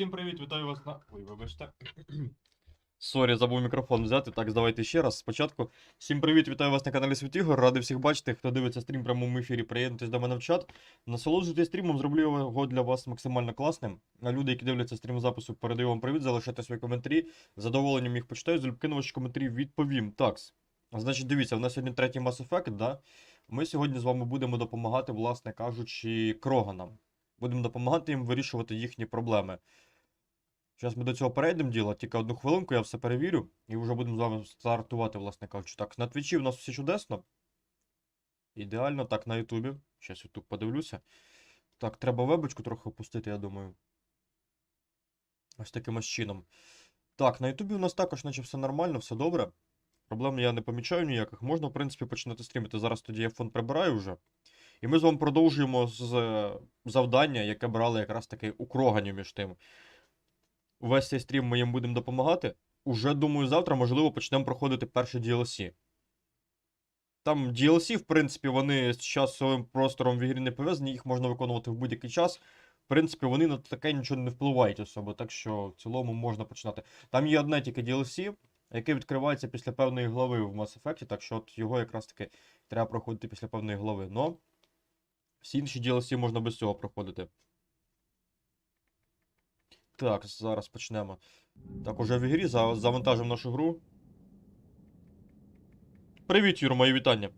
Всім привіт, вітаю вас на... Ой, вибачте. Сорі, забув мікрофон взяти. Так, давайте ще раз спочатку. Всім привіт, вітаю вас на каналі Світігор. Радий всіх бачити. Хто дивиться стрім в прямому ефірі, приєднуйтесь до мене в чат. Насолоджуйтесь стрімом, зроблю його для вас максимально класним. А люди, які дивляться стрім запису, передаю вам привіт, залишайте свої коментарі. З задоволенням їх почитаю, залюбки на ваші коментарі відповім. Так, значить, дивіться, в нас сьогодні третій Mass Effect, да? Ми сьогодні з вами будемо допомагати, власне кажучи, Кроганам. Будемо допомагати їм вирішувати їхні проблеми. Зараз ми до цього перейдемо діло, тільки одну хвилинку, я все перевірю. І вже будемо з вами стартувати, власне кажучи. Так, на Твічі у нас все чудесно. Ідеально, так, на Ютубі. Зараз Ютуб подивлюся. Так, треба вебочку трохи опустити, я думаю. Ось таким ось чином. Так, на Ютубі у нас також наче все нормально, все добре. Проблем я не помічаю ніяких. Можна, в принципі, починати стрімити. Зараз тоді я фон прибираю вже. І ми з вами продовжуємо з завдання, яке брали якраз таки у Кроганів між тим. Увесь цей стрім ми їм будемо допомагати. Уже, думаю, завтра, можливо, почнемо проходити перші DLC. Там DLC, в принципі, вони з часовим простором в ігрі не пов'язані, їх можна виконувати в будь-який час. В принципі, вони на таке нічого не впливають особо, так що в цілому можна починати. Там є одне тільки DLC, яке відкривається після певної глави в Mass Effect, так що от його якраз таки треба проходити після певної глави. Но всі інші DLC можна без цього проходити. Так, зараз почнемо. Так, уже в ігрі завантажимо нашу гру. Привіт, Юр, мої вітання.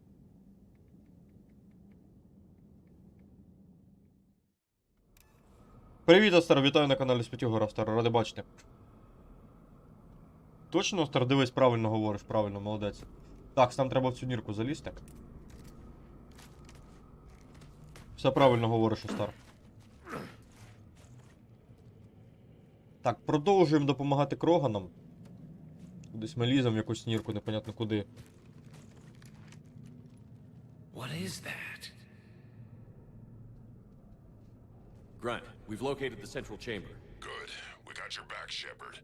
Привіт, Астер, вітаю на каналі Світігор, Астер, радий бачити. Точно, Астер, дивись, правильно говориш, правильно, молодець. Так, нам треба в цю нірку залізти. Все правильно говориш, Астер. Так, продовжуємо допомагати Кроганам. Десь ми ліземо в якусь нірку, непонятно куди. What is that? Grunt, we've located the central chamber. Good. We got your back, Shepard.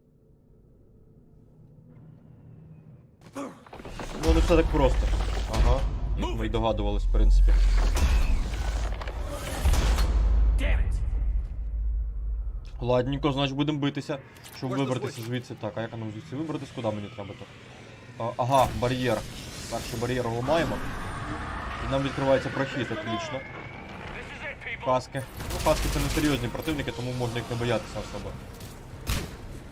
Ну, не все так просто. Ага. Ми й догадувались, в принципі. Ладненько, значить будемо битися, щоб вибратися звідси. Так, а як нам звідси вибратись? Куди мені треба то? Ага, бар'єр. Перший бар'єр ламаємо. І нам відкривається прохід, отлично. Хаски. Ну, хаски це не серйозні противники, тому можна їх не боятися особо.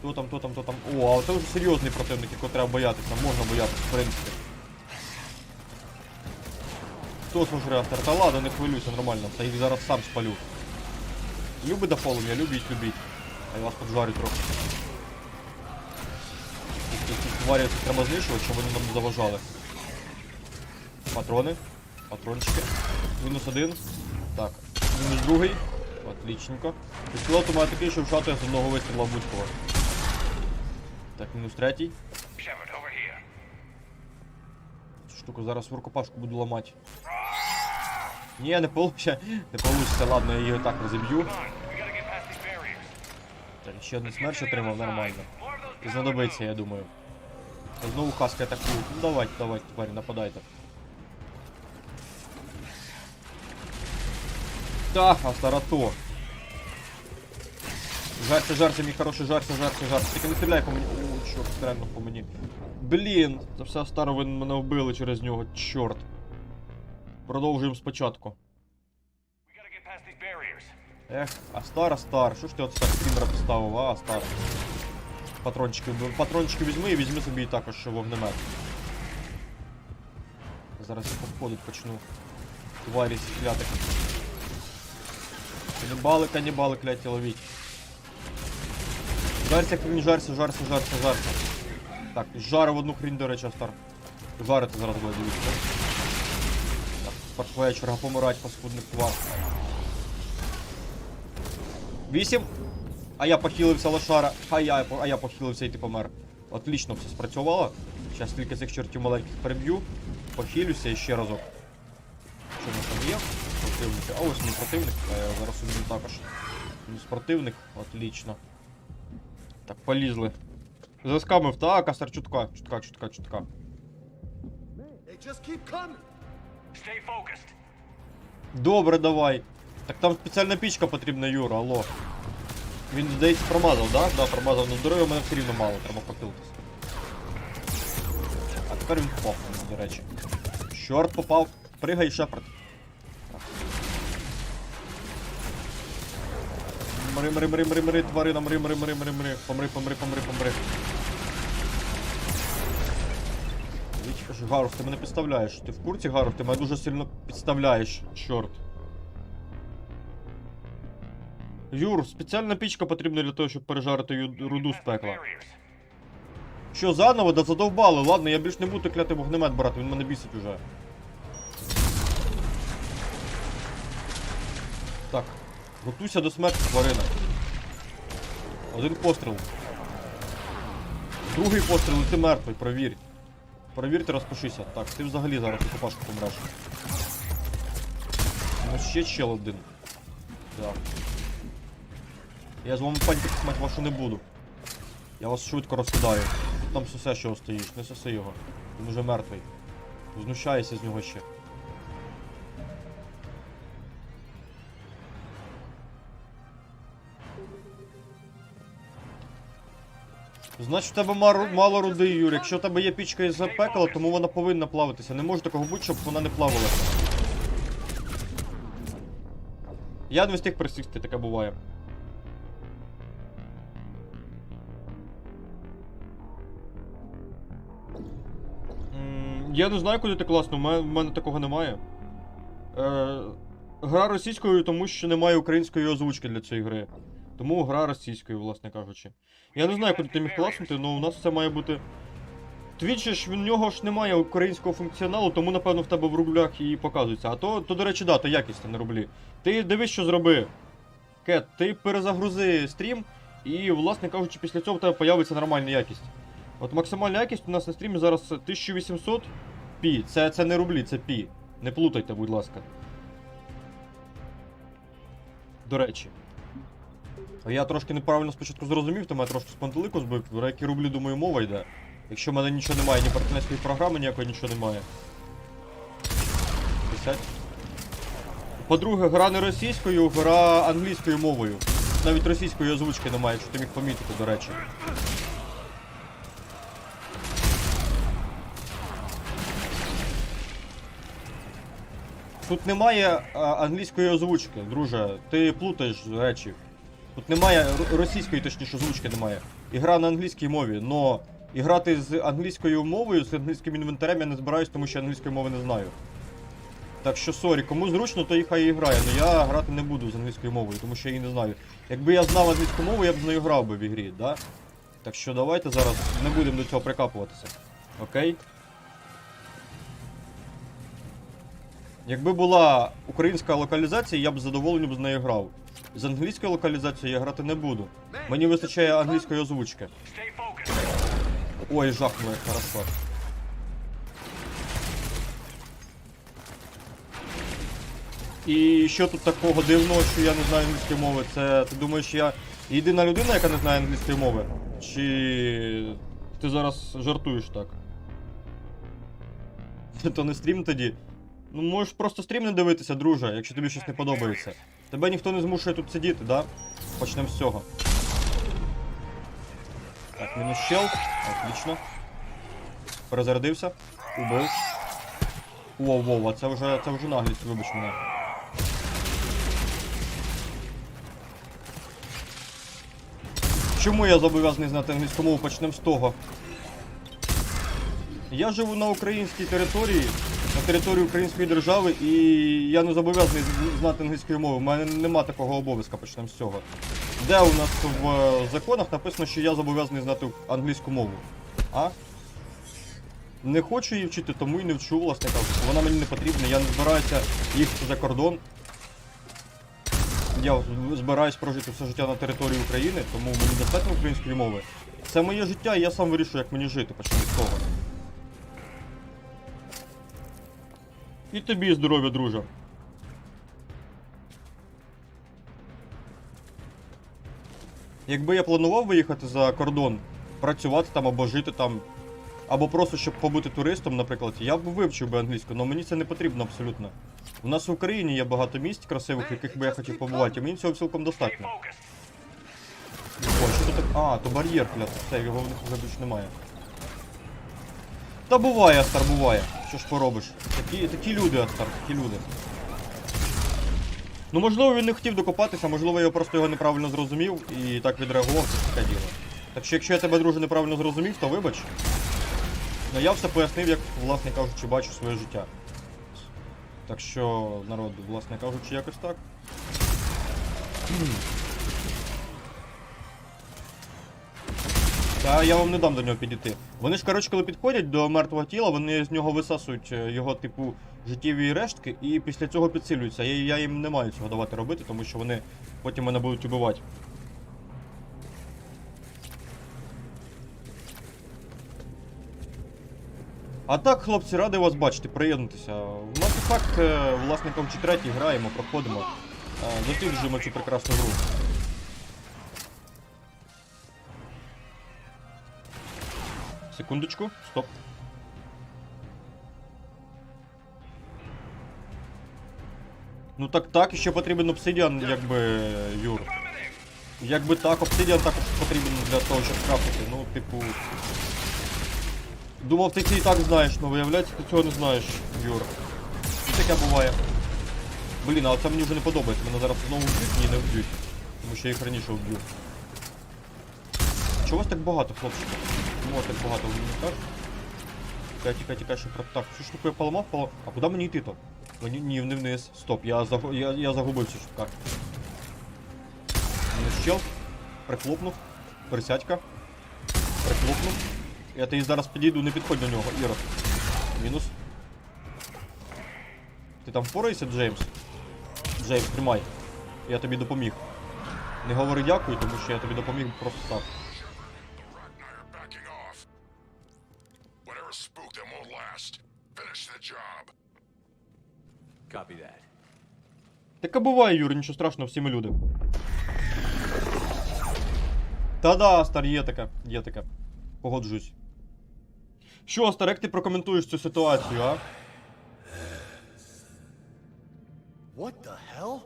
То там. О, а це вже серйозний противник, якого треба боятися. Можна боятися, в принципі. Хто служить Астер? Та ладно, не хвилюйся, нормально. Та їх зараз сам спалю. Любить до полум'я, любіть. А я вас поджарю трохи. Ці тварі треба знищувати, щоб вони нам не заважали. Патрони. Патрончики. Мінус один. Так. Мінус другий. Отлічненько. Пістолет у мене такий, що вшатує з одного вистріла будь-кого. Так, мінус третій. Цю штуку зараз в рукопашку буду ламати. Ні, не получиться, ладно, я її так розіб'ю. Так, ще один смерч отримав, нормально. І знадобиться, я думаю. Знову хаски атакують. Ну давайте, тварі, нападайте. Так, Астарато. Жарся, мій хороший, жарся. Тільки не стріляй по мені. О, чорт, стрельнув по мені. Блін, це все Астаро, ви мене вбили через нього, чорт. Продовжуємо спочатку. Ех, Астар, що ж ти от так стрімера поставив, а, Астар? Патрончики візьми і візьми собі і також ще вогнемет. Зараз я походить почну. Тварі склятих. Канібали, кляті, ловіть. Жарся. Так, жарив одну хрінь, до речі, Астар. Жарити зараз буде, дивіться. Так, спортвея черга помирать, паскудних твар. 8. А я похилився, лошара. А я похилився і ти помер. Отлично все спрацювало. Зараз тільки цих чортів маленьких переб'ю. Похилюся і ще разок. Що в нас там є? Противники. А ось мій противник. Зараз уб'ю також. Мінус противник. Отлично. Так, полізли. Заскамив. Так, Астер, чутка. Добре, давай. Так там спеціальна пічка потрібна, Юра, алло. Він, здається, промазав, да? Да, промазав, але здоров'я в мене все рівно мало, треба покилитися. А тепер він попав, до речі. Чорт попав. Пригай, Шепард. Мри, тварина, мри. Помри. Гарус, ти мене підставляєш. Ти в курсі, Гарус? Ти мене дуже сильно підставляєш, чорт. Юр, спеціальна пічка потрібна для того, щоб пережарити руду з пекла. Що, заново? Да задовбали. Ладно, я більш не буду клятий вогнемет брати, він мене бісить уже. Так, готуйся до смерті, тварина. Один постріл. Другий постріл, і ти мертвий, провір. Провір, ти розпишися. Так, ти взагалі зараз у копашку помреш. Ну ще чел один. Так. Я з вами паніки мать вашу не буду. Я вас швидко розкидаю. Там сосе, що стоїш, не соси його. Він уже мертвий. Знущайся з нього ще. Значить, в тебе мало руди, Юр. Якщо в тебе є пічка із пекла, тому вона повинна плавитися. Не може такого бути, щоб вона не плавалася. Я не встиг присісти, таке буває. Я не знаю, куди ти класно, в мене такого немає. Гра російською, тому що немає української озвучки для цієї гри. Тому гра російською, власне кажучи. Я не знаю, куди ти міг класнути, але у нас все має бути... Твіч ж, в нього ж немає українського функціоналу, тому, напевно, в тебе в рублях і показується. А то до речі, да, то якість, а не рублі. Ти дивись, що зроби. Кет, ти перезагрузи стрім, і, власне кажучи, після цього в тебе появиться нормальна якість. От максимальна якість у нас на стрімі зараз 1800p. Це не рублі, це пі. Не плутайте, будь ласка. До речі. Я трошки неправильно спочатку зрозумів, то мене трошки з пантелику збив. Про які рублі, думаю, мова йде. Якщо в мене нічого немає, ні партнерської програми, ніякої нічого немає. 50. По-друге, гра не російською, гра англійською мовою. Навіть російської озвучки немає, якщо ти міг помітити, до речі. Тут немає англійської озвучки, друже. Ти плутаєш речі. Тут немає російської, точніше, озвучки немає. І гра на англійській мові, но і грати з англійською мовою, з англійським інвентарем я не збираюсь, тому що я англійської мови не знаю. Так що, сорі, кому зручно, то і хай і грає, але я грати не буду з англійською мовою, тому що я її не знаю. Якби я знав англійську мову, я б з нею грав би в ігрі, да? Так що давайте зараз не будемо до цього прикапуватися. Окей? Якби була українська локалізація, я б з задоволенням з нею грав. З англійською локалізацією я грати не буду. Мені вистачає англійської озвучки. Ой, жахнуло, хорошо. І що тут такого дивного, що я не знаю англійської мови? Це, ти думаєш, я єдина людина, яка не знає англійської мови? Чи ти зараз жартуєш так? То не стрім тоді? Ну можеш просто стрім не дивитися, друже, якщо тобі щось не подобається. Тебе ніхто не змушує тут сидіти, да? Почнемо з цього. Так, мінус щел. Отлично. Перезарядився. Убив. Воу, це вже наглість, вибач мене. Чому я зобов'язаний знати англійську мову? Почнемо з того. Я живу на українській території, на території української держави, і я не зобов'язаний знати англійської мови. У мене нема такого обов'язка, почнемо з цього. Де у нас в законах написано, що я зобов'язаний знати англійську мову? А? Не хочу її вчити, тому і не вчу, власне кажучи. Вона мені не потрібна, я не збираюся їхати за кордон. Я збираюсь прожити все життя на території України, тому мені достатньо української мови. Це моє життя, і я сам вирішую, як мені жити, почнемо з того. І тобі здоров'я, друже. Якби я планував виїхати за кордон, працювати там або жити там, або просто щоб побути туристом, наприклад, я б вивчив би англійську, але мені це не потрібно абсолютно. У нас в Україні є багато місць красивих, в яких би я хотів побувати, і мені цього цілком достатньо. О, що тут? А, то бар'єр, клята. Все, його в них вже більш немає. Та буває, Астар, буває. Що ж поробиш? Такі люди, Астар, такі люди. Ну, можливо, він не хотів докопатися, можливо, я просто його неправильно зрозумів і так відреагував, це таке діло. Так що, якщо я тебе, друже, неправильно зрозумів, то вибач. Ну, я все пояснив, як, власне кажучи, бачу своє життя. Так що, народ, власне кажучи, якось так. Та я вам не дам до нього підійти. Вони ж, коротше, коли підходять до мертвого тіла, вони з нього висасують його, типу, життєві рештки і після цього підсилюються. Я їм не маю цього давати робити, тому що вони потім мене будуть убивати. А так, хлопці, радий вас бачити, приєднуйтеся. У нас і факт, власне кажучи, третій граємо, проходимо. Досліджуємо цю прекрасну гру. Секундочку, стоп. Ну так, ще потрібен обсидіан, якби, Юр. Якби так, обсидіан також потрібен для того, щоб крафтити, ну, типу... Думав, ти це і так знаєш, але виявляється, ти цього не знаєш, Юр. І таке буває. Блін, а це мені вже не подобається, мене зараз знову вб'ють, ні, не вб'ють. Тому що я їх раніше вб'ю. Чогось так багато, хлопчики? Чому так багато, ви не кажете? Тікай, що про... Так, цю штуку я поламав. А куди мені йти-то? Ні, не вниз. Стоп, я загубився шукати. Мінус чел. Прихлопнув. Присядька. Прихлопнув. Я тобі зараз підійду, не підходь до нього, Ірод. Мінус. Ти там впораєшся, Джеймс? Джеймс, тримай. Я тобі допоміг. Не говори дякую, тому що я тобі допоміг просто так. Copy that. Таке буває, Юр, нічого страшного, всі ми люди. Та-да, Астар, є таке. Погоджуюсь. Що, Астар, як ти прокоментуєш цю ситуацію, а? What the hell?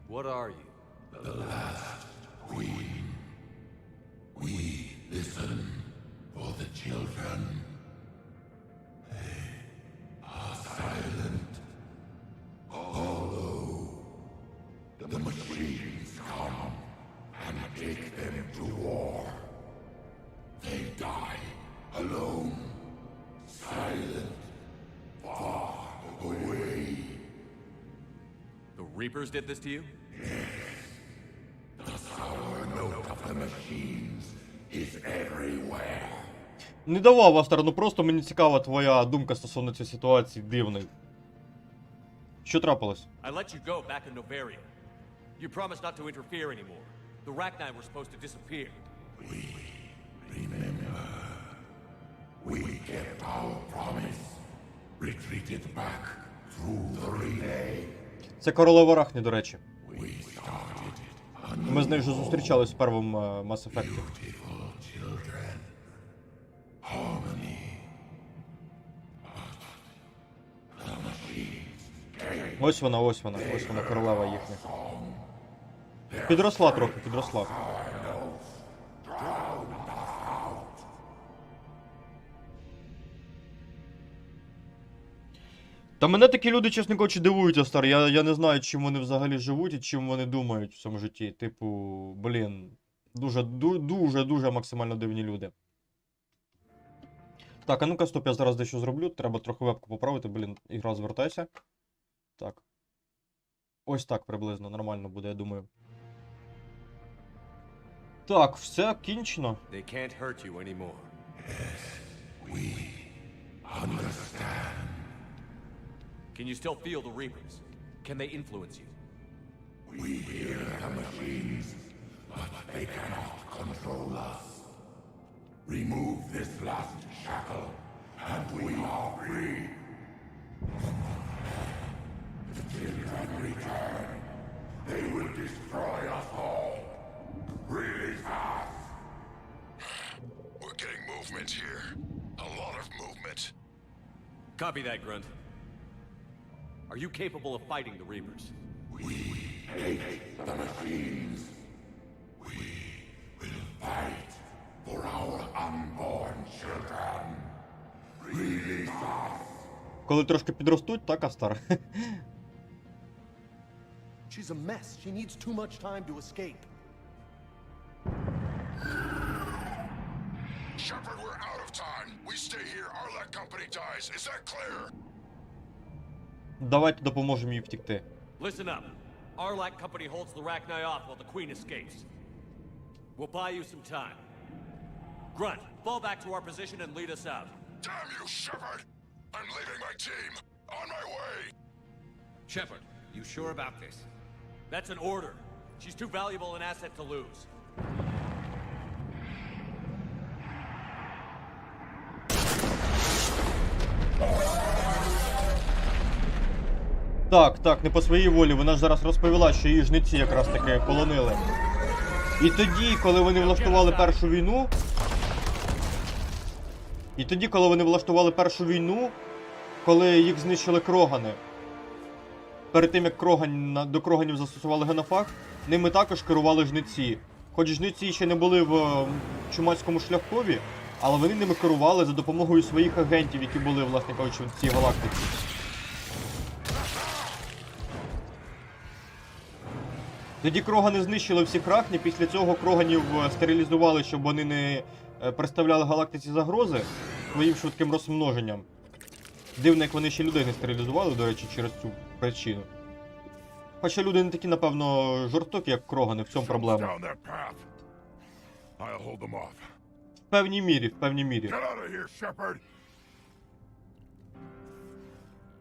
What are you? Listen for the children. They are silent. Although the machines come and take them to war, they die alone, silent, far away. The Reapers did this to you? The sour note of the machines is everywhere. Не давав, Астар, ну просто мені цікава твоя думка стосовно цієї ситуації дивної. Що трапилось? I let you go back in Novaria. You promised not to interfere anymore. The Rachni were supposed to disappear. Remember, we kept our promise. Retreated back through the relay. Це королева Рахні, до речі. We started Ми з нею вже зустрічались в першому Mass Effect. beautiful children. Harmony. The machines Ось вона, королева їхня. Підросла трохи, підросла. Та мене такі люди, чесно кажучи, дивують, Астар. Я не знаю, чим вони взагалі живуть і чим вони думають в цьому житті. Типу, блін, дуже максимально дивні люди. Так, а ну-ка, стоп, я зараз дещо зроблю. Треба трохи вебку поправити, блін, ігра звертайся. Так. Ось так приблизно, нормально буде, я думаю. Так, все кінчено. They can't hurt you anymore. we understand. Can you still feel the Reapers? Can they influence you? We hear the machines, but they cannot control us. Remove this last shackle, and we are free. The children return. They will destroy us all. Really fast. We're getting movement here. A lot of movement. Copy that, Grunt. Are you capable of fighting the Reapers? We hate the machines. We will fight for our unborn children. Release us. Коли трошки підростуть, так, Астар? She's a mess. She needs too much time to escape. Shepard, we're out of time. We stay here, our let company dies. Is that clear? Давайте допоможемо їй втікти. Listen up. Our Lack company holds the Rachni off while the Queen escapes. We'll buy you some time. Grunt, fall back to our position and lead us out. Damn you, Shepard! I'm leaving my team. On my way. Shepard, you sure about this? That's an order. She's too valuable an asset to lose. Так, не по своїй волі. Вона ж зараз розповіла, що її жниці якраз таки полонили. І тоді, коли вони влаштували першу війну... коли їх знищили Крогани, перед тим, як до Кроганів застосували генофаг, ними також керували жниці. Хоч жниці ще не були в чумацькому шляхові, але вони ними керували за допомогою своїх агентів, які були, власне кажучи, в цій галактиці. Тоді Крогани знищили всіх рахні, після цього Кроганів стерилізували, щоб вони не представляли галактиці загрози своїм швидким розмноженням. Дивно, як вони ще людей не стерилізували, до речі, через цю причину. Хоча люди не такі, напевно, жорстокі, як Крогани, в цьому проблема. В певній мірі.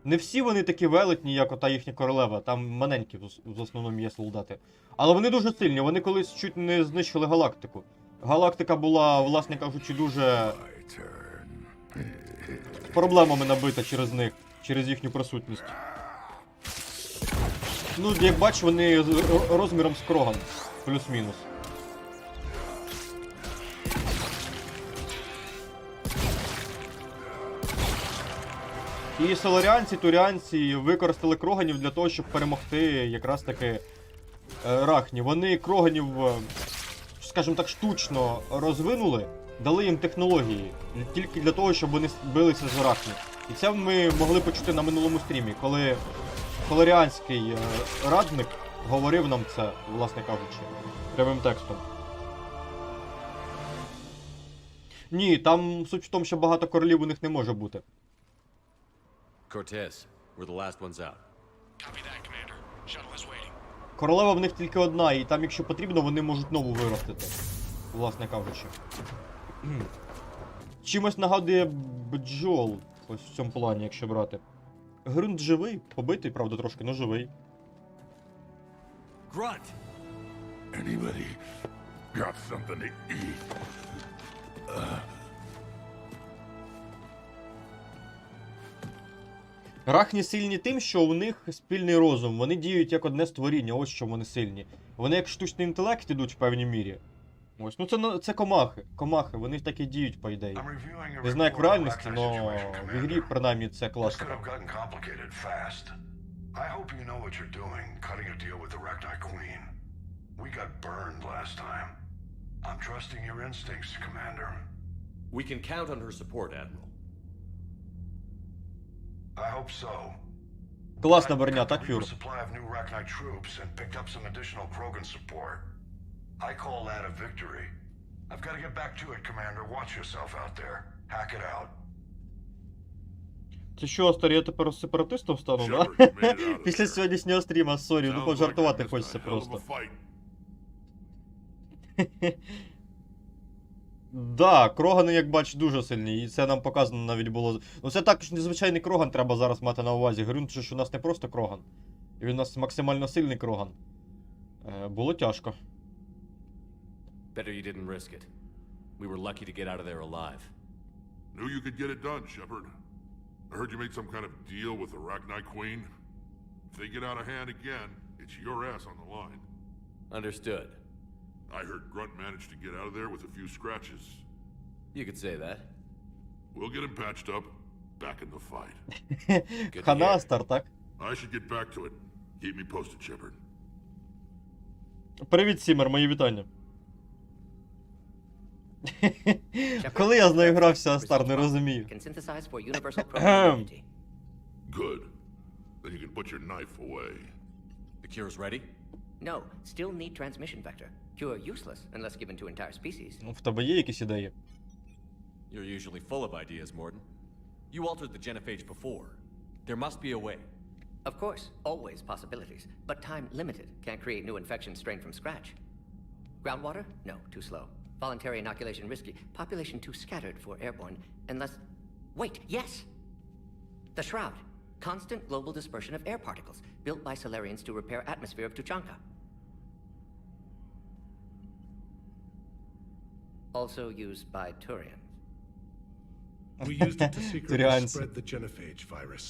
Не всі вони такі велетні, як ота їхня королева, там маленькі в основному є солдати. Але вони дуже сильні, вони колись чуть не знищили галактику. Галактика була, власне кажучи, дуже проблемами набита через них, через їхню присутність. Ну, як бачиш, вони розміром з Кроган, плюс-мінус. І соларіанці, туріанці використали Кроганів для того, щоб перемогти якраз таки рахні. Вони Кроганів, скажімо так, штучно розвинули, дали їм технології, тільки для того, щоб вони билися з рахні. І це ми могли почути на минулому стрімі, коли соларіанський радник говорив нам це, власне кажучи, прямим текстом. Ні, там суть в тому, що багато королів у них не може бути. Cortez, we're the last ones out. Copy that, Commander. Shuttle is waiting. Королева в них тільки одна, і там, якщо потрібно, вони можуть нову виростити, власне кажучи. Чимось нагадує бджол, ось в цьому плані, якщо брати. Ґрунт живий, побитий, правда, трошки, но живий. Grunt! Anybody got something to eat? Рахні сильні тим, що у них спільний розум, вони діють як одне створіння, ось що вони сильні. Вони як штучний інтелект ідуть в певній мірі. Ось, ну це комахи, вони так і діють, по ідеї. Не знаю, як в реальності, але в ігрі, принаймні, це класика. We can count on her support, Admiral. I hope so. Класна броня, так, Фюр? Supply of new Rachni troops and picked up some additional Krogan support. I call that a victory. I've got to get back to it, Commander. Watch yourself out there. Hack it out. Це що, Астар, я тепер сепаратистом стану, да? Після сьогоднішнього стріма, сорі, ну пожартувати хочеться просто. Да, Крогани, як бачиш, дуже сильні, і це нам показано навіть було. Ну це також незвичайний Кроган треба зараз мати на увазі. Ґрунт же ж у нас не просто Кроган. І він у нас максимально сильний Кроган. Було тяжко. Better you didn't risk it. We were lucky to get out of there alive. Knew you could get it done, Shepard. I heard you made some kind of deal with the Rachni Queen. If they get out of hand again, it's your ass on the line. Understood. I heard Grunt managed to get out of there with a few scratches. You could say that. We'll get him patched up, back in the fight. Хана, Астар, так? I should get back to it. Keep me posted, Shepard. Привіт, Сімер, мої вітання. Коли я з нею грався, Астар, не розумію. Can synthesize for universal program unity. Good. Then you can put your knife away. The cure's ready? No, still need transmission vector. Cure useless unless given to entire species. В тебе є якісь ідеї? You're usually full of ideas, Morden. You altered the genophage before. There must be a way. Of course, always possibilities, but time limited. Can't create new infection strain from scratch. Groundwater? No, too slow. Voluntary inoculation risky. Population too scattered for airborne, unless... Wait, yes! The Shroud. Constant global dispersion of air particles, built by Solarians to repair atmosphere of Tuchanka. Also used by Turians. We used it to secretly Turians. spread the genophage virus.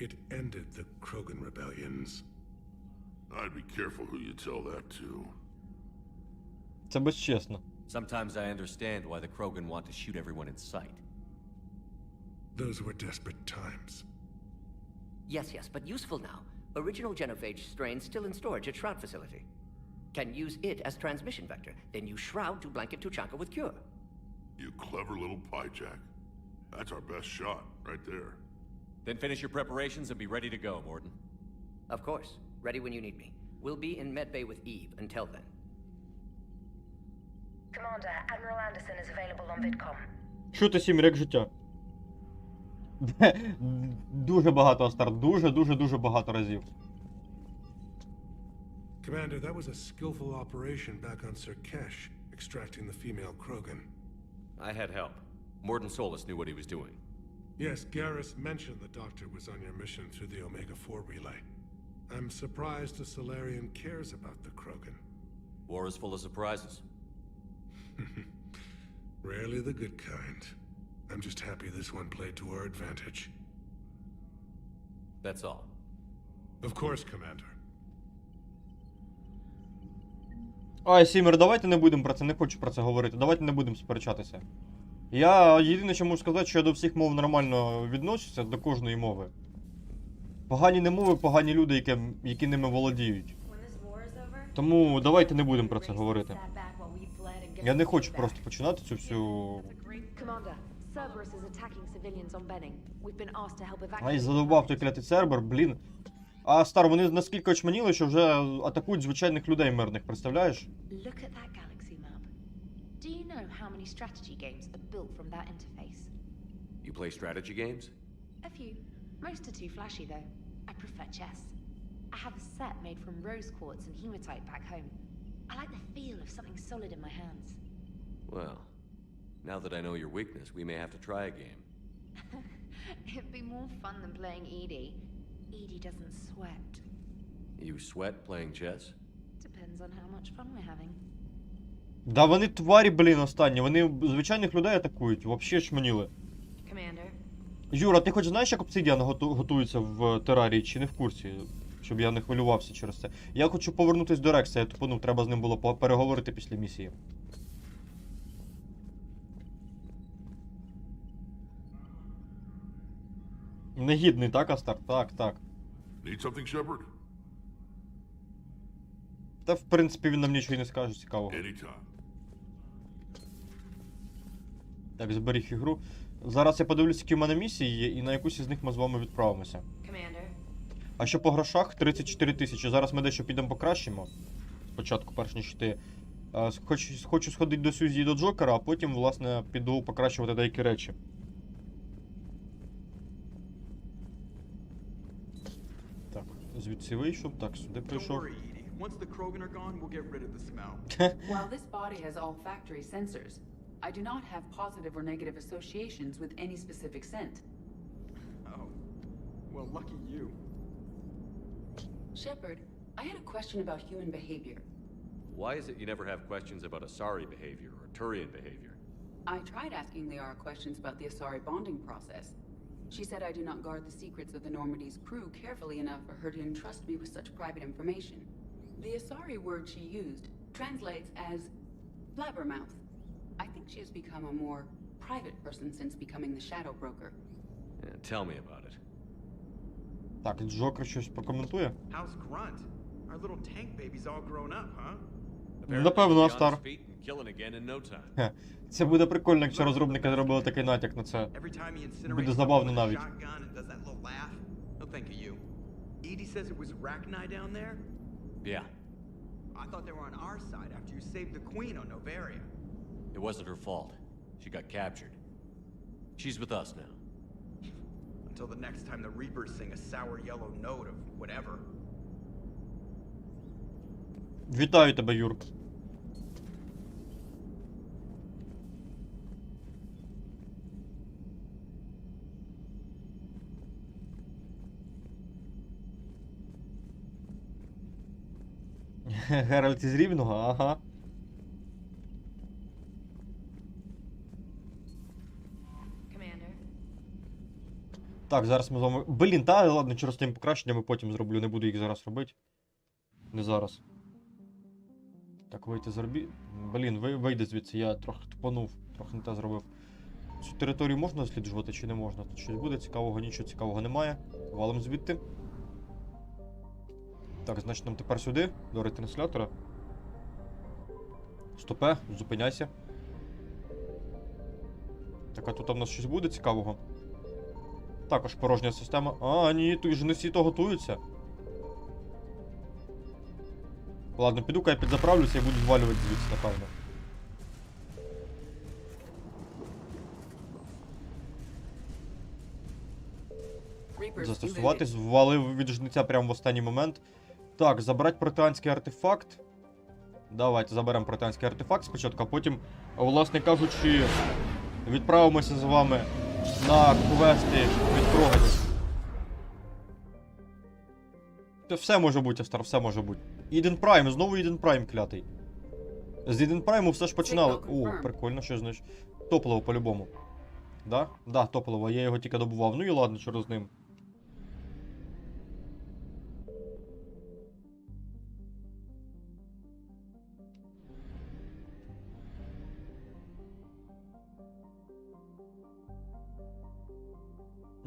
It ended the Krogan rebellions. I'd be careful who you tell that to. Це безчесно. Sometimes I understand why the Krogan want to shoot everyone in sight. Those were desperate times. Yes, but useful now. Original genophage strain still in storage at Shroud facility. Can use it as transmission vector, then use Shroud to blanket Tuchanka with cure. You clever little piejack. That's our best shot, right there. Then finish your preparations and be ready to go, Morden. Of course, ready when you need me. We'll be in medbay with Eve until then. Commander, Admiral Anderson is available on VidCom. Що ти, Сімер, як життя? Дуже багато, Астар, дуже багато разів. Commander, that was a skillful operation back on Serkesh, extracting the female Krogan. I had help. Morden Solus knew what he was doing. Yes, Garrus mentioned the Doctor was on your mission through the Omega-4 relay. I'm surprised a Solarian cares about the Krogan. War is full of surprises. Rarely the good kind. I'm just happy this one played to our advantage. That's all. Of course, Commander. Ай, Сімер, давайте не будемо про це, не хочу про це говорити. Давайте не будемо сперечатися. Я єдине, що можу сказати, що я до всіх мов нормально відношуся, до кожної мови. Погані не мови, погані люди, які ними володіють. Тому давайте не будемо про це говорити. Я не хочу просто починати цю всю... Ай, задовбав той клятий Цербер, блін. А, Стар, вони наскільки очманіли, що вже атакують звичайних людей мирних, представляєш? Do you know how many strategy games are built from that interface? You play strategy games? A few. Most are too flashy though. I prefer chess. I have a set made from rose quartz and hematite back home. I like the feel of something solid in my hands. Well, now that I know your weakness, we may have to try a game. It'd be more fun than playing Edie. Edie doesn't sweat. You sweat playing chess? Depends on how much fun we're having. Да вони тварі, блін, останні. Вони звичайних людей атакують. Вообще шманіли. Юра, ти хоч знаєш, як обсидіан готується в терарії, чи не в курсі? Щоб я не хвилювався через це. Я хочу повернутись до Рекса, я тупонув, треба з ним було переговорити після місії. Негідний, так, Астар? Так. Need something, Shepard? Та, в принципі, він нам нічого і не скаже цікавого. Anytime. Так, зберіг ігру. Зараз я подивлюсь, які в мене місії є, і на якусь із них ми з вами відправимося. А що по грошах? 34 тисячі. Зараз ми дещо підемо покращимо. Спочатку, перш ніж йти. Хочу сходити до Сюзі і до Джокера, а потім, власне, піду покращувати деякі речі. Так, звідси вийшов, так, сюди прийшов. Once the Krogan are gone, we'll get rid of the smell. While this body has all factory sensors, I do not have positive or negative associations with any specific scent. Oh. Well, lucky you. Shepard, I had a question about human behavior. Why is it you never have questions about Asari behavior or Turian behavior? I tried asking Liara questions about the Asari bonding process. She said I do not guard the secrets of the Normandy's crew carefully enough for her to entrust me with such private information. The Asari word she used translates as blabbermouth. I think she has become a more private person since becoming the Shadow Broker. Yeah, tell me about it. Так, Джокер щось прокоментує. How's Grunt? Our little tank baby's all grown up, huh? Напевно, Астар. Feet and killing again in no time. Хе. Це буде прикольно, якщо розробники зробили такий натяк на це. Every time he incinerates Буде someone забавно with a навіть. shotgun and does that little laugh. No thank you. Edie says it was Rachni down there? Yeah, I thought they were on our side after you saved the queen on Novaria. it wasn't her fault. She got captured. She's with us now. Until the next time the Reapers sing a sour yellow note of whatever. Вітаю тебе, Юр. Геральт із Рівного? Ага. Commander. Так, зараз ми з вами... Блін, та ладно, через тим покращеннями потім зроблю, не буду їх зараз робити. Не зараз. Так, вийти з орбі... Блін, вийди звідси, я трохи тупанув, трохи не те зробив. Цю територію можна досліджувати чи не можна? Тут щось буде цікавого, нічого цікавого немає. Валим звідти. Так, значить нам тепер сюди, до ретранслятора. Стопе, зупиняйся. Так, а тут у нас щось буде цікавого? Також порожня система. А, ні, тут ж не всі то готуються. Ладно, піду-ка я підзаправлюся і буду звалювати звідси, напевно. Застосуватись, ввалив від жниця прямо в останній момент. Так, забрати протеанський артефакт. Давайте заберемо протеанський артефакт спочатку, а потім, власне кажучи, відправимося з вами на квести від Кроганів. Все може бути, Астар, все може бути. Іден Прайм, знову Іден Прайм клятий. З Іден Прайму все ж починали. О, прикольно, що значить. Топливо по-любому. Да? Да, топливо, я його тільки добував. Ну і ладно, що з ним.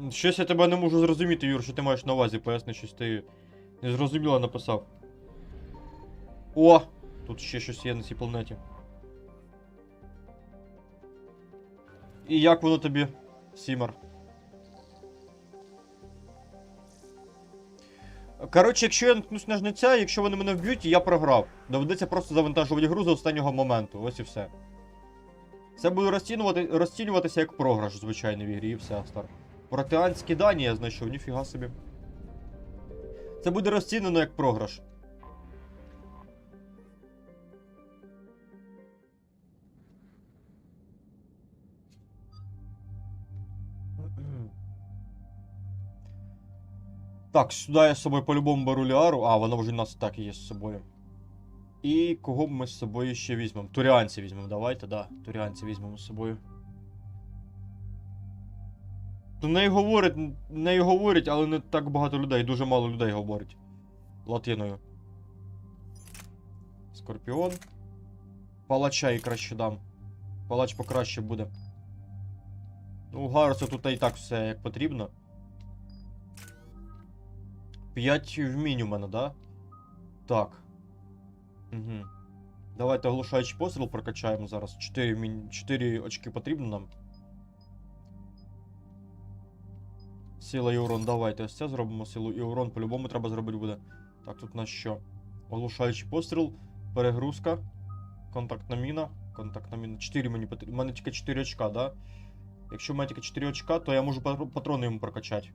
Щось я тебе не можу зрозуміти, Юр, що ти маєш на увазі, поясни, щось ти незрозуміло написав. О! Тут ще щось є на цій планеті. І як воно тобі, Сімер? Коротше, якщо я наткнусь на жниця, якщо вони мене вб'ють, я програв. Доведеться просто завантажувати гру за останнього моменту, ось і все. Це буде розцінюватися як програш, звичайно, в ігрі, і все, Астар. Протеанські дані я знайшов, ніфіга собі. Це буде розцінено як програш. Так, сюди я з собою по-любому беру Ліару. А, вона вже у нас так і є з собою. І кого б ми з собою ще візьмемо? Туріанці візьмемо, давайте, да. Туріанці візьмемо з собою. То нею говорять, але не так багато людей, дуже мало людей говорить. Латиною. Скорпіон. Палача і краще дам. Палач покраще буде. Ну, Гарсу тут і так все як потрібно. 5 вмінь у мене, да? Так. Угу. Давайте оглушаючий постріл прокачаємо зараз. 4 очки потрібно нам. Сила і урон, давайте ось це зробимо. Силу і урон по-любому треба зробити буде. Так, тут у нас що? Оглушаючий постріл, перегрузка, контактна міна. 4 мені потрібно. У мене тільки 4 очка, да? Якщо в мене тільки 4 очка, то я можу патрони йому прокачати.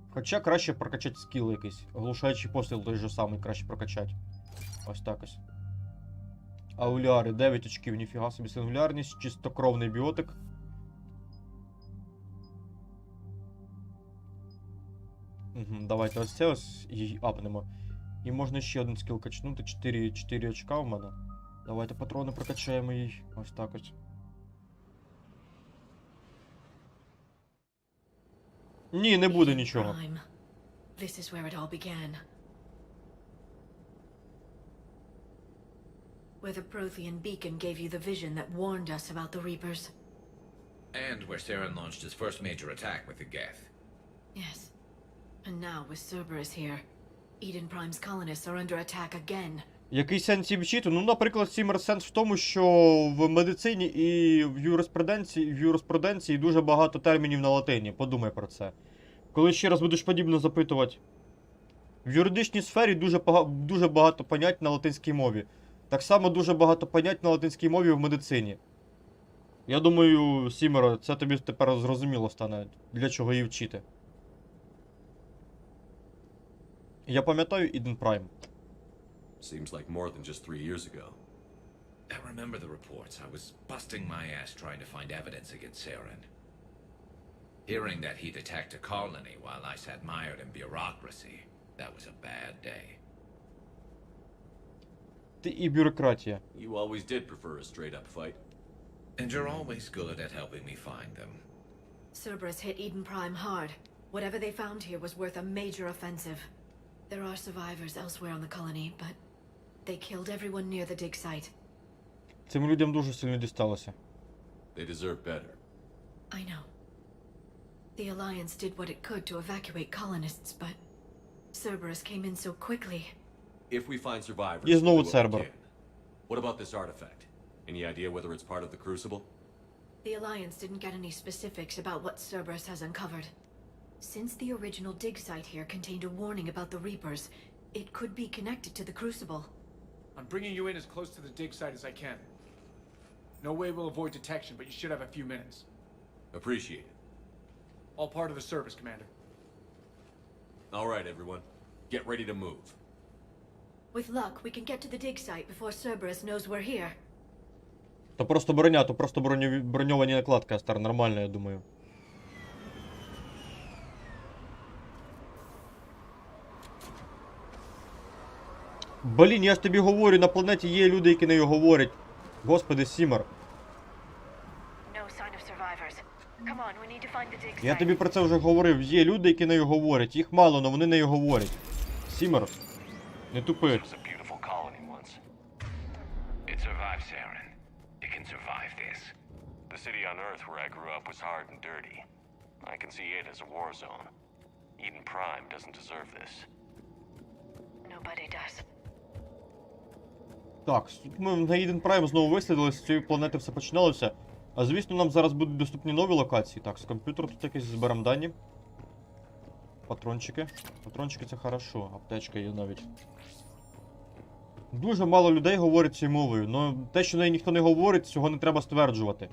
Хоча краще прокачати скіл якийсь. Оглушаючий постріл той же самий краще прокачати. Ось так ось. Ауляри, 9 очків, ніфіга собі, сингулярність, чистокровний біотик. Угу, давайте ось це ось і апнемо. І можна ще один скіл качнути, 4 очка в мене. Давайте патрони прокачаємо їй. Ось так ось. Ні, не буде нічого. This is where it all began. Where the Prothean beacon gave you the vision that warned us about the Reapers. And where Saren launched his first major attack with the Geth. Yes. And now, with Cerberus here, Eden Prime's colonists are under attack again. Який сенс їм вчити? Ну, наприклад, Сімер, сенс в тому, що в медицині і в юриспруденції дуже багато термінів на латині. Подумай про це. Коли ще раз будеш подібно запитувати. В юридичній сфері дуже багато понять на латинській мові. Так само дуже багато понять на латинській мові в медицині. Я думаю, Сімеро, це тобі тепер зрозуміло стане, для чого її вчити. Я пам'ятаю Eden Prime. Seems like more than just 3 years ago. I remember the reports. I was busting my ass trying to find evidence against Saren. Hearing that he'd attacked a colony while I sat mired in bureaucracy, that was a bad day. Ти і бюрократія. You always did prefer a straight-up fight. And you're always good at helping me find them. Cerberus hit Eden Prime hard. Whatever they found here was worth a major offensive. There are survivors elsewhere on the colony, but they killed everyone near the dig site. Цим людям дуже сильно дісталося. They deserve better. I know. The Alliance did what it could to evacuate colonists, but Cerberus came in so quickly. If we find survivors, І знову we'll do what we Цербер. can. What about this artifact? Any idea whether it's part of the Crucible? The Alliance didn't get any specifics about what Cerberus has uncovered. Since the original dig site here contained a warning about the Reapers, it could be connected to the Crucible. I'm bringing you in as close to the dig site as I can. No way we'll avoid detection, but you should have a few minutes. Appreciate it. All part of the service, Commander. All right, everyone. Get ready to move. With luck, we can get to the dig site before Cerberus knows we're here. То просто броня, то просто броньовані накладки, стар, нормально, я думаю. Блін, я ж тобі говорю, на планеті є люди, які нею говорять. Господи, Сімер. Я тобі про це вже говорив. Є люди, які нею говорять. Їх мало, але вони нею говорять. Сімер, не тупи. The city on Earth where I grew up was hard and dirty. I can see it as a war zone. Eden Prime doesn't deserve this. Nobody does. Так, ми на Eden Prime знову вислідили, з цієї планети все починалося. А звісно, нам зараз будуть доступні нові локації. Так, з комп'ютера тут якісь зберемо дані. Патрончики. Патрончики це хорошо, аптечка є навіть. Дуже мало людей говорять цією мовою, але те, що неї ніхто не говорить, цього не треба стверджувати.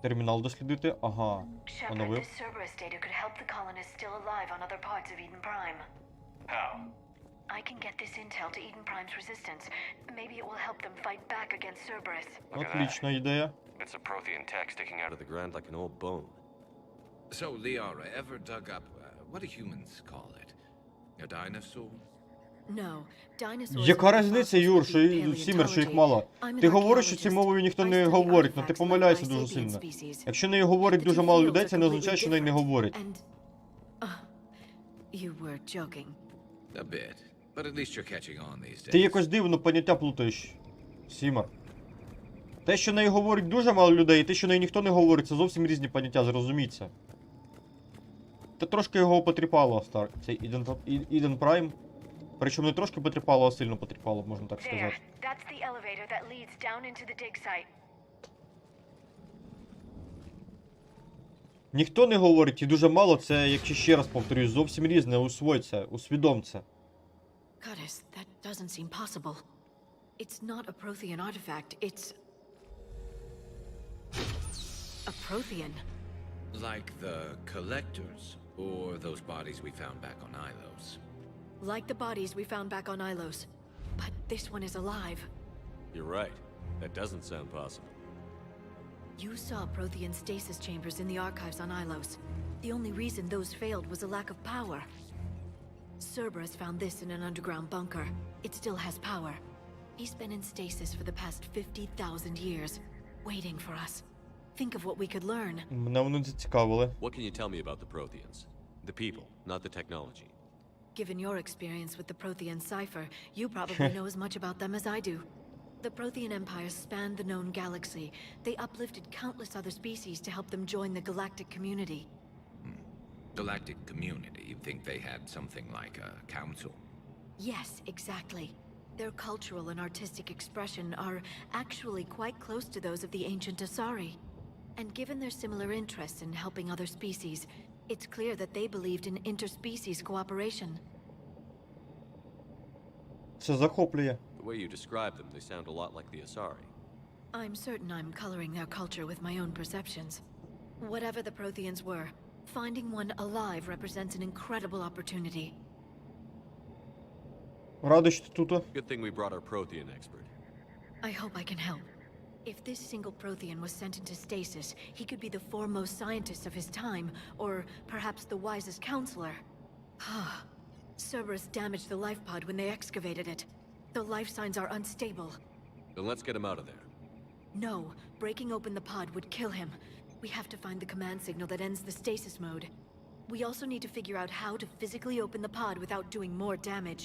Термінал дослідити, ага. Оновив. How? I can get this intel to Eden Prime's resistance. Maybe it will help them fight back against Cerberus. Отлична ідея. It's a Prothean tech sticking out of the ground like an old bone. So, Liara, ever dug up, what do humans call it? A dinosaur? No, dinosaurs. Яка різниця, Юр, що Сімер, що їх мало? Ти говориш, що цією мовою ніхто не говорить, але ти помиляєшся дуже сильно. Якщо нею говорить дуже мало людей, це не означає, що нею не говорять. You were joking. A bit, but at least you're catching on these days. Ти якось дивно поняття плутаєш, Сімер. Те, що нею говорить дуже мало людей, і те, що нею ніхто не говорить, це зовсім різні поняття, зрозуміться. Та трошки його потріпало, Стар, цей Eden Prime. Причому не трошки потріпало, а сильно потріпало, можна так сказати. Ніхто не говорить і дуже мало, це, якщо ще раз повторюю, зовсім різне, усвой це, усвідом це. Goddess, that doesn't seem possible. It's not a Prothean artifact, it's... a Prothean. Like the collectors, or those bodies we found back on Ilos. Like the bodies we found back on Ilos. But this one is alive. You're right. That doesn't sound possible. You saw Prothean stasis chambers in the archives on Ilos. The only reason those failed was a lack of power. Cerberus found this in an underground bunker. It still has power. He's been in stasis for the past 50,000 years, waiting for us. Think of what we could learn. Мене вони зацікавили. What can you tell me about the Protheans? The people, not the technology. Given your experience with the Prothean cipher, you probably know as much about them as I do. The Prothean Empire spanned the known galaxy. They uplifted countless other species to help them join the galactic community. Galactic community, you'd think they had something like a council. Yes, exactly. Their cultural and artistic expression are actually quite close to those of the ancient Asari. And given their similar interests in helping other species, it's clear that they believed in interspecies cooperation. Це захоплює. The way you describe them, they sound a lot like the Asari. I'm certain I'm coloring their culture with my own perceptions. Whatever the Protheans were, finding one alive represents an incredible opportunity. Радий, що ти тут. Good thing we brought our Prothean expert. I hope I can help. If this single Prothean was sent into stasis, he could be the foremost scientist of his time, or perhaps the wisest counselor. Cerberus damaged the life pod when they excavated it. The life signs are unstable. Then let's get him out of there. No, breaking open the pod would kill him. We have to find the command signal that ends the stasis mode. We also need to figure out how to physically open the pod without doing more damage.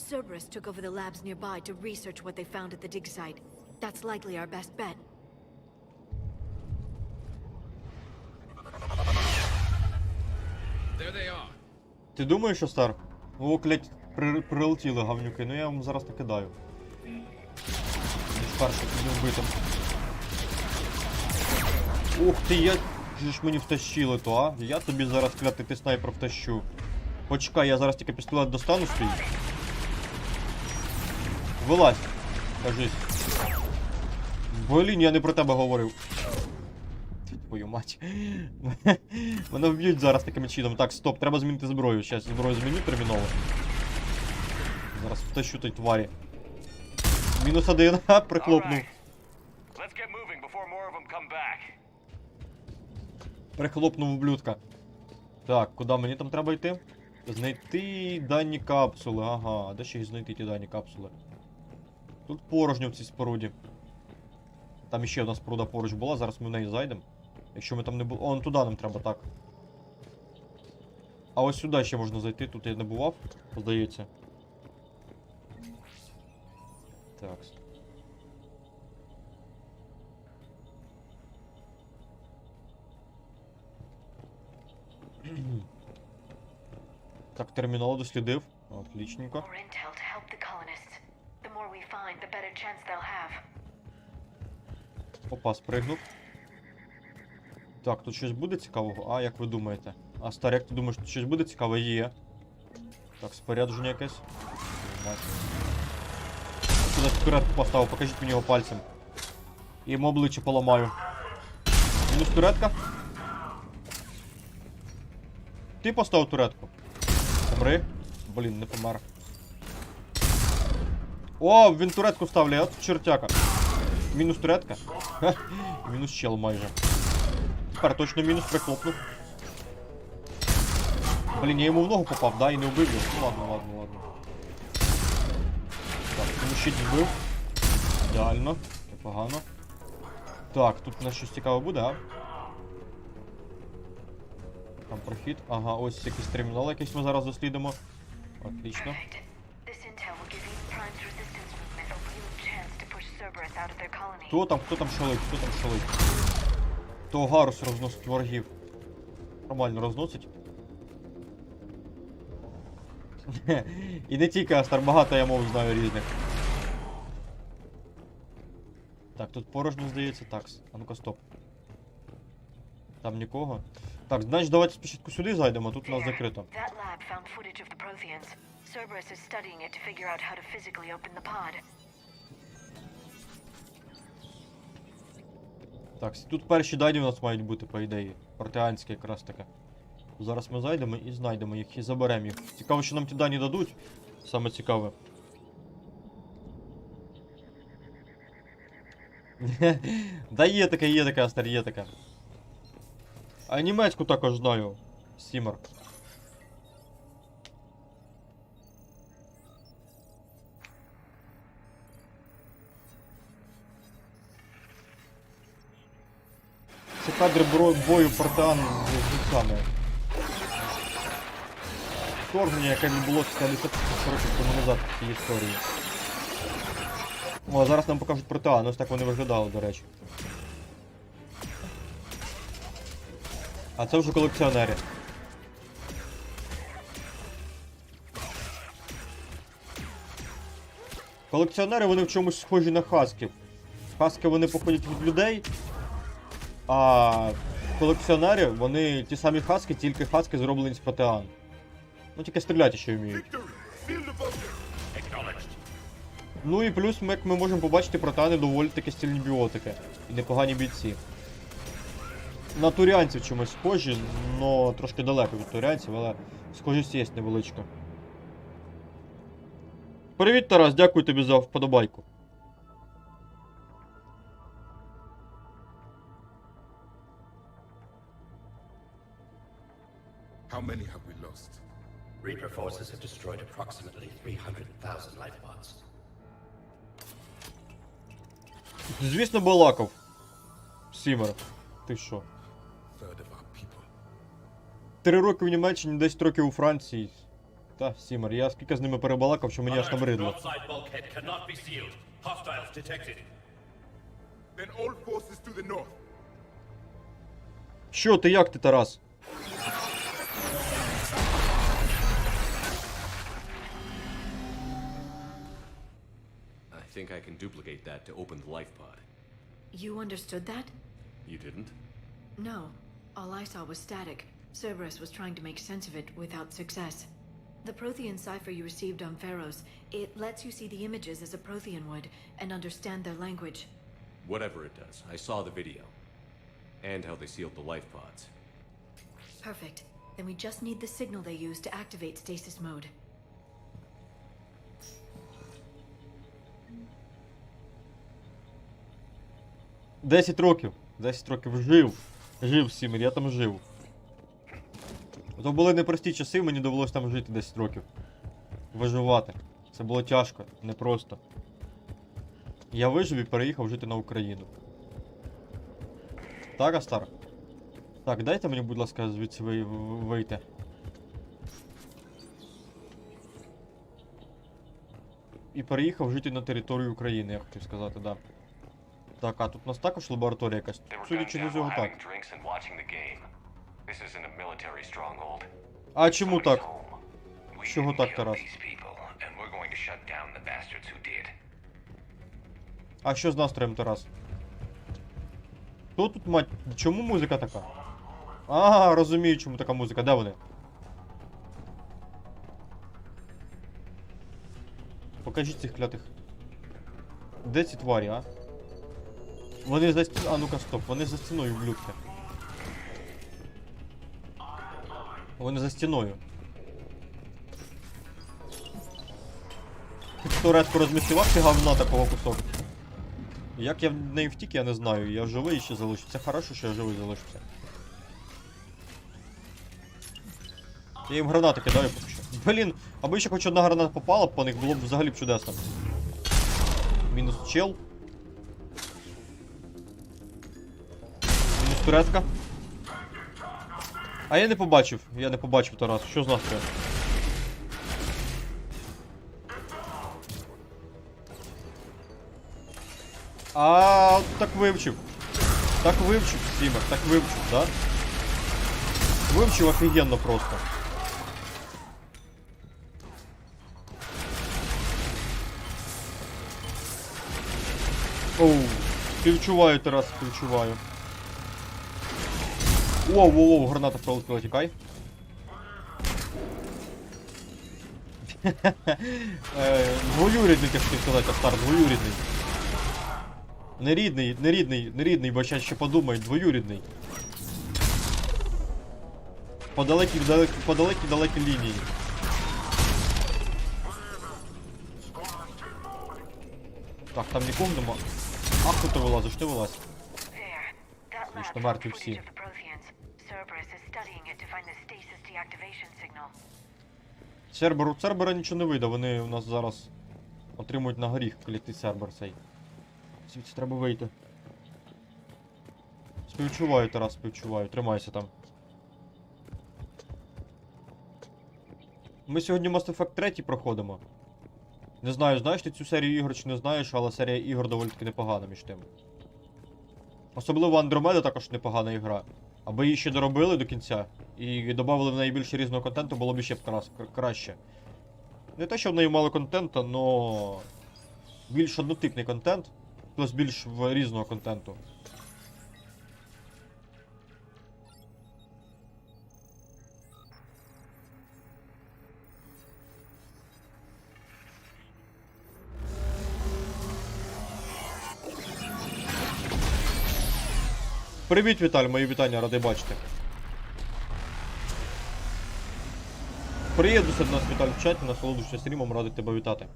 Cerberus took over the labs nearby to research what they found at the dig site. That's likely our best bet. There they are. Ти думаєш, що стар? О, клять, прилетіли гавнюки, ну я вам зараз накидаю. Перший не вбитим. Ух ти, як же ж мені втащили то, а? Я тобі зараз, клятий ти снайпер, втащу. Почекай, я зараз тільки пістолет достану свій. Вилазь. Кажись. Блін, я не про тебе говорив. Твою мать. Мене вб'ють зараз таким чином. Так, стоп, треба змінити зброю. Щас зброю зміню терміново. Зараз втащу той тварі. Мінус один, ха, прихлопнув. Прихлопнув ублюдка. Так, куди мені там треба йти? Знайти дані капсули. Ага, а де ще їх знайти ті дані капсули? Тут порожньо в цій споруді. Там іще одна споруда поруч була, зараз ми в неї зайдемо. Якщо ми там не були... О, туди нам треба, так. А ось сюди ще можна зайти, тут я не бував, здається. Так. Так, термінал дослідив. Отличненько. Опа, спригнув. Так, тут щось буде цікавого? А, як ви думаєте? А, Стар, як ти думаєш, тут щось буде цікаве? Є. Так, спорядження якесь. Сюди турет поставив, покажіть мені його пальцем. І йому обличчя поламаю. Мінус туретка. Ти поставив туретку. Помри. Блін, не помер. О, він туретку ставляє, от чертяка. Мінус туретка. Ха, мінус чел майже. Тепер точно мінус прихлопнув. Блін, я йому в ногу попав, да, і не вбив його. Ну ладно, ладно, ладно. Так, тому щит вбив. Ідеально. Непогано. Так, тут у нас щось цікаве буде, а? Там прохід. Ага, ось якийсь термінал, якийсь ми зараз дослідимо. Отлично. Хто там шалить, хто там шалить? То Гарус розносить ворогів. Нормально розносить. І не тільки Астар, багато я мов знаю різних. Так, тут порожньо здається, такс. А ну-ка, стоп. Там нікого. Так, значить давайте спочатку сюди зайдемо, тут у нас закрито. Так, тут перші дані у нас мають бути, по ідеї. Протеанські якраз таке. Зараз ми зайдемо і знайдемо їх, і заберемо їх. Цікаво, що нам ті дані дадуть. Саме цікаве. Да є таке, Астер, є таке. А німецьку також знаю. Сімер. Це кадри бою Протеан з гусами. Вторгнення, яке відбулося 50 років тому назад в цій історії. О, зараз нам покажуть Протеан, ось так вони виглядали, до речі. А це вже колекціонери. Колекціонери, вони в чомусь схожі на хасків. Хаски, вони походять від людей, а колекціонери, вони ті самі хаски, тільки хаски зроблені з протеан. Ну, тільки стріляти ще вміють. Ну і плюс, як ми можемо побачити, протеани доволі таки стильні біотики. І непогані бійці. На турянців чомусь схожі, но трошки далеко від турянців, але схожість є невеличка. Привіт, Тарас, дякую тобі за вподобайку. How many have we lost? Reaper forces have destroyed approximately 300,000 life pods. Звісно, балакав. Сімер. Ти що? 3 роки в Німеччині, 10 років у Франції. Та, Сімер, я скільки з ними перебалакав, що мені аж набридло. Що ти, як ти, Тарас? I think I can duplicate that to open the life pod. You understood that? You didn't? No. All I saw was static. Cerberus was trying to make sense of it without success. The Prothean cipher you received on Pharaohs, it lets you see the images as a Prothean would and understand their language. Whatever it does, I saw the video. And how they sealed the life pods. Perfect. Then we just need the signal they use to activate stasis mode. Десять років жив. Жив, Сімер, я там жив. То були непрості часи, мені довелося там жити 10 років. Виживати. Це було тяжко, непросто. Я вижив і переїхав жити на Україну. Так, Астар? Так, дайте мені, будь ласка, звідси вийти. І переїхав жити на територію України, я хотів сказати, да. Так, а тут у нас також лабораторія якась. Судячи з цього, так. А чому так? Чого так, Тарас? А що з настроєм, Тарас? Хто тут, мать? Чому музика така? Ага, розумію, чому така музика. Де вони? Покажіть цих клятих. Де ці тварі, а? Вони за стіною. А ну-ка, стоп, вони за стіною, блюдки. Вони за стіною. Ти туретку розмістував, чи говна такого кусок? Як я в неї втік, я не знаю. Я живий ще залишився. Хорошо, що я живий залишився. Я їм гранати кидаю поки що. Блін, аби ще хоч одна граната попала по них, було б взагалі б чудесно. Мінус чел. Мінус турецька. А я не побачив, Тарас. Що з настрою? А, так вивчив. Сімер, так вивчив, да? Вивчив офігенно просто. Оу, співчуваю, Тарас, співчуваю. Воу, граната пролетіла, тікай. Двоюрідний, я хотів сказати, Астар, двоюрідний. Не рідний, бо зараз ще подумають, двоюрідний. По далекій лінії. Так, там нікого нема. Ах, хто ти вилазиш, ти вилазь. Звісно, мертві всі. Цербера нічого не вийде, вони у нас зараз отримують на горіх клітий Цербер цей. Звідси треба вийти. Співчуваю, Тарас, співчуваю, тримайся там. Ми сьогодні Mass Effect 3 проходимо. Не знаю, знаєш ти цю серію ігор чи не знаєш, але серія ігор доволі таки непогана між тим. Особливо Андромеда також непогана ігра. Аби її ще доробили до кінця і додали в неї більше різного контенту, було б ще краще. Не те, що в неї мало контенту, но Більш однотипний контент, плюс більш різного контенту. Привіт, Віталь, мої вітання, радий бачити. Приєднуйся до нас, Віталь, в чаті, насолоджуйся стрімом, радий тебе вітати.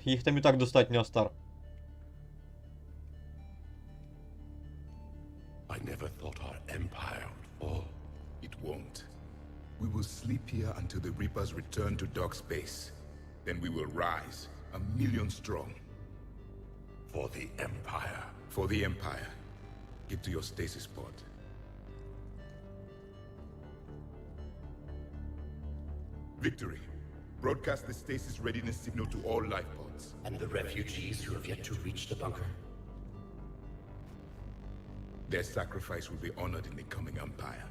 Їх там і так достатньо, Астар. I never thought our empire would fall. It won't. We will sleep here until the Reapers return to dark space. Then we will rise, 1,000,000 strong. For the Empire. For the Empire. Get to your stasis pod. Victory. Broadcast the stasis readiness signal to all life pods. And the refugees who have yet to reach the bunker? Their sacrifice will be honored in the coming Empire.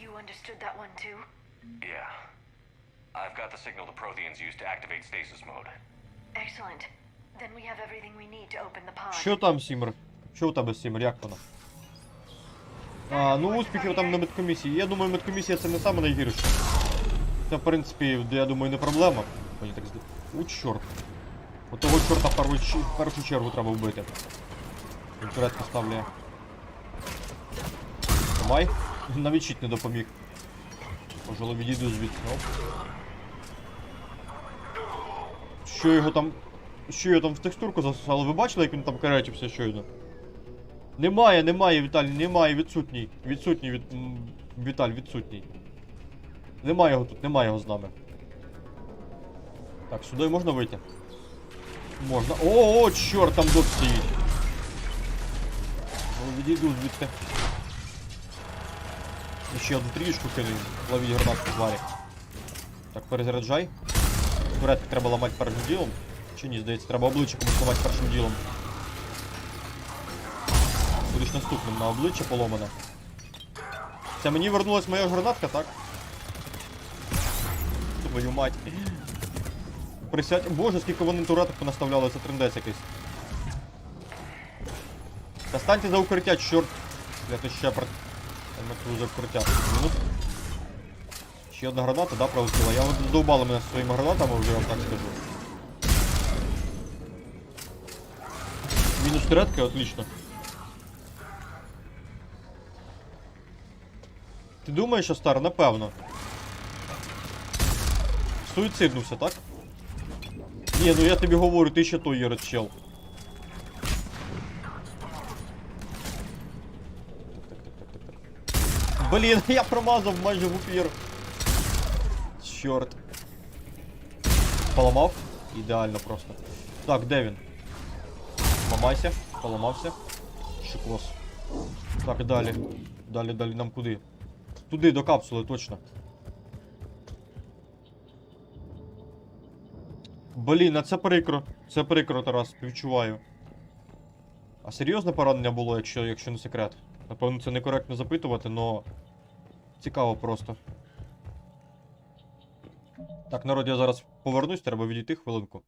You understood that one too? Yeah. I've got the signal the Protheans use to activate stasis mode. Excellent. Then we have everything we need to open the pod. Що там, Сімер? Що у тебе, Сімер? Як воно? А, ну успіхів там на медкомісії. Я думаю, медкомісія це не саме найгірше. Це, в принципі, я думаю, не проблема. Мені так здається. У, чорт. Отого чорта в першу чергу треба вбити. Він турецьку ставляє. Тримай. Навіть чуть не допоміг. Можливо, відійду звідси. Оп. Що його там... Що його там в текстурку засосало? Ви бачили, як він там каретівся щойно? Немає, Віталій, немає, відсутній. Віталь, відсутній. Немає його тут, немає його з нами. Так, сюди можна вийти? Можна. О, чорт, там дот стоїть. Ну, відійду звідти. Ще одну трішку кину. Ловіть гранатку тварі. Так, перезаряджай. Туретки треба ламати першим ділом. Чи ні, здається, треба обличчя комусь ламати першим ділом. Будеш наступним на обличчя поломане. Це мені вернулась моя гранатка, так? Твою мать. Присядь. Боже, скільки вони туреток понаставляли, це трендець якийсь. Та станьте за укриття, чорт. Ти ще за укриття. Мінус. Ще одна граната, да, пролетіла. Я от здовбали мене своїми гранатами, вже вам так скажу. Мінус туретки, отлично. Ти думаєш, що Стар? Напевно. Суїциднувся, так? Ні, ну я тобі говорю, ти ще той є чел. Блін, я промазав майже в упір. Чорт. Поламав? Ідеально просто. Так, де він? Ламайся, поламався. Шикос. Так, далі. Далі нам куди? Туди, до капсули, точно. Блін, а це прикро. Це прикро, Тарас, відчуваю. А серйозне поранення було, якщо не секрет? Напевно, це некоректно запитувати, но... Цікаво просто. Так, народ, я зараз повернусь, треба відійти хвилинку.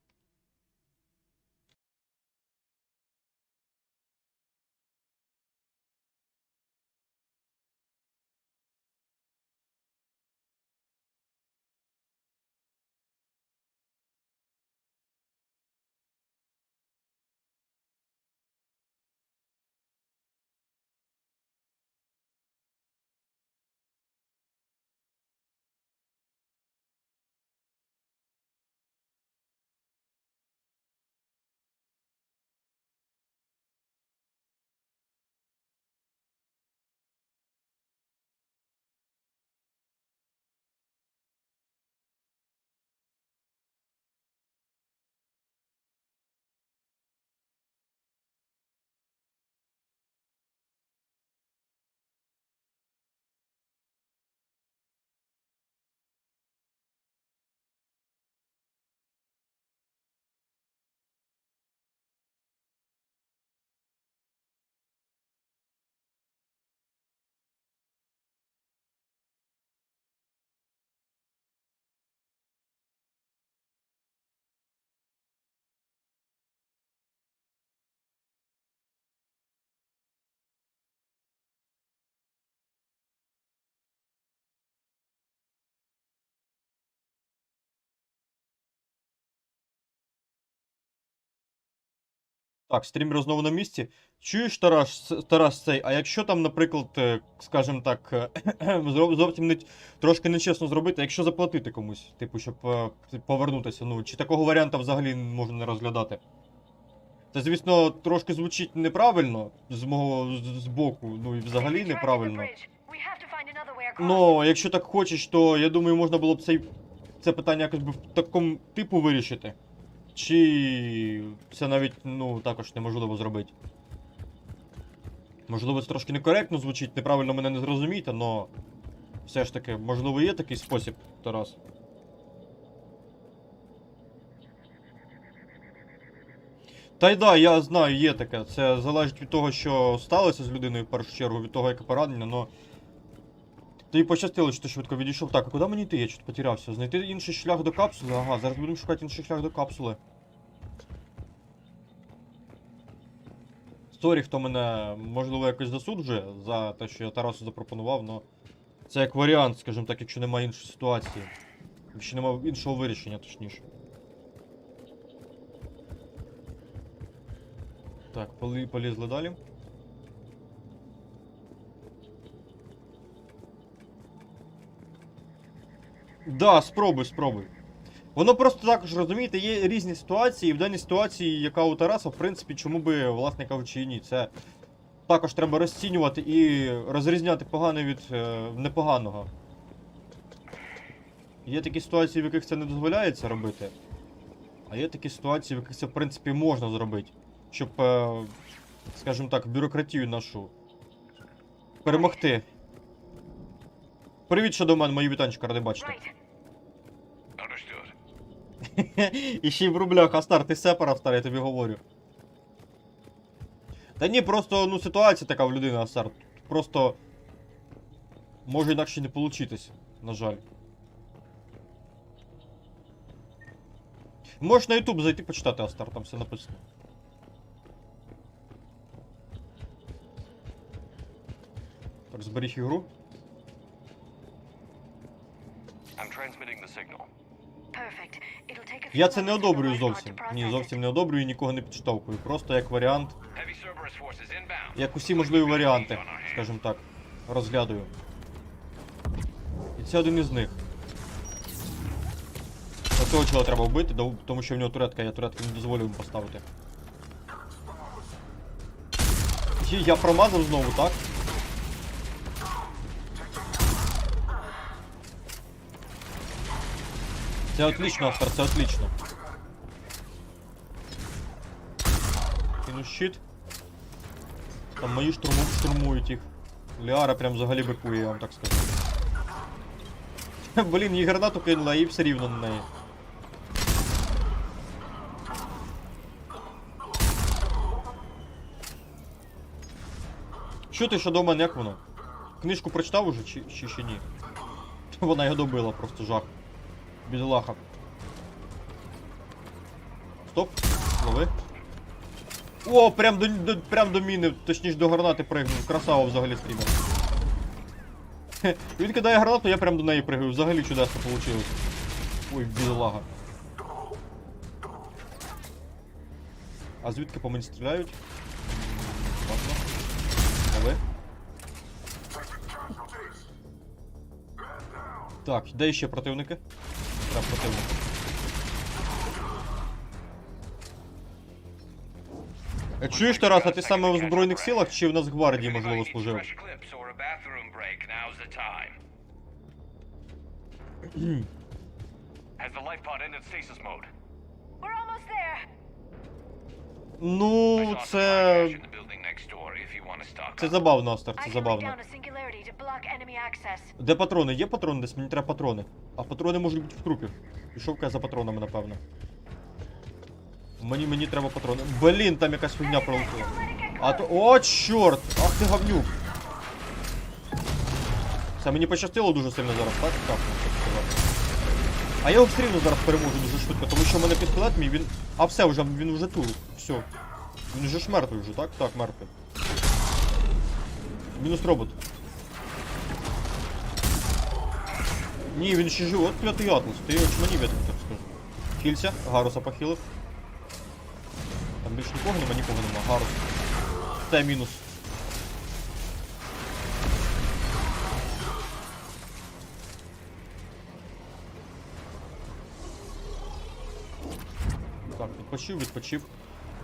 Так, стрімер знову на місці. Чуєш, Тарас цей, а якщо там, наприклад, скажімо так, зовсім трошки нечесно зробити, якщо заплатити комусь, типу, щоб повернутися, ну, чи такого варіанту взагалі можна не розглядати? Це, звісно, трошки звучить неправильно з мого боку, ну і взагалі неправильно. Ну, якщо так хочеш, то я думаю, можна було б це питання якось би в такому типу вирішити. Чи це навіть, ну, також неможливо зробити. Можливо, це трошки некоректно звучить, неправильно мене не зрозумійте, но все ж таки, можливо, є такий спосіб, Тарас. Та й да, я знаю, є таке. Це залежить від того, що сталося з людиною в першу чергу, від того, яке поранення, но... Тобі пощастило, що ти швидко відійшов. Так, а куди мені йти? Я чуть потерявся. Знайти інший шлях до капсули? Ага, зараз будемо шукати інший шлях до капсули. Сорі, хто мене, можливо, якось засуджує за те, що я Тарасу запропонував, но... Це як варіант, скажімо так, якщо немає іншої ситуації. Якщо немає іншого вирішення, точніше. Так, полізли далі. Да, спробуй. Воно просто також, розумієте, є різні ситуації, і в даній ситуації, яка у Тараса, в принципі, чому би, власне кажучи, і ні. Це також треба розцінювати і розрізняти погане від непоганого. Є такі ситуації, в яких це не дозволяється робити, а є такі ситуації, в яких це, в принципі, можна зробити, щоб, скажімо так, бюрократію нашу перемогти. Привіт, Шадоумен, мої вітанчика, ради бачити. І ще й в рублях, Астар, ти сепара, Астар, я тобі говорю. Та ні, просто, ну, ситуація така в людини, Астар. Просто може інакше не получитись, на жаль. Можеш на YouTube зайти почитати, Астар, там все написано. Так, зберіг ігру. Я це не одобрюю зовсім. Ні, зовсім не одобрюю і нікого не підштовхую. Просто як варіант. Як усі можливі варіанти, скажімо так, розглядаю. І це один із них. Цього чого треба вбити, тому що в нього туретка, я туретку не дозволю йому поставити. Я промазав знову, так? Це отлично, Астар, це отлично. Кину щит. Там мої штурмують їх. Ліара прям взагалі бикує, я вам так скажу. Блін, їй гранату кинула, і все рівно на неї. Що ти, Шадоумен, як воно? Книжку прочитав уже, чи ще ні? Вона його добила, просто жах. Бідолаха. Стоп, лови. О, прям до міни, точніше до гранати пригнув. Красава взагалі стрімер. Він кидає гранату, я прям до неї пригаю. Взагалі чудесно вийшло. Ой, бідолага. А звідки по мені стріляють? Ладно. Лови. Так, де ще противники? Так, противники. Чуєш, Тарас, а ти саме в Збройних силах чи в Нацгвардії, можливо, служив? Ну, це забавно, Астар, це забавно. Де патрони? Є патрони десь? Мені треба патрони. А патрони можуть бути в трупі. Пішов я за патронами, напевно. Мені треба патрони. Блін, там якась фігня пролетіла. А то... О, чорт! Ах ти говнюк! Це мені пощастило дуже сильно зараз, так? Так, а я його все рівно зараз переможу дуже швидко, тому що в мене пістолет мій, він... А все, він вже тут. Все. Він вже ж мертвий вже, так? Так, мертвий. Мінус робот. Ні, він ще живий. От клятий Атлас. Ти очманів, я тобі так скажу. Хілься, Гаруса похилив. Там Більш нікого нема, гарно. Це мінус. Так, відпочив.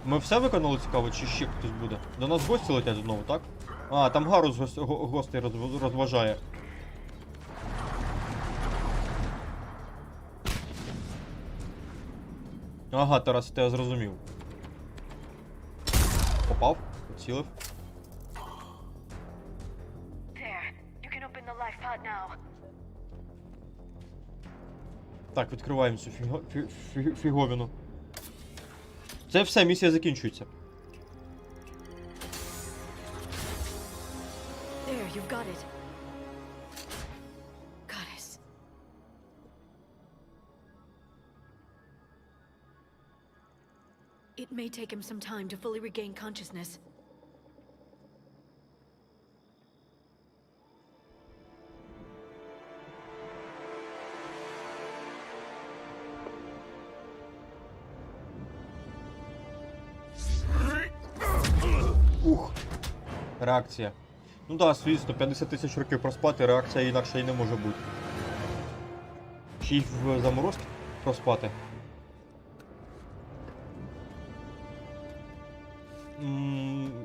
Ми все виконали, цікаво, чи ще хтось буде? До нас гості летять знову, так? А, там Гарус гостей розважає. Ага, Тарас, я зрозумів. Попав, поцілив. Так, відкриваємо цю фіговіну. Це все, місія закінчується. There, you've got it. Goddess. It may take him some time to fully regain consciousness. Ух. Реакція. Ну да, звісно, 50 тисяч років проспати, реакція інакше і не може бути. Ще й в заморозки проспати.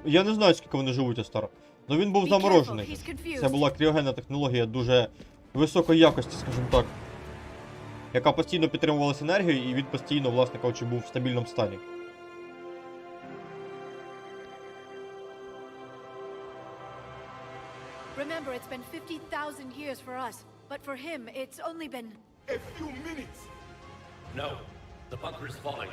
Я не знаю, скільки вони живуть, Астар. Ну він був заморожений. Це була кріогенна технологія дуже високої якості, скажімо так. Яка постійно підтримувалася енергією, і він постійно, власне кажучи, був в стабільному стані. Remember, it's been 50,000 years for us, but for him, it's only been... A few minutes! No. The bunker is falling.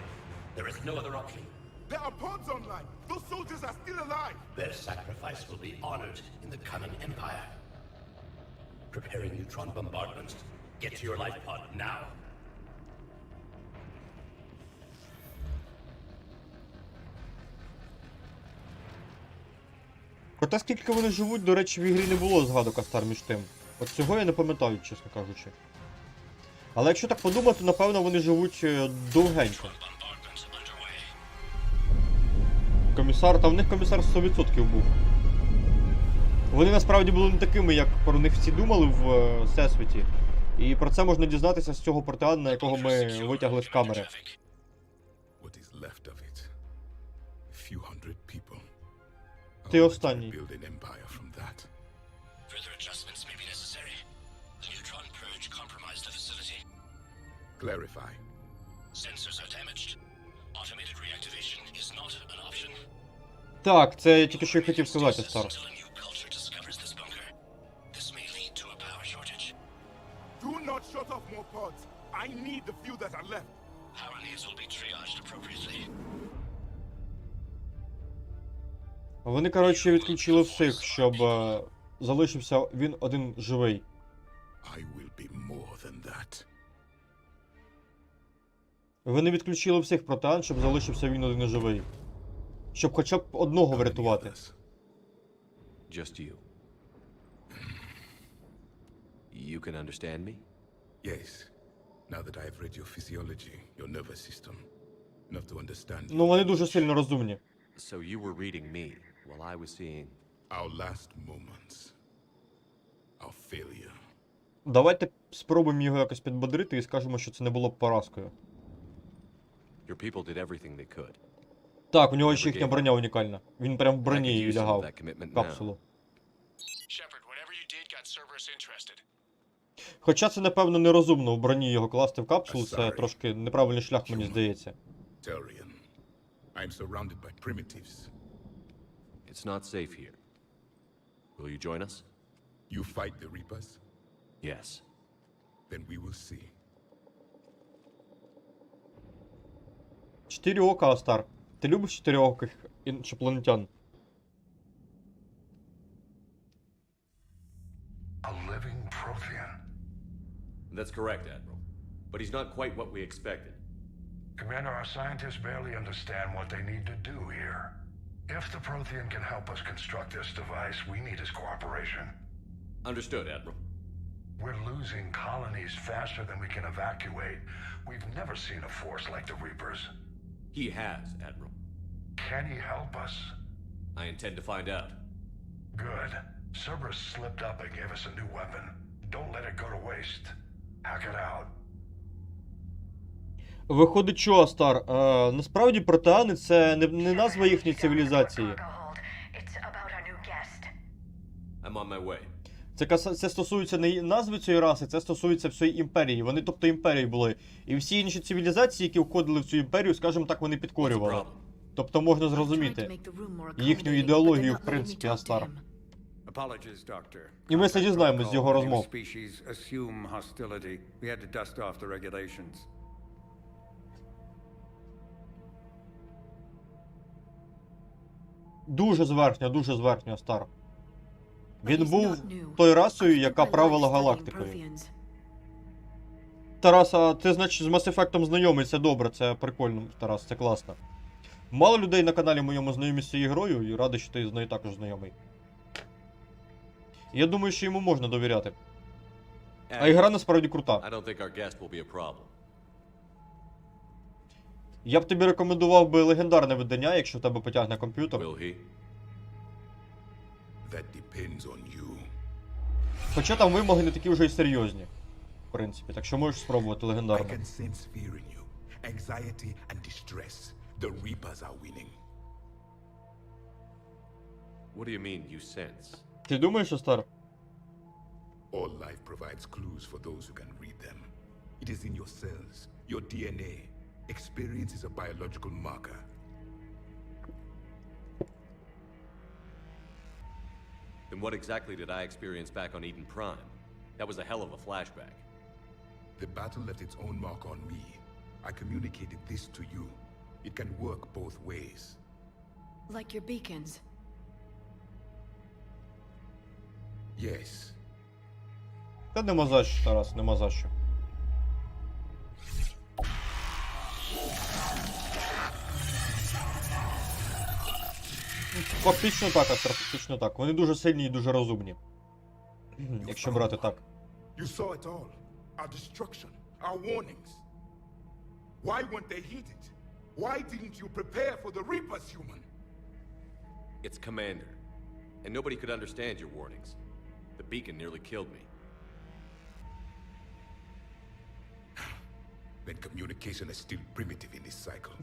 There is no other option. There are pods online! Those soldiers are still alive! Their sacrifice will be honored in the coming empire. Preparing neutron bombardments. Get to your life pod now. Про те, скільки вони живуть, до речі, в ігрі не було згадок, Астар, між тим. От цього я не пам'ятаю, чесно кажучи. Але якщо так подумати, напевно, вони живуть довгенько. Комісар, та в них комісар 100% був. Вони насправді були не такими, як про них всі думали в Всесвіті. І про це можна дізнатися з цього порталу, якого ми витягли з камери. Ти останній. Clarify. Sensors are damaged. Automated reactivation is not an option. Так, це я тільки що й хотів сказати, Стар. Do not shut off more pods. I need the few that are left. Power needs will be triaged appropriately. Вони, коротше, відключили всіх, щоб залишився він один живий. I will be more than that. Вони відключили всіх протеан, щоб залишився він один живий. Щоб хоча б одного врятувати. Just you. You can understand me? Yes. Now that I have read your physiology, your nervous system, enough to understand. Ну, вони дуже сильно розумні. So you were reading me while I was seeing our last moments. Our failure. Давайте спробуємо його якось підбодрити і скажемо, що це не було б поразкою. Your people did everything they could. Так, у нього ще їхня броня унікальна. Він прям в броні її лягав. Капсулу. Хоча це, напевно, нерозумно в броні його класти в капсулу, це трошки неправильний шлях, мені здається. I'm surrounded by primitives. It's not safe here. Will you join us? You fight the Reapers? Yes. Then we will see. 4 ока, Астар. Ти любиш 4-оких іншопланетян? A living Prothean. That's correct, Admiral. But he's not quite what we expected. Commander, our scientists barely understand what they need to do here. If the Prothean can help us construct this device, we need his cooperation. Understood, Admiral. We're losing colonies faster than we can evacuate. We've never seen a force like the Reapers. He has, Admiral. Can he help us? I intend to find out. Good. Cerberus slipped up and gave us a new weapon. Don't let it go to waste. Hack it out. Виходить, що, Астар, насправді протеани це не назва їхньої цивілізації. I'm on my way. Це стосується не назви цієї раси, це стосується всієї імперії. Вони, тобто, імперії були. І всі інші цивілізації, які входили в цю імперію, скажімо так, вони підкорювали. Тобто можна зрозуміти їхню ідеологію, в принципі, Астар. І ми це дізнаємось з його розмов. Дуже зверхньо, Астар. Він був тою расою, яка правила галактикою. Тараса, ти, значить, з Mass Effect'ом знайомий, це добре, це прикольно, Тарас, це класно. Мало людей на каналі моєму знайомі з цією грою, і радий, що ти з нею також знайомий. Я думаю, що йому можна довіряти. А ігра насправді крута. Я б тобі рекомендував би легендарне видання, якщо в тебе потягне комп'ютер. Хоча там вимоги не такі вже й серйозні. В принципі, так що можеш спробувати легендарне. What do you mean, you sense? Ти думаєш, Астар? All life provides clues for those who can read them. It is in your cells, your DNA. Experience is a biological marker. Then what exactly did I experience back on Eden Prime? That was a hell of a flashback. The battle left its own mark on me. I communicated this to you. It can work both ways. Like your beacons? Yes. Та нема за що, Тарас, нема за що. Фактично так, Астар, фактично так. Вони дуже сильні і дуже розумні. Якщо брати так. You saw it all. Our destruction, our warnings. Why weren't they heeded? Why didn't you prepare for the Reapers, human? It's Commander. And nobody could understand your warnings. The beacon nearly killed me. Then communication is still primitive in this cycle.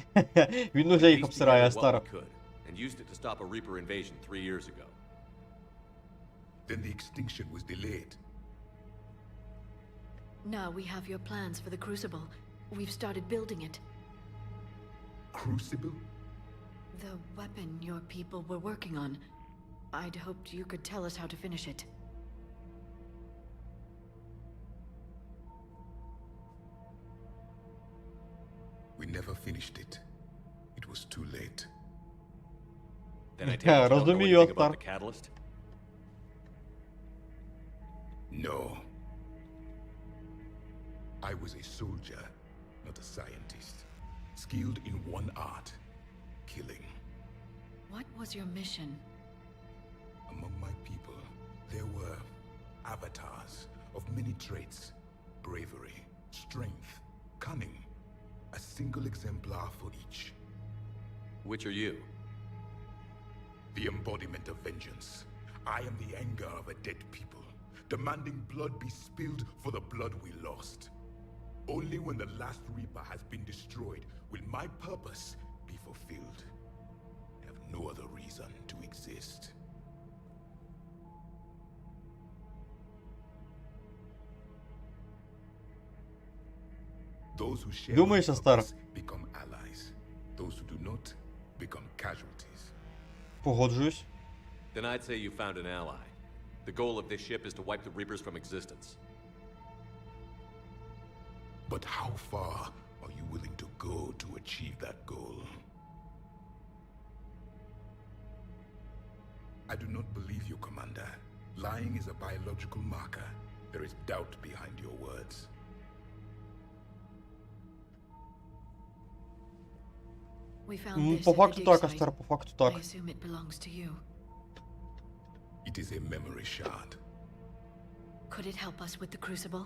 Він уже їх обсирає, Астар. And used it to stop a Reaper invasion 3 years ago. Then the extinction was delayed. Now we have your plans for the Crucible. We've started building it. Crucible? The weapon your people were working on. I'd hoped you could tell us how to finish it. We never finished it. It was too late. Then I take it you don't know anything about the catalyst? No. I was a soldier, not a scientist. Skilled in one art, killing. What was your mission? Among my people, there were avatars of many traits. Bravery, strength, cunning. A single exemplar for each. Which are you? The embodiment of vengeance. I am the anger of a dead people, demanding blood be spilled for the blood we lost. Only when the last Reaper has been destroyed will my purpose be fulfilled. I have no other reason to exist. Those who share Думаєш, Астар? become allies. Those who do not become casualties. Погоджуюсь. Then I'd say you found an ally. The goal of this ship is to wipe the Reapers from existence. But how far are you willing to go to achieve that goal? I do not believe you, Commander. Lying is a biological marker. There is doubt behind your words. We found this По at the факту dig так, site. Астар, по факту так. I assume it belongs to you. It is a memory shard. Could it help us with the Crucible?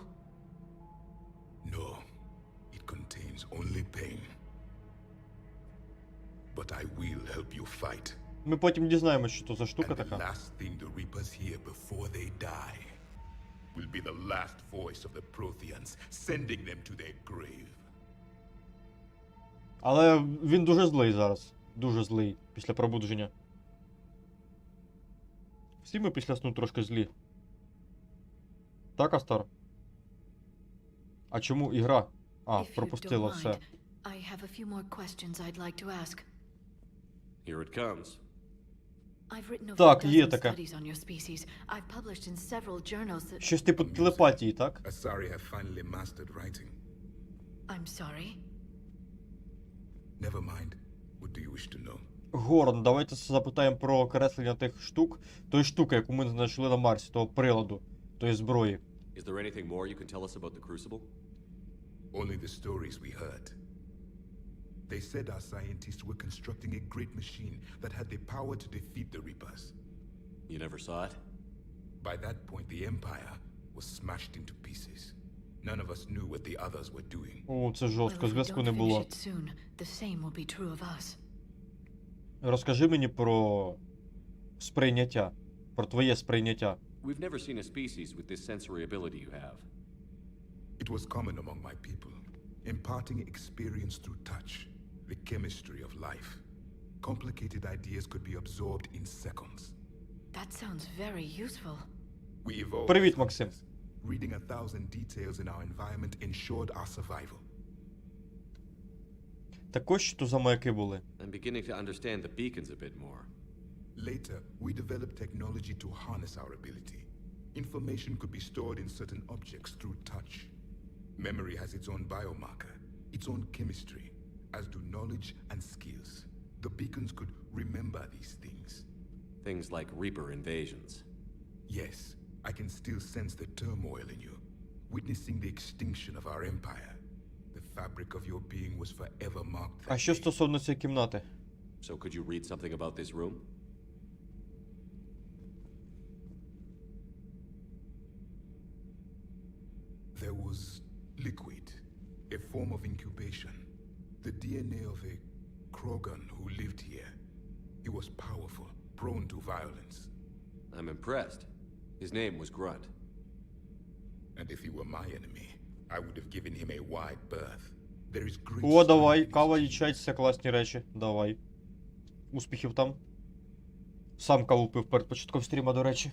No. It contains only pain. but I will help you fight. Ми потім дізнаємося, що то за штука And the така. last thing the Reapers hear before they die will be the last voice of the Protheans, sending them to their grave. Але він дуже злий зараз. Дуже злий після пробудження. Всі ми після сну трошки злі. Так, Астар? А чому ігра? А, пропустила все. I have a few more questions I'd like to ask. Here it comes. I've written over Так, a є dozen таке. studies on your species. I've published in several journals that... Щось типу телепатії, так? Asari have finally mastered writing. I'm sorry. Never mind. What do you wish to know? Горн, давайте запитаємо про креслення тих штук. Тої штуки, яку ми знайшли на Марсі, того приладу, тої зброї. Is there anything more you can tell us about the Crucible? Only the stories we heard. They said our scientists were constructing a great machine that had the power to defeat the Reapers. You never saw it? By that point, the Empire was smashed into pieces. None of us knew what the others were doing. О, це жорстко, Well, if we зв'язку don't не finish було. it soon, the same will be true of us. Розкажи мені про сприйняття. Про твоє сприйняття. We've never seen a species with this sensory ability you have. It was common among my people, imparting experience through touch, the chemistry of life. Complicated ideas could be absorbed in seconds. That sounds very useful. We evolved. Привіт, Максим. Reading 1,000 details in our environment ensured our survival. Також що то за маяки були? I'm beginning to understand the beacons a bit more. Later, we developed technology to harness our ability. Information could be stored in certain objects through touch. Memory has its own biomarker, its own chemistry, as do knowledge and skills. The beacons could remember these things. Things like Reaper invasions. Yes, I can still sense the turmoil in you, witnessing the extinction of our empire. The fabric of your being was forever marked. А що стосовно цієї кімнати? So could you read something about this room? There was liquid, a form of incubation. The DNA of a Krogan who lived here. He was powerful, prone to violence. I'm impressed. His name was Grunt. And if he were my enemy, I would have given him a wide berth. There is great О, давай, strength in кава і чай, це класні речі. Давай. Успіхів там. Сам каву пив перед початком стріма, до речі.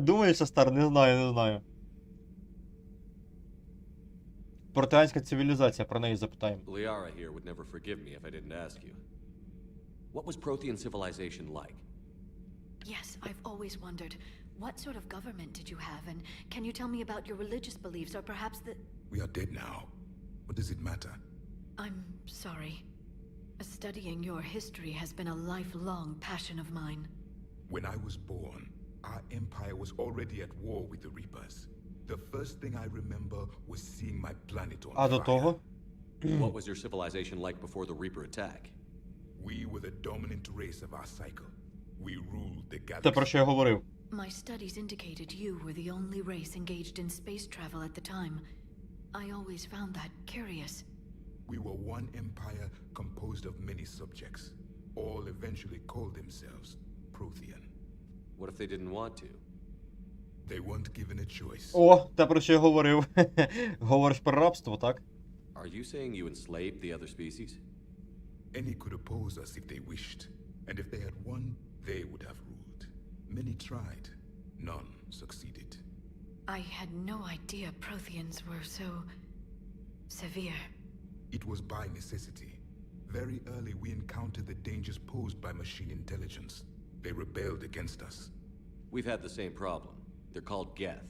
Думаєш, Астар? Не знаю, не знаю. Протеанська цивілізація, про неї запитаємо. Liara here would never forgive me if I didn't ask you. What was Prothean civilization like? Yes, I've always wondered. What sort of government did you have, and can you tell me about your religious beliefs, or perhaps the... We are dead now. What does it matter? I'm sorry. Studying your history has been a lifelong passion of mine. When I was born, our empire was already at war with the Reapers. The first thing I remember was seeing my planet on А до fire. того? What was your civilization like before the Reaper attack? We were the dominant race of our cycle. We ruled the Те, про galaxy. що я говорив. My studies indicated you were the only race engaged in space travel at the time. I always found that curious. We were one empire composed of many subjects. All eventually called themselves Prothean. What if they didn't want to? They weren't given a choice. О, те, про що я говорив. Говориш про рабство, так? Are you saying you enslaved the other species? Any could oppose us if they wished. And if they had won, they would have ruled. Many tried. None succeeded. I had no idea Protheans were so... severe. It was by necessity. Very early we encountered the dangers posed by machine intelligence. They rebelled against us. We've had the same problem. They're called Geth.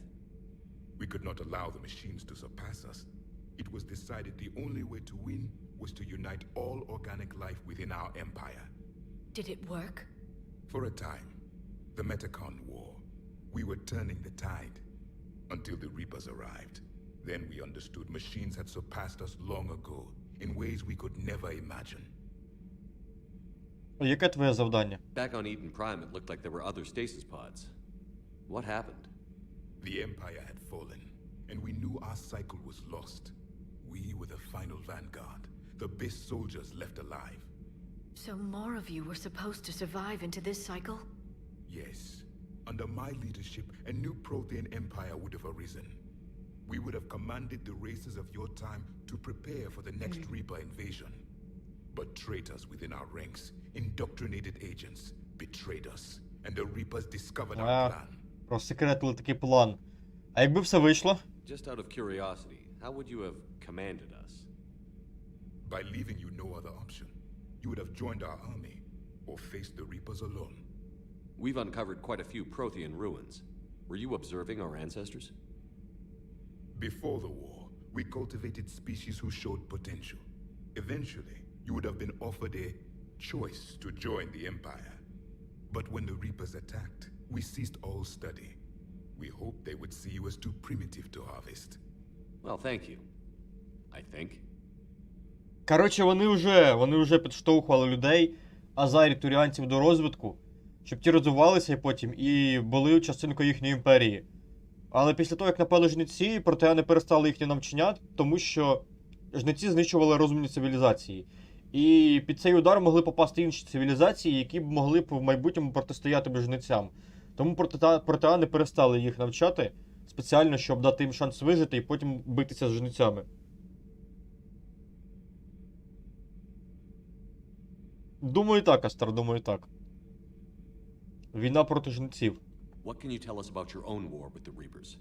We could not allow the machines to surpass us. It was decided the only way to win was to unite all organic life within our empire. Did it work? For a time, the Metacon War, we were turning the tide. Until the Reapers arrived. Then we understood machines had surpassed us long ago, in ways we could never imagine. Яке твоє завдання? Back on Eden Prime, it looked like there were other stasis pods. What happened? The Empire had fallen, and we knew our cycle was lost. we were the final vanguard, the best soldiers left alive. So more of you were supposed to survive into this cycle? Yes. Under my leadership, a new Prothean empire would have arisen. We would have commanded the races of your time to prepare for the next Reaper invasion. But traitors within our ranks, indoctrinated agents, betrayed us, and the Reapers discovered our plan. Просекретили такий план. А якби все вийшло? Just out of curiosity, how would you have commanded us? By leaving you no other option. You would have joined our army, or faced the Reapers alone. We've uncovered quite a few Prothean ruins. Were you observing our ancestors? Before the war, we cultivated species who showed potential. Eventually, you would have been offered a choice to join the Empire. But when the Reapers attacked, we ceased all study. We hoped they would see you as too primitive to harvest. Well, thank you. I think. Коротше, вони вже підштовхували людей, азарі туріанців до розвитку, щоб ті розвивалися потім і були частинкою їхньої імперії. Але після того, як напали жниці, протеани перестали їхні навчання, тому що жниці знищували розумні цивілізації. І під цей удар могли попасти інші цивілізації, які б могли б в майбутньому протистояти жницям. Тому протеани перестали їх навчати спеціально, щоб дати їм шанс вижити і потім битися з жницями. Думаю так, Астер, думаю так. Війна проти жнеців. What can you tell us about your own war with the Reapers?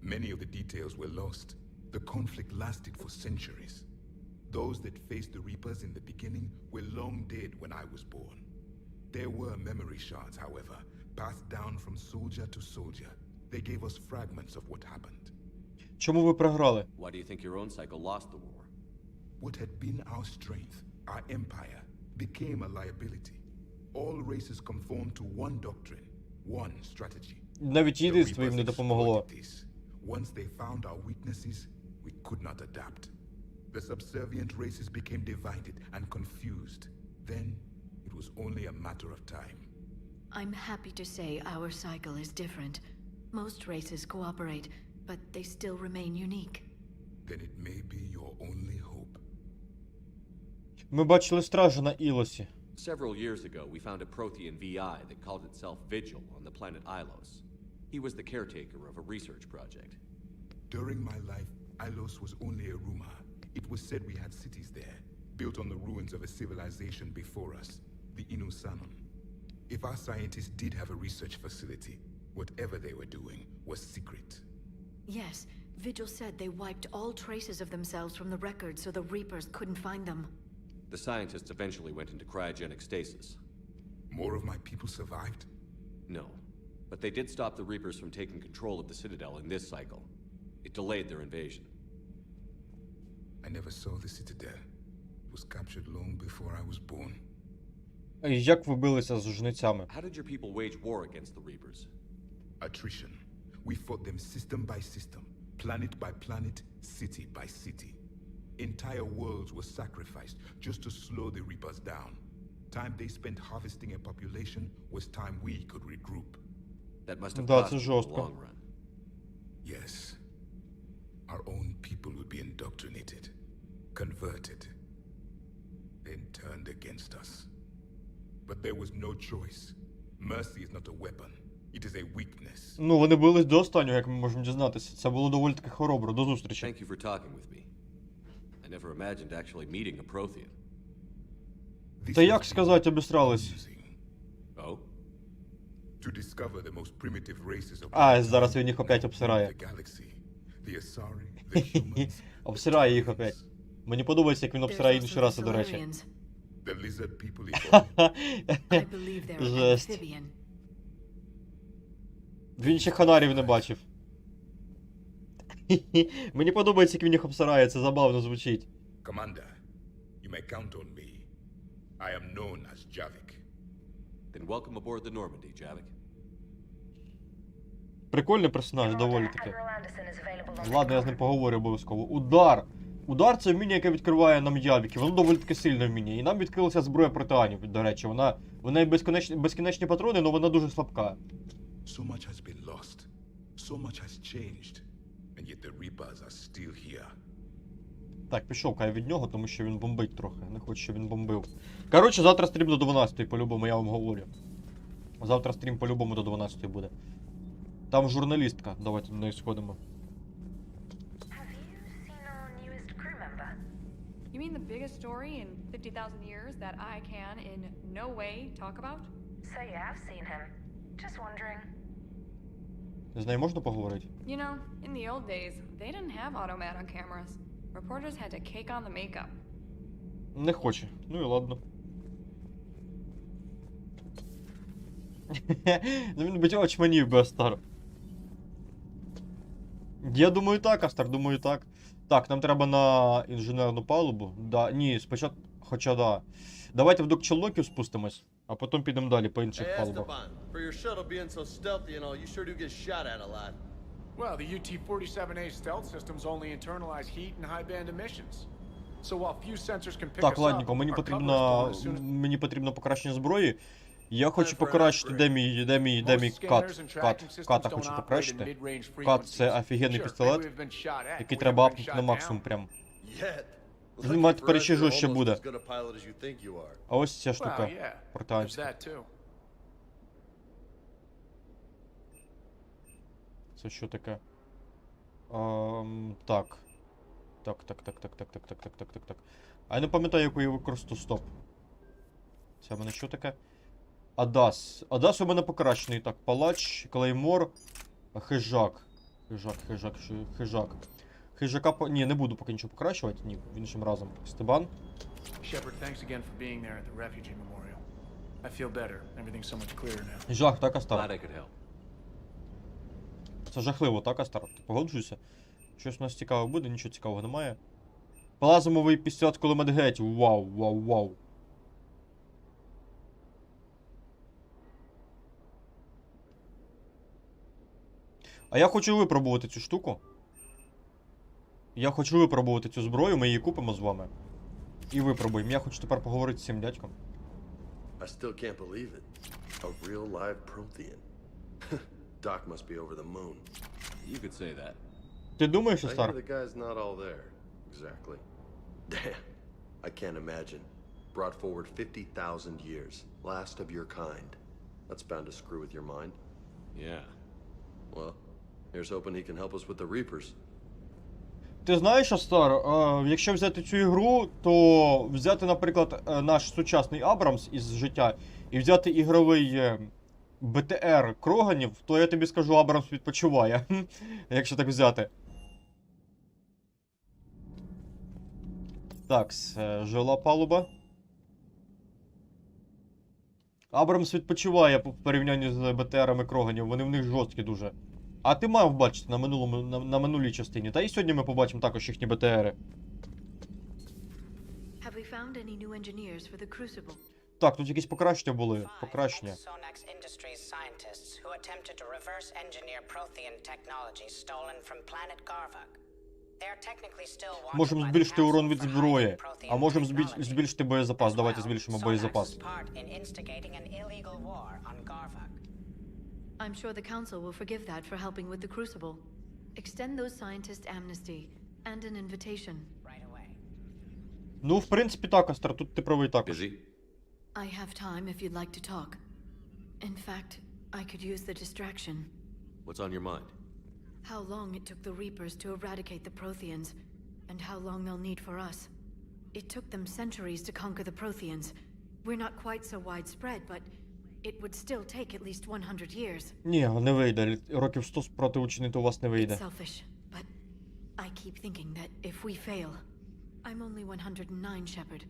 Many of the details were lost. The conflict lasted for centuries. Those that faced the Reapers in the beginning were long dead when I was born. There were memory shards, however, passed down from soldier to soldier. They gave us fragments of what happened. Чому ви програли? Why do you think your own cycle lost the war? What had been our strength, our empire, became a liability. All races conformed to one doctrine, one strategy. Навіть єдинство їм не допомогло. Once they found our weaknesses, we could not adapt. The subservient races became divided and confused. Then, it was only a matter of time. I'm happy to say our cycle is different. Most races cooperate, but they still remain unique. Then it may be your only hope. Ми бачили стража на Ілосі. Several years ago, we found a Prothean VI that called itself Vigil on the planet Ilos. He was the caretaker of a research project. During my life, Ilos was only a rumor. It was said we had cities there, built on the ruins of a civilization before us, the Inusanon. If our scientists did have a research facility, whatever they were doing was secret. Yes, Vigil said they wiped all traces of themselves from the records so the Reapers couldn't find them. The scientists eventually went into cryogenic stasis. More of my people survived? No, but they did stop the Reapers from taking control of the Citadel in this cycle. It delayed their invasion. I never saw the Citadel. It was captured long before I was born. Як ви билися з жницями? How did your people wage war against the Reapers? Attrition. We fought them system by system, planet by planet, city by city. Entire worlds were sacrificed just to slow the Reapers down. Time they spent harvesting a population was time we could regroup. That must have cost That's you in the long run. Yes. Our own people would be indoctrinated, converted, then turned against us. But there was no choice. Mercy is not a weapon. It is a weakness. Ну, вони бились до останнього, як ми можемо дізнатися. Це було доволі таки хоробро. До зустрічі. Thank you for talking with me. I never imagined actually meeting a Prothean. Та як сказати, обісрались? Oh? To discover the most primitive races of А, зараз він їх опять обсирає. the galaxy. The Asari, the humans, Обсирає їх опять. Мені подобається, як він обсирає інші раси, до речі. the lizard people evolved. I believe they're Жесть. amphibian. Він ще ханарів не бачив. Мені подобається, як він їх обсирає, це забавно звучить. Commander, you may count on me. I am known as Javik. Then welcome aboard the Normandy, Javik. Прикольний персонаж, доволі таки. Ладно, я з ним поговорю обов'язково. Удар! Удар — це вміння, яке відкриває нам явіки. Воно доволі таки сильне вміння. І нам відкрилася зброя протеанів, до речі. Вона є безкінечні патрони, але вона дуже слабка. So much has been lost. So much has changed. And yet the Reapers are still here. Так, пішов кай від нього, тому що він бомбить трохи. Не хочу, щоб він бомбив. Коротше, завтра стрім до 12-ї, по-любому, я вам говорю. Завтра стрім по-любому до 12-ї буде. Там журналістка, давайте до неї сходимо. You mean the biggest story in 50,000 years that I can in no way talk about? So you have seen him. Just wondering. З нею можна поговорити? You know, in the old days, they didn't have automat on cameras. Reporters had to cake on the makeup. Не хоче. Ну і ладно. Ну він би очманів би, Астар. Я думаю так, Астар, думаю так. Так, нам треба на інженерну палубу. Да, ні, спочатку, хоча да. Давайте в док-челноків спустимось, а потім підемо далі по інших палубах. Well, the UT-47A stealth systems only internalize heat and high-band emissions. So while few sensors can pick Так, us up, ладненько, our cover is blown as soon as... мені потрібно покращення зброї. Я хочу покращити, де мій ката хочу покращити. Кат — це офігенний пістолет, який треба апнути на максимум прям. Він тепер ще жорстче буде. А ось ця штука протианська. Це що таке? Так. Так. А я не пам'ятаю, яку я використаю. Стоп. Це в мене що таке? Адас. Адас у мене покращений. Так, палач, клеймор, хижак. Хижака по... Ні, не буду поки нічого покращувати. Ні, іншим разом. Стебан. Жах, так, Астар? Це жахливо, так, Астар? Ти погоджуєшся? Щось у нас цікаве буде, нічого цікавого немає. Плазмовий пістолет кулемет геть. Вау. А я хочу випробувати цю штуку. Я хочу випробувати цю зброю, ми її купимо з вами. І випробуємо. Я хочу тепер поговорити з цим дядьком. I still can't believe it. A real live Prothean. Doc must be over the moon. You could say that. Ти думаєш, Астар? The guy's not all there. Exactly. Damn. I can't imagine. Brought forward 50,000 years. Last of your kind. That's bound to screw with your mind. Yeah. Well, here's hoping he can help us with the Reapers. Ти знаєш, Астар, якщо взяти цю ігру, то взяти, наприклад, наш сучасний Абрамс із життя і взяти ігровий БТР Кроганів, то я тобі скажу, Абрамс відпочиває, якщо так взяти. Так, жила палуба. Абрамс відпочиває в порівнянні з БТРами Кроганів, вони в них жорсткі дуже. А ти мав бачити на минулій частині. Та і сьогодні ми побачимо також їхні БТРи. Так, тут якісь покращення були. Покращення. Можемо збільшити урон від зброї. А можемо збільшити боєзапас. Давайте збільшимо боєзапас. I'm sure the Council will forgive that for helping with the Crucible. Extend those scientists amnesty and an invitation. Right away. Ну, в принципі, так, Астар, тут ти правий також. I have time if you'd like to talk. In fact, I could use the distraction. What's on your mind? How long it took the Reapers to eradicate the Protheans, and how long they'll need for us. It took them centuries to conquer the Protheans. We're not quite so widespread, but it would still take at least 100 years. Ні, не вийде. Років 100 спроти учинити у вас не вийде. It's selfish, but I keep thinking that if we fail, I'm only 109, Shepard.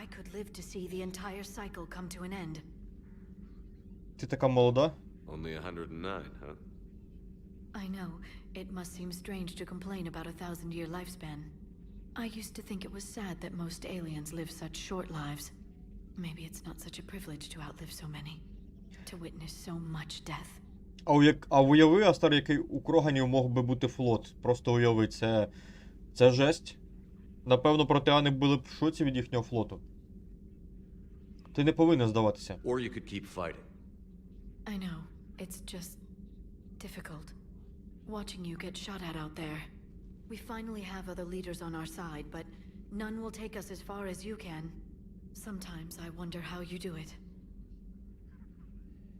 I could live to see the entire cycle come to an end. Ти така молода? Only 109, huh? I know. It must seem strange to complain about a 1,000-year lifespan. I used to think it was sad that most aliens live such short lives. Maybe it's not such a privilege to outlive so many. To witness so much death. А уяви, Астар, який у Кроганів мог би бути флот. Просто уяви, це жесть. Напевно, протеани були б в шоці від їхнього флоту. Ти не повинен здаватися. Or you could keep fighting. I know. It's just difficult. Watching you get shot at out there. We finally have other leaders on our side, but none will take us as far as you can. Sometimes I wonder how you do it.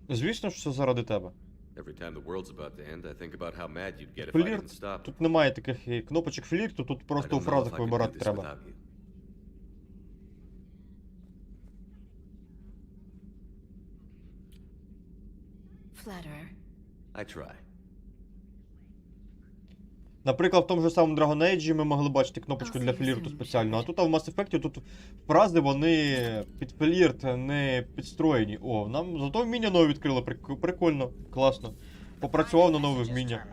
Звісно, що це заради тебе. Every time the world's about to end, I think about how mad you'd get if I Флірт. didn't stop. Тут немає таких кнопочок флірту, тут просто у фразах вибирати треба. Flatterer. I try. Наприклад, в тому ж самому Dragon Age ми могли бачити кнопочку для флірту спеціально, а тут в Mass Effect тут фрази, вони під флірт не підстроєні. О, нам зато вміння нове відкрили, прикольно, класно. Попрацював на нове вміння.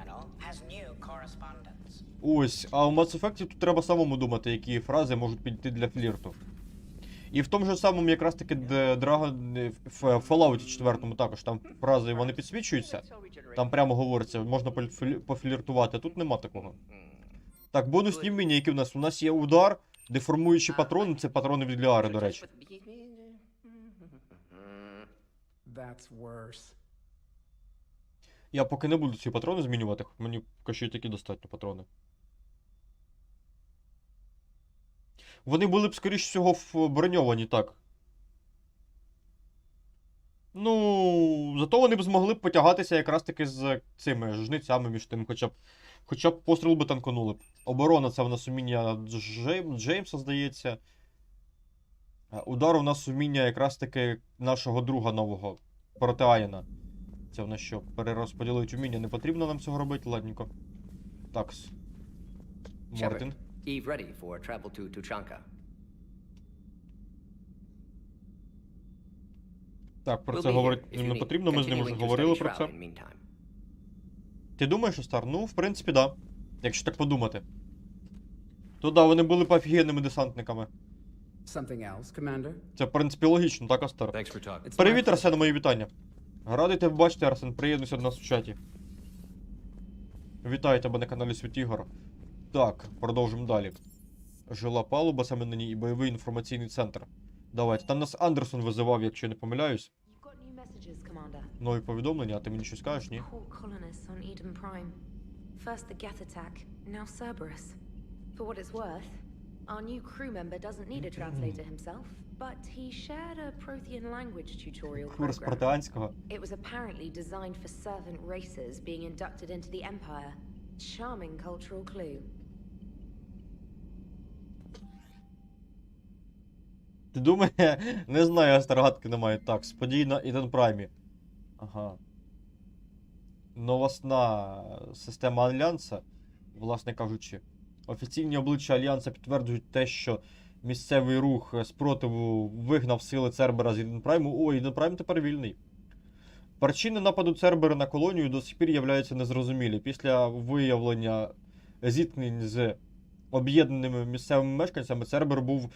Ось, а в Mass Effect тут треба самому думати, які фрази можуть підійти для флірту. І в тому ж самому якраз таки в Fallout 4 також там фрази вони підсвічуються. Там прямо говориться, можна пофліртувати, а тут нема такого. Так, бонусні вміння, які в нас? У нас є удар, деформуючі патрони, це патрони від Ліари, до речі. Я поки не буду ці патрони змінювати, мені поки що і такі достатньо патрони. Вони були б, скоріш всього, броньовані, так. Ну, зато вони б змогли б потягатися якраз таки з цими жницями між тим, хоча б постріл би танконули б. Оборона це в нас уміння Джеймса, здається. Удар у нас уміння якраз таки нашого друга нового, проти Аєна. Це в нас що, перерозподілити уміння, не потрібно нам цього робити, ладненько. Такс. Мартин. Eve ready for travel to Tuchanka. Так, про це говорити не потрібно, ми з ним вже говорили про це. Ти думаєш, Остар? Ну, в принципі, да. Якщо так подумати. То да, вони були б офігенними десантниками. Це, в принципі, логічно, так, Остар? Привіт, Арсен, мої вітання. Радий тебе бачити, Арсен, приєднуйся до нас в чаті. Вітаю тебе на каналі Світ Ігор. Так, продовжимо далі. Жила палуба, саме на ній, і бойовий інформаційний центр. Давайте, там нас Андерсон визивав, якщо я не помиляюсь. Нові повідомлення, а ти мені щось скажеш, ні? First the Geth attack, now Cerberus. For what it's worth, our new crew member doesn't need a translator himself, but he shared a Prothean language tutorial Курс program. протеанського. It was apparently designed for servant races being inducted into the Empire. Charming cultural clue. Ти думаєш? Не знаю, я старогадки немає. Так, сподій на Іден Праймі. Ага. Новосна система Альянса, власне кажучи. Офіційні обличчя Альянса підтверджують те, що місцевий рух спротиву вигнав сили Цербера з Іден Прайму. О, Іден Прайм тепер вільний. Причини нападу Цербера на колонію до сих пір являються незрозумілі. Після виявлення зіткнень з об'єднаними місцевими мешканцями Цербер був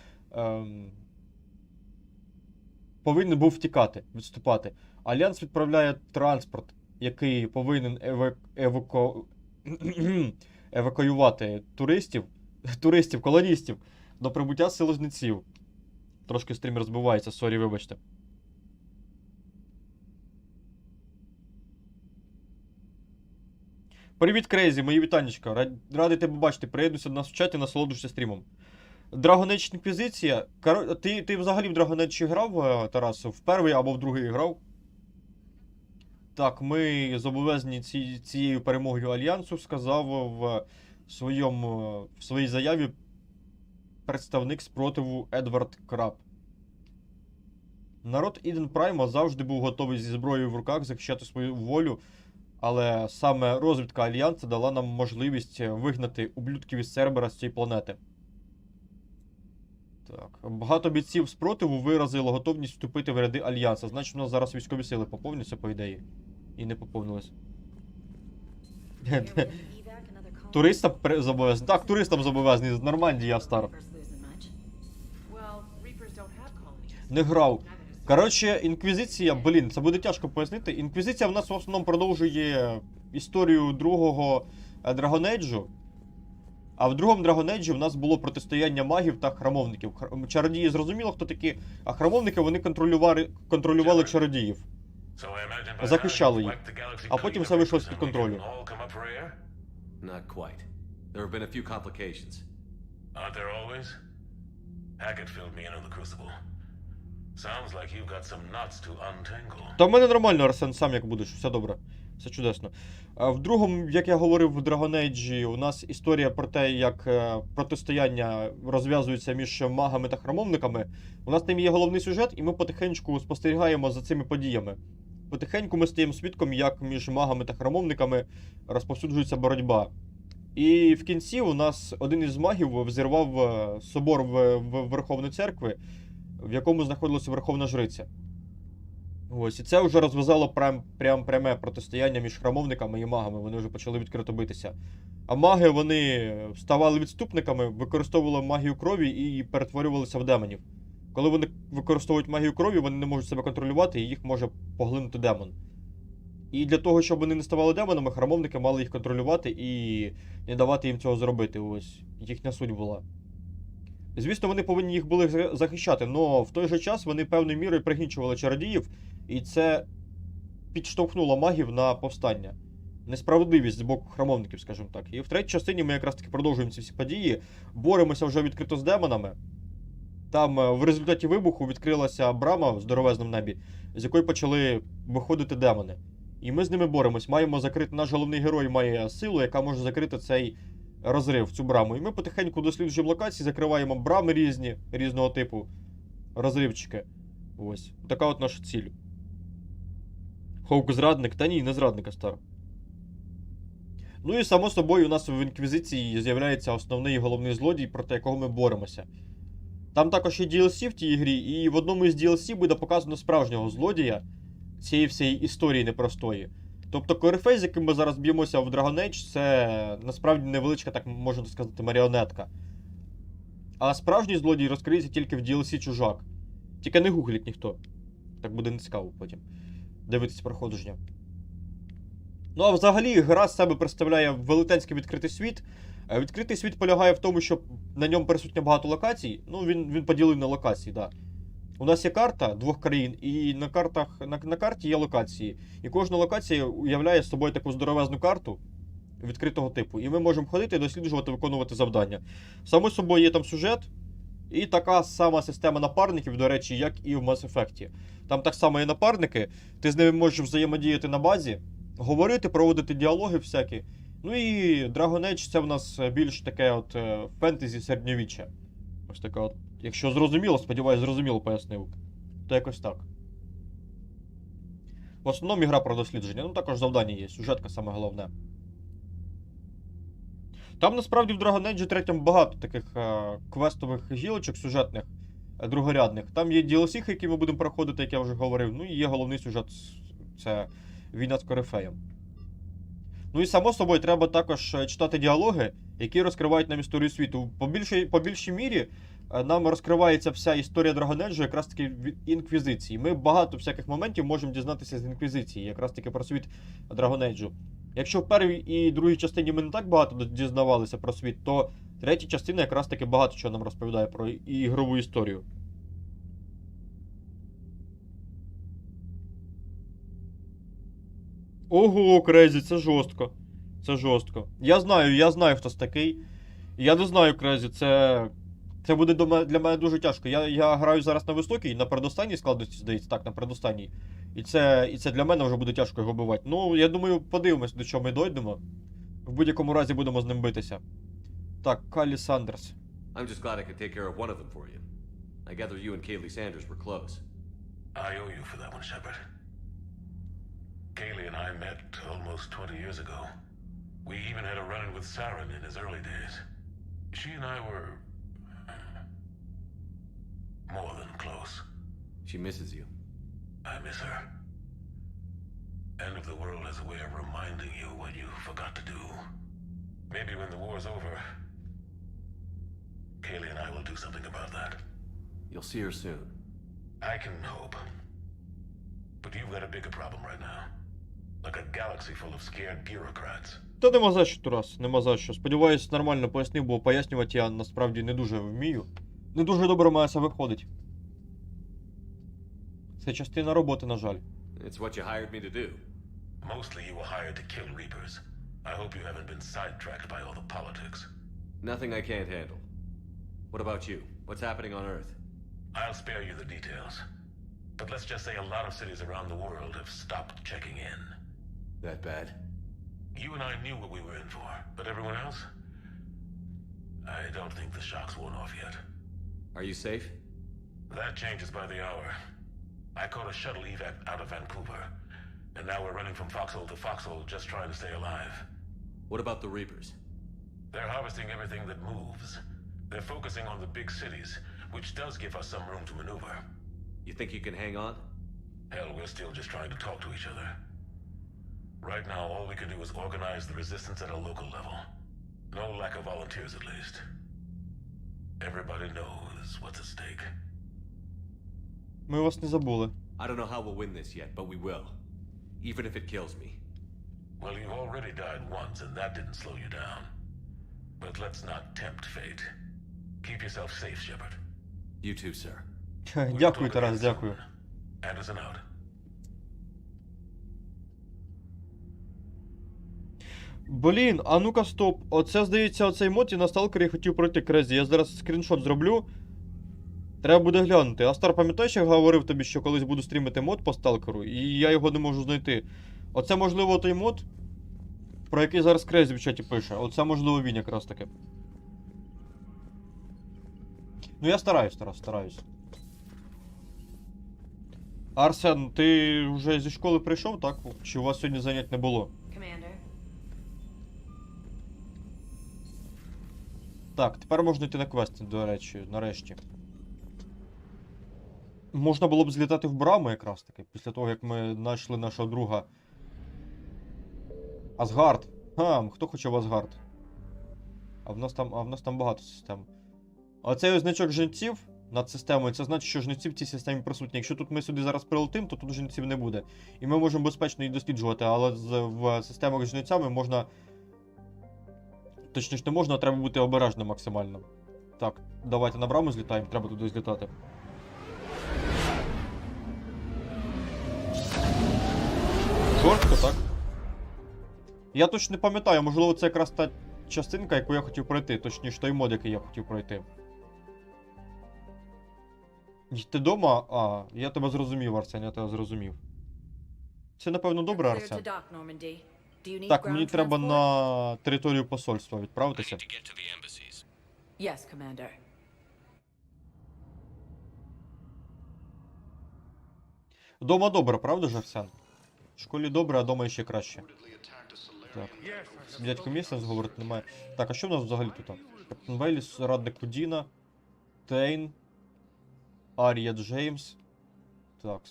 повинен був втікати, відступати. Альянс відправляє транспорт, який повинен евакуювати колоністів до прибуття сил жнеців. Трошки стрім розбивається, сорі, вибачте. Привіт, Крейзі, мої вітанечка. Радий тебе бачити. Приєднуйся до нас в чаті, насолоджуйся стрімом. Dragon Age Інквізиція. Ти взагалі в Dragon Age грав, Тарас? В перший або в другий грав? Так, ми зобов'язані цією перемогою Альянсу, сказав в своїй заяві представник спротиву Едвард Краб. Народ Іден Прайма завжди був готовий зі зброєю в руках захищати свою волю, але саме розвідка Альянсу дала нам можливість вигнати ублюдків із Цербера з цієї планети. Так. Багато бійців спротиву виразило готовність вступити в ряди Альянсу. Значить, у нас зараз військові сили поповняться, по ідеї. І не поповнились. Туристам зобов'язані. Так, туристам зобов'язані. З Нормандії я стар. Не грав. Коротше, Інквізиція, блін, це буде тяжко пояснити. Інквізиція в нас в основному продовжує історію другого Dragon Age. А в другому Dragon Age в нас було протистояння магів та храмовників. Чародії зрозуміло, хто такі, а храмовники вони контролювали чародіїв. Захищали їх. А потім все вийшло з-під контролю. There have been a few complications. Aren't there always? Hackett filled me in on the Crucible. Sounds like you've got some knots to untangle. Та в мене нормально, Арсен, сам як будеш, все добре. Все чудесно. В другому, як я говорив в Dragon Age, у нас історія про те, як протистояння розв'язується між магами та храмовниками. У нас там є головний сюжет, і ми потихеньку спостерігаємо за цими подіями. Потихеньку ми стаємо свідком, як між магами та храмовниками розповсюджується боротьба. І в кінці у нас один із магів взірвав собор в Верховної Церкви, в якому знаходилася Верховна Жриця. Ось, і це вже розв'язало пряме протистояння між храмовниками і магами, вони вже почали відкрито битися. А маги, вони ставали відступниками, використовували магію крові і перетворювалися в демонів. Коли вони використовують магію крові, вони не можуть себе контролювати, і їх може поглинути демон. І для того, щоб вони не ставали демонами, храмовники мали їх контролювати і не давати їм цього зробити. Ось, їхня суть була. Звісно, вони повинні їх були захищати, але в той же час вони певною мірою пригнічували чародіїв, і це підштовхнуло магів на повстання. Несправедливість з боку храмовників, скажімо так. І в третій частині ми якраз таки продовжуємо ці всі події, боремося вже відкрито з демонами. Там в результаті вибуху відкрилася брама в здоровезному небі, з якої почали виходити демони. І ми з ними боремось. Маємо закрити, наш головний герой має силу, яка може закрити цей розрив, цю браму. І ми потихеньку досліджуємо локації, закриваємо брами різного типу, розривчики. Ось. Така от наша ціль. Хоук зрадник? Та ні, не зрадника, стар. Ну і само собою у нас в Інквізиції з'являється основний і головний злодій, проти якого ми боремося. Там також є DLC в тій грі, і в одному із DLC буде показано справжнього злодія цієї всієї історії непростої. Тобто корифей, з яким ми зараз б'ємося в Dragon Age, це насправді невеличка, так можна сказати, маріонетка. А справжній злодій розкриється тільки в DLC Чужак. Тільки не гугліть ніхто. Так буде нецікаво потім дивитись проходження. Ну а взагалі гра з себе представляє велетенський відкритий світ. Відкритий світ полягає в тому, що на ньому присутня багато локацій. Ну, він поділив на локації, так. Да. У нас є карта двох країн, і на карті є локації. І кожна локація уявляє з собою таку здоровезну карту відкритого типу. І ми можемо ходити, досліджувати, виконувати завдання. Само собою є там сюжет, і така сама система напарників, до речі, як і в Mass Effect. Там так само є напарники, ти з ними можеш взаємодіяти на базі, говорити, проводити діалоги всякі. Ну і Dragon Age це в нас більш таке от фентезі середньовіччя. Ось така от. Якщо зрозуміло, сподіваюсь, зрозуміло пояснив. То якось так. В основному ігра про дослідження. Ну також завдання є, сюжетка саме головне. Там насправді в Dragon Age 3 багато таких квестових гілочок сюжетних, другорядних. Там є DLC, які ми будемо проходити, як я вже говорив. Ну і є головний сюжет, це війна з корифеєм. Ну і само собою треба також читати діалоги, які розкривають нам історію світу. По більшій мірі нам розкривається вся історія Dragon Age якраз таки в Інквізиції. Ми багато всяких моментів можемо дізнатися з Інквізиції, якраз таки про світ Dragon Age. Якщо в першій і другій частині ми не так багато дізнавалися про світ, то третя частина якраз таки багато чого нам розповідає про ігрову історію. Ого, Крезі, це жорстко. Це жорстко. Я знаю, хто це такий. Я не знаю, Крезі, це буде для мене дуже тяжко. Я граю зараз на високій, на передостанній складності, здається, так, на передостанній. І це для мене вже буде тяжко його бивати. Ну, я думаю, подивимось, до чого ми дойдемо. В будь-якому разі будемо з ним битися. Так, Каллі Сандерс. I'm just glad I could take care of one of them for you. I gather you and Kaylee Sanders were close. I owe you for that one, Shepard. Kaylee and I met almost 20 years ago. We even had a run-in with Saren in his early days. She and I were more than close. She misses you. I miss her. End of the world has a way of reminding you what you forgot to do. Maybe when the war's over, Kaylee and I will do something about that. You'll see her soon. I can hope. But you've got a bigger problem right now. Like a galaxy full of scared bureaucrats. Та нема за що, Тарас, нема за що. Сподіваюсь, нормально пояснив, бо пояснювати я насправді не дуже вмію. Не дуже добре має це виходить. Це частина роботи, на жаль. It's what you hired me to do. Mostly you were hired to kill Reapers. I hope you haven't been sidetracked by all the politics. Nothing I can't handle. What about you? What's happening on Earth? I'll spare you the details. But let's just say a lot of cities around the world have stopped checking in. That bad? You and I knew what we were in for, but everyone else? I don't think the shock's worn off yet. Are you safe? That changes by the hour. I caught a shuttle evac out of Vancouver, and now we're running from foxhole to foxhole just trying to stay alive. What about the Reapers? They're harvesting everything that moves. They're focusing on the big cities, which does give us some room to maneuver. You think you can hang on? Hell, we're still just trying to talk to each other. Right now, all we can do is organize the resistance at a local level. No lack of volunteers, at least. Everybody knows what's at stake. Ми вас не забули. I don't know how we'll win this yet, but we will. Even if it kills me. Well, you've already died once, and that didn't slow you down. But let's not tempt fate. Keep yourself safe, Shepard. You too, sir. Дякую, Тарас, дякую. Anderson out. Блін, а ну-ка стоп. Оце, здається, оцей мод і на сталкері хотів пройти Крезі. Я зараз скріншот зроблю. Треба буде глянути. Астар, пам'ятаєш, я говорив тобі, що колись буду стрімити мод по сталкеру, і я його не можу знайти. Оце, можливо, той мод, про який зараз Крезі в чаті пише. Оце, можливо, він якраз таки. Ну, я стараюсь, Тарас, стараюсь. Арсен, ти вже зі школи прийшов, так? Чи у вас сьогодні занять не було? Так, тепер можна йти на квести, до речі, нарешті. Можна було б злітати в браму якраз таки, після того, як ми знайшли нашого друга. Асгард. Хто хоче в Асгард? А в нас там багато систем. А цей значок жнеців над системою, це значить, що жнеці в цій системі присутні. Якщо тут ми сюди зараз прилетим, то тут жнеців не буде. І ми можемо безпечно їх досліджувати, але в системах з жнецями можна... Точніше, не можна, а треба бути обережним максимально. Так, давайте на браму злітаємо, треба туди злітати. Жорстко, так? Я точно не пам'ятаю, можливо, це якраз та частинка, яку я хотів пройти, точніше, той мод, який я хотів пройти. Йти дома? Я тебе зрозумів, Арсен, я тебе зрозумів. Це, напевно, добре, Арсен. Так, мені треба на територію посольства відправитися. Yes, Commander. Дома добре, правда ж, Арсен? В школі добре, а дома ще краще. Так. Дядько Місенс говорить, немає. Так, а що в нас взагалі тут? Капітан Вейліс, радник Кудіна, Тейн, Арія Джеймс. Так.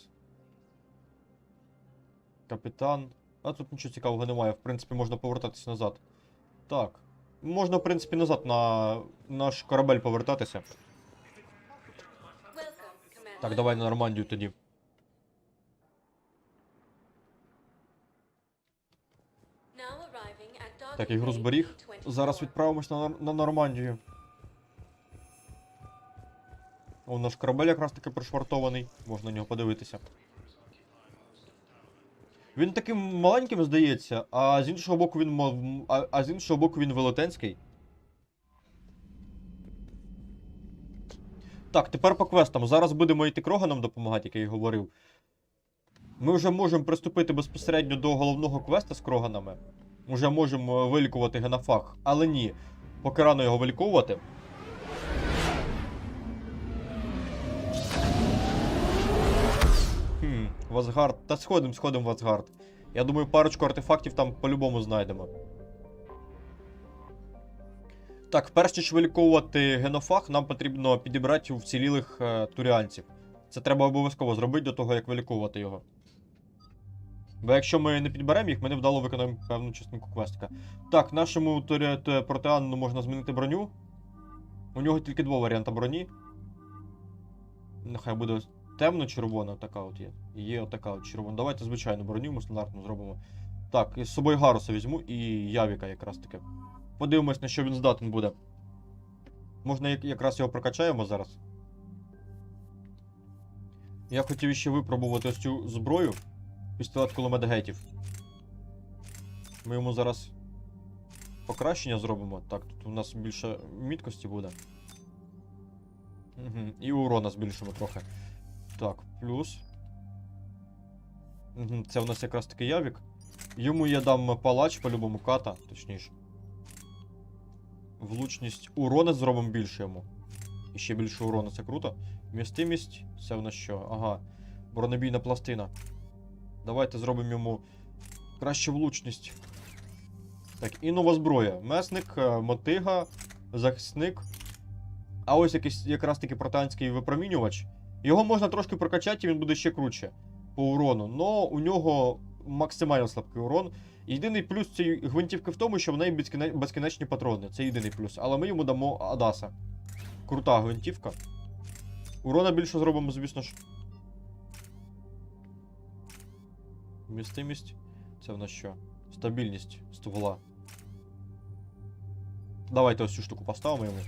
Капітан. А тут нічого цікавого немає, в принципі, можна повертатися назад. Так. Можна, в принципі, назад на наш корабель повертатися. Так, давай на Нормандію тоді. Так, ігру зберіг. Зараз відправимось на Нормандію. О, наш корабель якраз таки пришвартований. Можна на нього подивитися. Він таким маленьким, здається, а з іншого боку він велетенський. Так, тепер по квестам. Зараз будемо йти Кроганам допомагати, як я й говорив. Ми вже можемо приступити безпосередньо до головного квеста з Кроганами. Уже можемо вилікувати генофаг, але ні. Поки рано його виліковувати. В Асгард. Та сходимо в Асгард. Я думаю, парочку артефактів там по-любому знайдемо. Так, перш ніж виліковувати генофаг, нам потрібно підібрати вцілілих туріанців. Це треба обов'язково зробити до того, як виліковувати його. Бо якщо ми не підберемо їх, ми невдало виконаємо певну частинку квестика. Так, нашому протеану можна змінити броню. У нього тільки два варіанти броні. Нехай буде темно-червона, така от є. Є отака от червона. Давайте звичайну броню, ми стандартну зробимо. Так, і з собою Гаруса візьму і Явіка якраз таки. Подивимось, на що він здатен буде. Можна якраз його прокачаємо зараз. Я хотів ще випробувати ось цю зброю. Пістолет кулемет гейтів. Ми йому зараз покращення зробимо. Так, тут у нас більше міткості буде. Угу. І урона збільшимо трохи. Так, плюс. Угу. Це у нас якраз таки явік. Йому я дам палач, по-любому ката, точніше. Влучність урона зробимо більше йому. І ще більше урона, це круто. Вмістимість, це в нас що? Ага. Бронебійна пластина. Давайте зробимо йому кращу влучність. Так, і нова зброя. Месник, мотига, захисник. А ось якийсь якраз таки протанський випромінювач. Його можна трошки прокачати, і він буде ще круче по урону. Но у нього максимально слабкий урон. Єдиний плюс цієї гвинтівки в тому, що в неї безкінечні патрони. Це єдиний плюс. Але ми йому дамо Адаса. Крута гвинтівка. Урона більше зробимо, звісно ж. Вмістимість. Це в нас що? Стабільність ствола. Давайте ось цю штуку поставимо йому.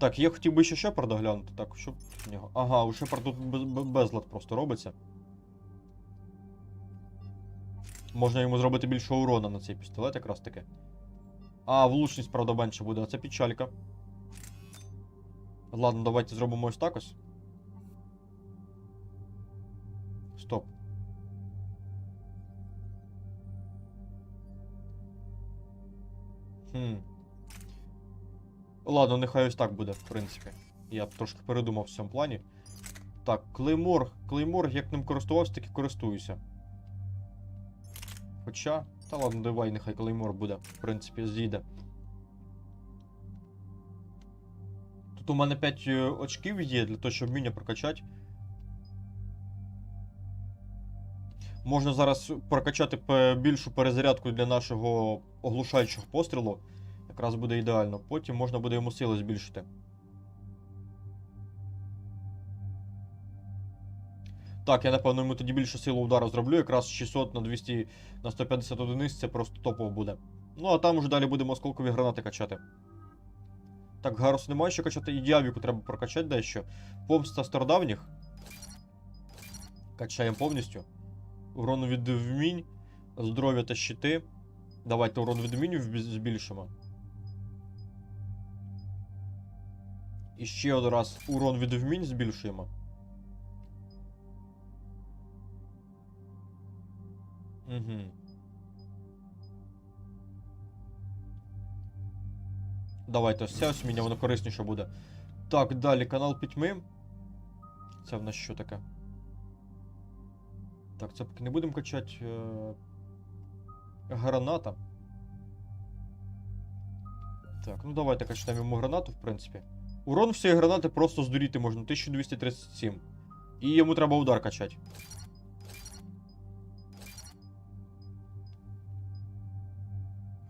Так, я хотів би ще Шепарда глянути. Так, що в нього? Ага, у Шепарда тут безлад просто робиться. Можна йому зробити більше урона на цей пістолет якраз таки. А, влучність, правда, менше буде, а це печалька. Ладно, давайте зробимо ось так ось. Стоп. Ладно, нехай ось так буде, в принципі. Я трошки передумав в цьому плані. Так, клеймор. Клеймор, як ним користувався, так і користуюся. Хоча... Та ладно, давай, нехай клеймор буде, в принципі, з'їде. Тут у мене 5 очків є для того, щоб вміння прокачати. Можна зараз прокачати більшу перезарядку для нашого оглушаючого пострілу. Якраз буде ідеально. Потім можна буде йому сили збільшити. Так, я напевно йому тоді більше силу удару зроблю. Якраз 600 на 200 на 150 одиниць це просто топово буде. Ну а там уже далі будемо осколкові гранати качати. Так, Гарус немає що качати. І Явіку треба прокачати дещо. Помста стародавніх. Качаємо повністю. Урон від вмінь, здоров'я та щити. Давайте урон від вмінь збільшимо. І ще один раз урон від вмінь збільшуємо. Угу. Давайте ось це ось вміння, воно корисніше буде. Так, далі канал пітьми. Це в нас що таке? Так, це поки не будемо качати. Граната. Так, ну давайте качаємо йому гранату, в принципі. Урон всієї гранати просто здуріти можна. 1237. І йому треба удар качати.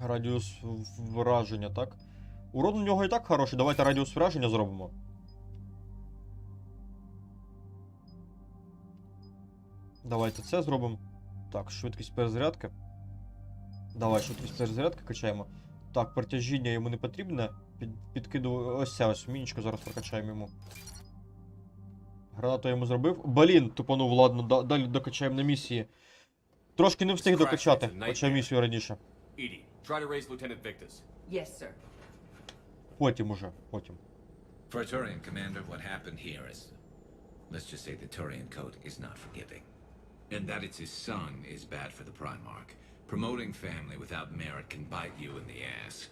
Радіус враження, так? Урон у нього і так хороший. Давайте радіус враження зробимо. Давайте це зробимо. Так, швидкість перезарядки. Давай, швидкість перезарядки качаємо. Так, притяжіння йому не потрібне. Підкидую ось це ось мінічку зараз прокачаємо йому. Гранату я йому зробив. Блін, тупанув, ладно, далі докачаємо на місії. Трошки не встиг докачати, хоча місію раніше. Потім уже, потім. For a Turian commander, what happened here is... Let's just say the Turian code is not forgiving. And that it's his son is bad for the Primarch. Promoting family without merit can bite you in the ass.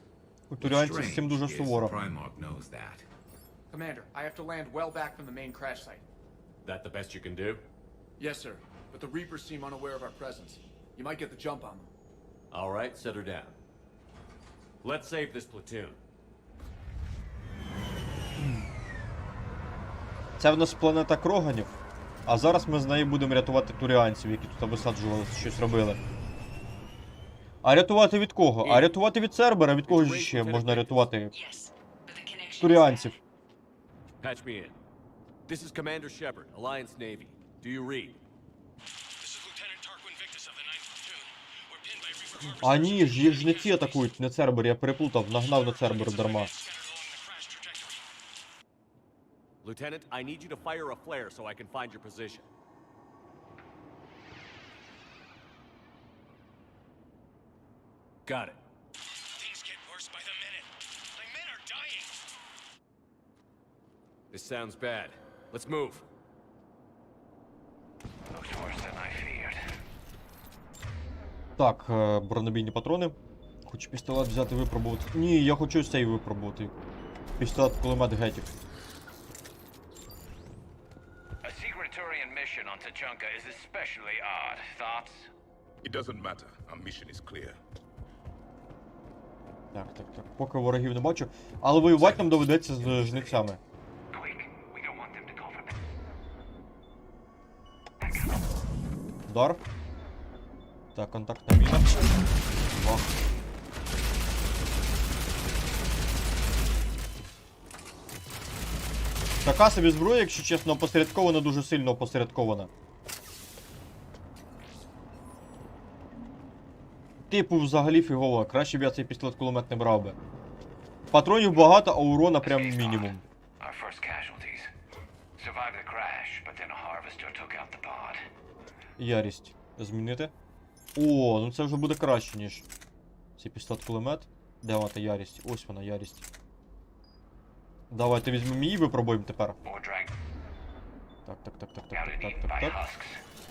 У туріанців з цим дуже суворо. Primarch knows that. Commander, I have to land well back from the main crash site. That the best you can do? Yes, sir. But the Reapers seem unaware of our presence. You might get the jump on them. All right, set her down. Let's save this platoon. Це в нас планета Кроганів. А зараз ми з нею будемо рятувати туріанців, які тут висаджувалися, щось робили. А рятувати від кого? А рятувати від Цербера, від кого ж ще можна рятувати туріанців? Patch me in. This is Commander Shepard, Alliance Navy. Do you read? А ні ж, їх ж не ці атакують, не Цербер, я переплутав, нагнав на Цербер дарма. Lieutenant, I need you to fire a flare so I can find your position. Got it. Things get worse by the minute. My men are dying. This sounds bad. Let's move. Looks worse than I feared. Так, бронебійні патрони. Хочу пістолет взяти, випробувати. Ні, я хочу цей випробувати. Пістолет, кулемет гетів. A secret Turian mission on Tachanka is especially odd. Thoughts? It doesn't matter. Our mission is clear. Так. Поки ворогів не бачу. Але воювати нам доведеться з жницями. Удар. Так, контактна міна. Вах. Така собі зброя, якщо чесно, опосередкована, дуже сильно опосередкована. Типу взагалі фігово. Краще б я цей пістолет-кулемет не брав би. Патронів багато, а урона прям мінімум. Ярість. Змінити. О, ну це вже буде краще, ніж цей пістолет-кулемет. Де вона та ярість? Ось вона, ярість. Давайте візьмемо її, випробуємо тепер. Так.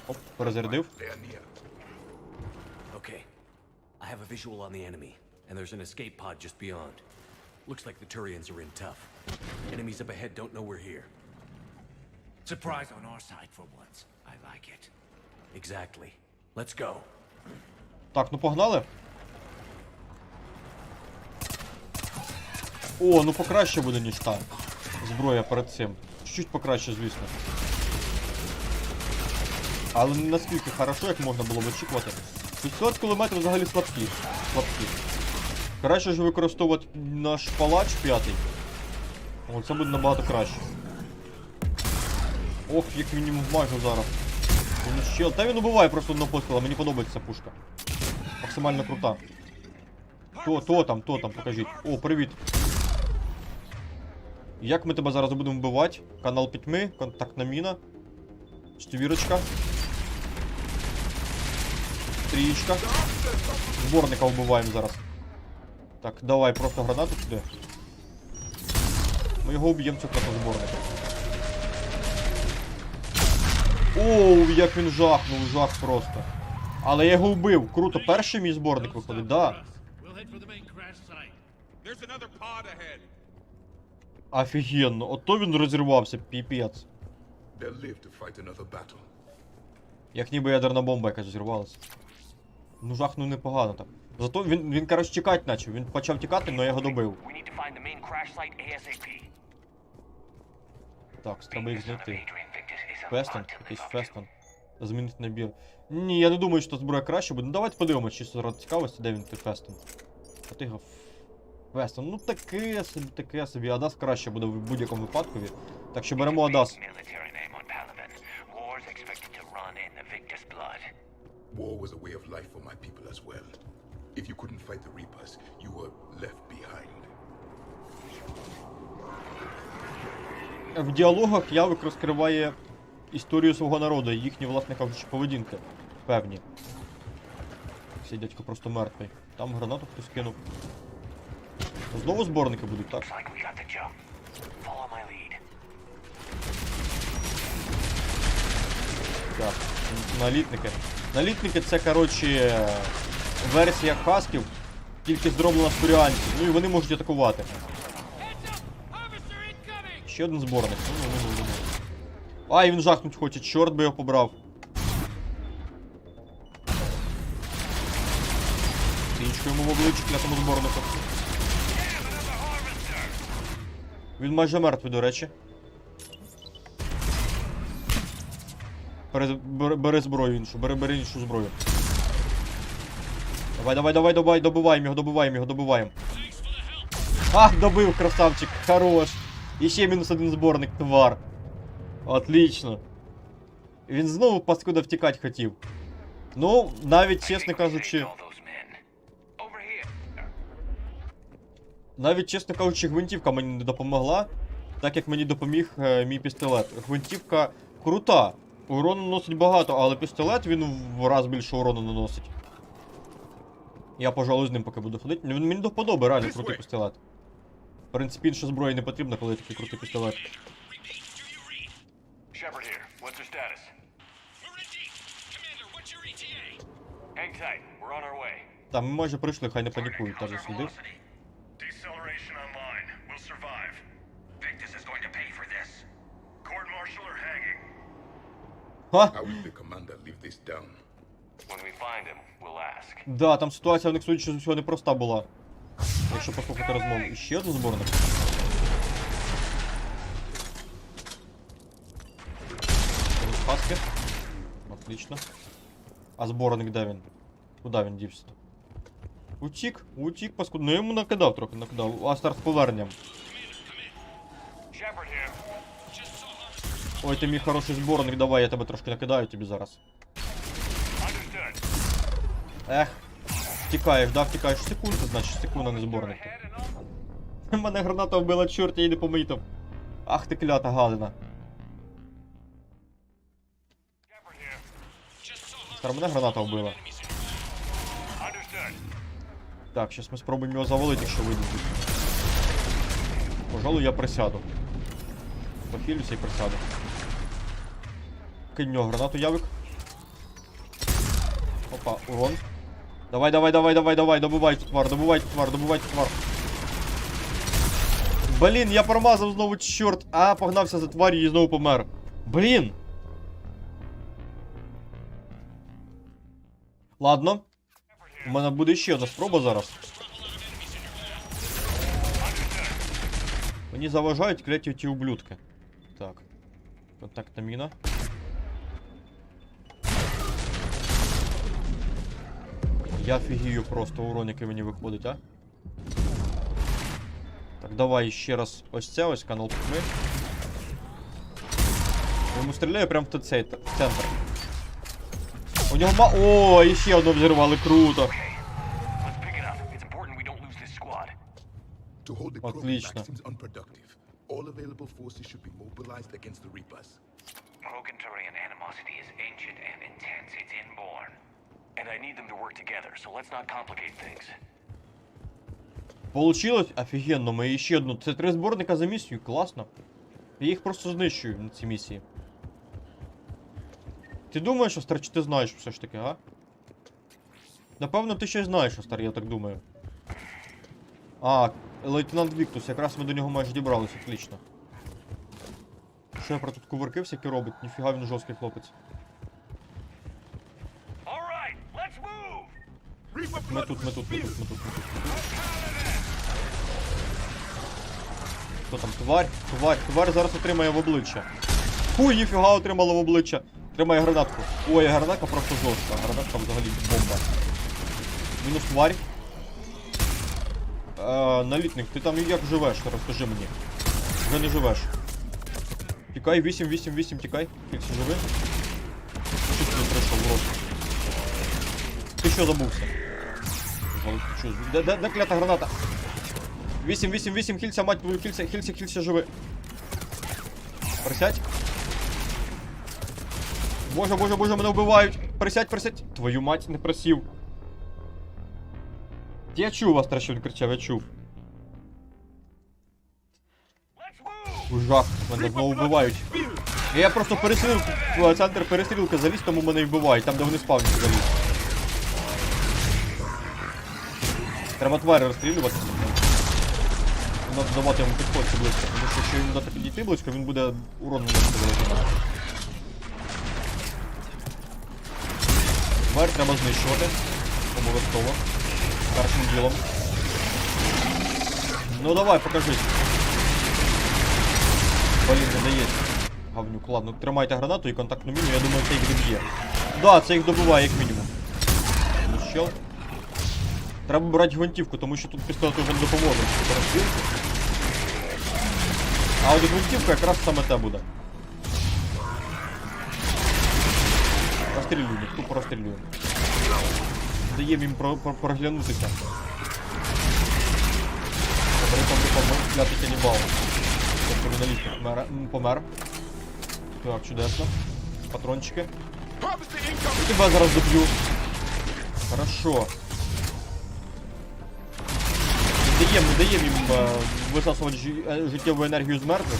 Оп, перезарядив. Okay. I have a visual on the enemy, and there's an escape pod just beyond. Looks like the Turians are in tough. Enemies up ahead don't know we're here. Surprise on our side for once. I like it. Exactly. Let's go. Так, ну погнали. О, ну покраще буде, ніж та зброя перед цим. Чуть-чуть покраще, звісно. Але не наскільки хорошо, як можна було б очікувати. 500 кілометрів взагалі слабкі. Краще ж використовувати наш палач 5-й. О, це буде набагато краще. Ох, як мінімум вмажу зараз. Та він убиває просто одного постріла, мені подобається ця пушка. Максимально крута. То там, покажіть. О, привіт. Як ми тебе зараз будемо вбивати? Канал пітьми, контактна міна. Четвірочка. Трієчка. Зборника вбиваємо зараз. Так, давай просто гранату сюди. Ми його уб'ємо, цього зборника. Оу, як він жахнув, жах просто. Але я його вбив. Круто, перший мій зборник виходить, да. Офігенно, ото він розірвався, піпець. Як ніби ядерна бомба якась розірвалася. Ну жахнув непогано так. Зато він коротше, тікати почав. Він почав тікати, але я його добив. Так, треба їх знайти. Фестон, якийсь фестон. Змінити набір. Ні, я не думаю, що зброя краще буде. Ну давайте подивимось, чисто заради цікавості, де він той фестон. Фатига фестон. Ну таке собі. Адас краще буде в будь-якому випадку. Так що беремо Адас. War was a way of life for my people as well. If you couldn't fight the Reapers, you were left behind. В діалогах Явик розкриває історію свого народу і їхні, власне кажучи, поведінки. Певні. Цей дядько просто мертвий. Там гранату хтось кинув. Знову зборники будуть, так? Так, налітники. Налітники це, коротше, версія хасків, тільки зроблена з туріанців. Ну і вони можуть атакувати. Ще один зборник. Ай, він жахнуть хоче, чорт би його побрав. Трічку йому в обличчя клятому зборнику. Він майже мертвий, до речі. Бери зброю іншу, бери іншу зброю. Давай, добиваємо його. Ах, добив, красавчик, хорош. І ще мінус один зборник, твар. Отлично. Він знову паскуда втікати хотів. Ну, навіть, чесно кажучи... Навіть, чесно кажучи, гвинтівка мені не допомогла, так як мені допоміг мій пістолет. Гвинтівка крута. Урону наносить багато, але пістолет він в раз більше урону наносить. Я, пожалуй, з ним поки буду ходити. Мені до вподоби, реально крутий пістолет. В принципі, інша зброя не потрібна, коли такий крутий пістолет. Shepard here. What's your status? We're in deep. Commander, what's your ETA? Hang tight. We're on our way. Там ми майже прийшли, хай не панікують, та сюди. Deceleration online. We'll survive. Victus is going to pay for this. Court martial or hanging? How will the commander leave this down? When we find him, we'll ask. Да, там ситуація в них, судячи з усього, непроста була. Якщо послухати розмову. І ще один зборник. Паски. Отлично. А зборник де він? Куди він дівся? Утік, паскуд. Ну, я йому накидав трохи, накидав. Астар з поверненням. Ой, ти мій хороший зборник, давай, я тебе трошки накидаю тобі зараз. Ех, втікаєш, да, втікаєш. Секунду, значить, секунда, не зборник. Мене граната вбила, чорт, я її не помітив. Ах ти клята гадина. Мене граната вбила. Так, зараз ми спробуємо його завалити, якщо вийде. Пожалуй, я присяду. Похилюся і присяду. Кинь нього гранату, Явик. Опа, урон. Давай, добивай твар. Блін, я промазав знову, чорт. А, погнався за тварю і знову помер. Блін. Ладно. У мене буде ще одна спроба зараз. Мені заважають кляті ті ублюдки. Так. Контактна міна. Я фігію просто, урон, який мені виходить, а? Так, давай ще раз ось це, ось канал підтримати. Йому стріляю прямо в цей центр. У нього О, і ще одну взірвали, круто. Отлично. Broken Turian animosity is ancient and intense. It's inborn. And I need them to work together, so let's not complicate things. Получилось? Офігенно, ми ще одну. Це 3 зборника за місію, класно. Я їх просто знищую на ці місії. Ти думаєш, Остар, чи ти знаєш все ж таки, а? Напевно, ти щось знаєш, Остар, я так думаю. А, лейтенант Віктус, якраз ми до нього майже дібрались, отлично. Що я про тут кувырки всякі робить? Ніфіга він жорсткий хлопець. Ми тут. Хто там? Тварь зараз отримає в обличчя. Хуй, ніфіга отримала в обличчя. Тримає гранатку. Ой, гранатка просто жорстка. Гранатка взагалі бомба. Мінус тварь. Налітник, ти там як живеш? Розкажи мені. Вже не живеш. Тікай, 8, тікай. Фіксі живи. Що ти не прийшов в рот? Ти що забувся? Де клята граната? 8, хілься, мать твою, хілься, живи. Присядь. Боже, мене вбивають. Присядь. Твою мать, не просів. Я чув вас, що він кричав, я чув. Жах, мене знову вбивають. Я просто в центр перестрілки заліз, тому мене і вбивають, там де вони спавнять заліз. Треба тварі розстрілювати. Треба давати йому підходити близько, тому що якщо йому дати підійти близько, він буде урон наносити великий. Тварь треба знищувати. Обов'язково. Першим ділом. Ну давай, покажись. Блін, не дається. Гавнюк, ладно, тримайте гранату і контактну міну, я думаю, це їх доб'є. Да, це їх добиває, як мінімум. Ну що? Треба брати гвинтівку, тому що тут пістолет вже не допоможе. А от гвинтівка якраз саме те буде. Розстрілюємо, тупо розстрілюємо. Даємо їм проглянутися. Клятий канібал. Тобто він помер. Так, чудесно. Патрончики. І тебе зараз доб'ю. Хорошо. Не даємо їм висасувати життєву енергію з мертвих.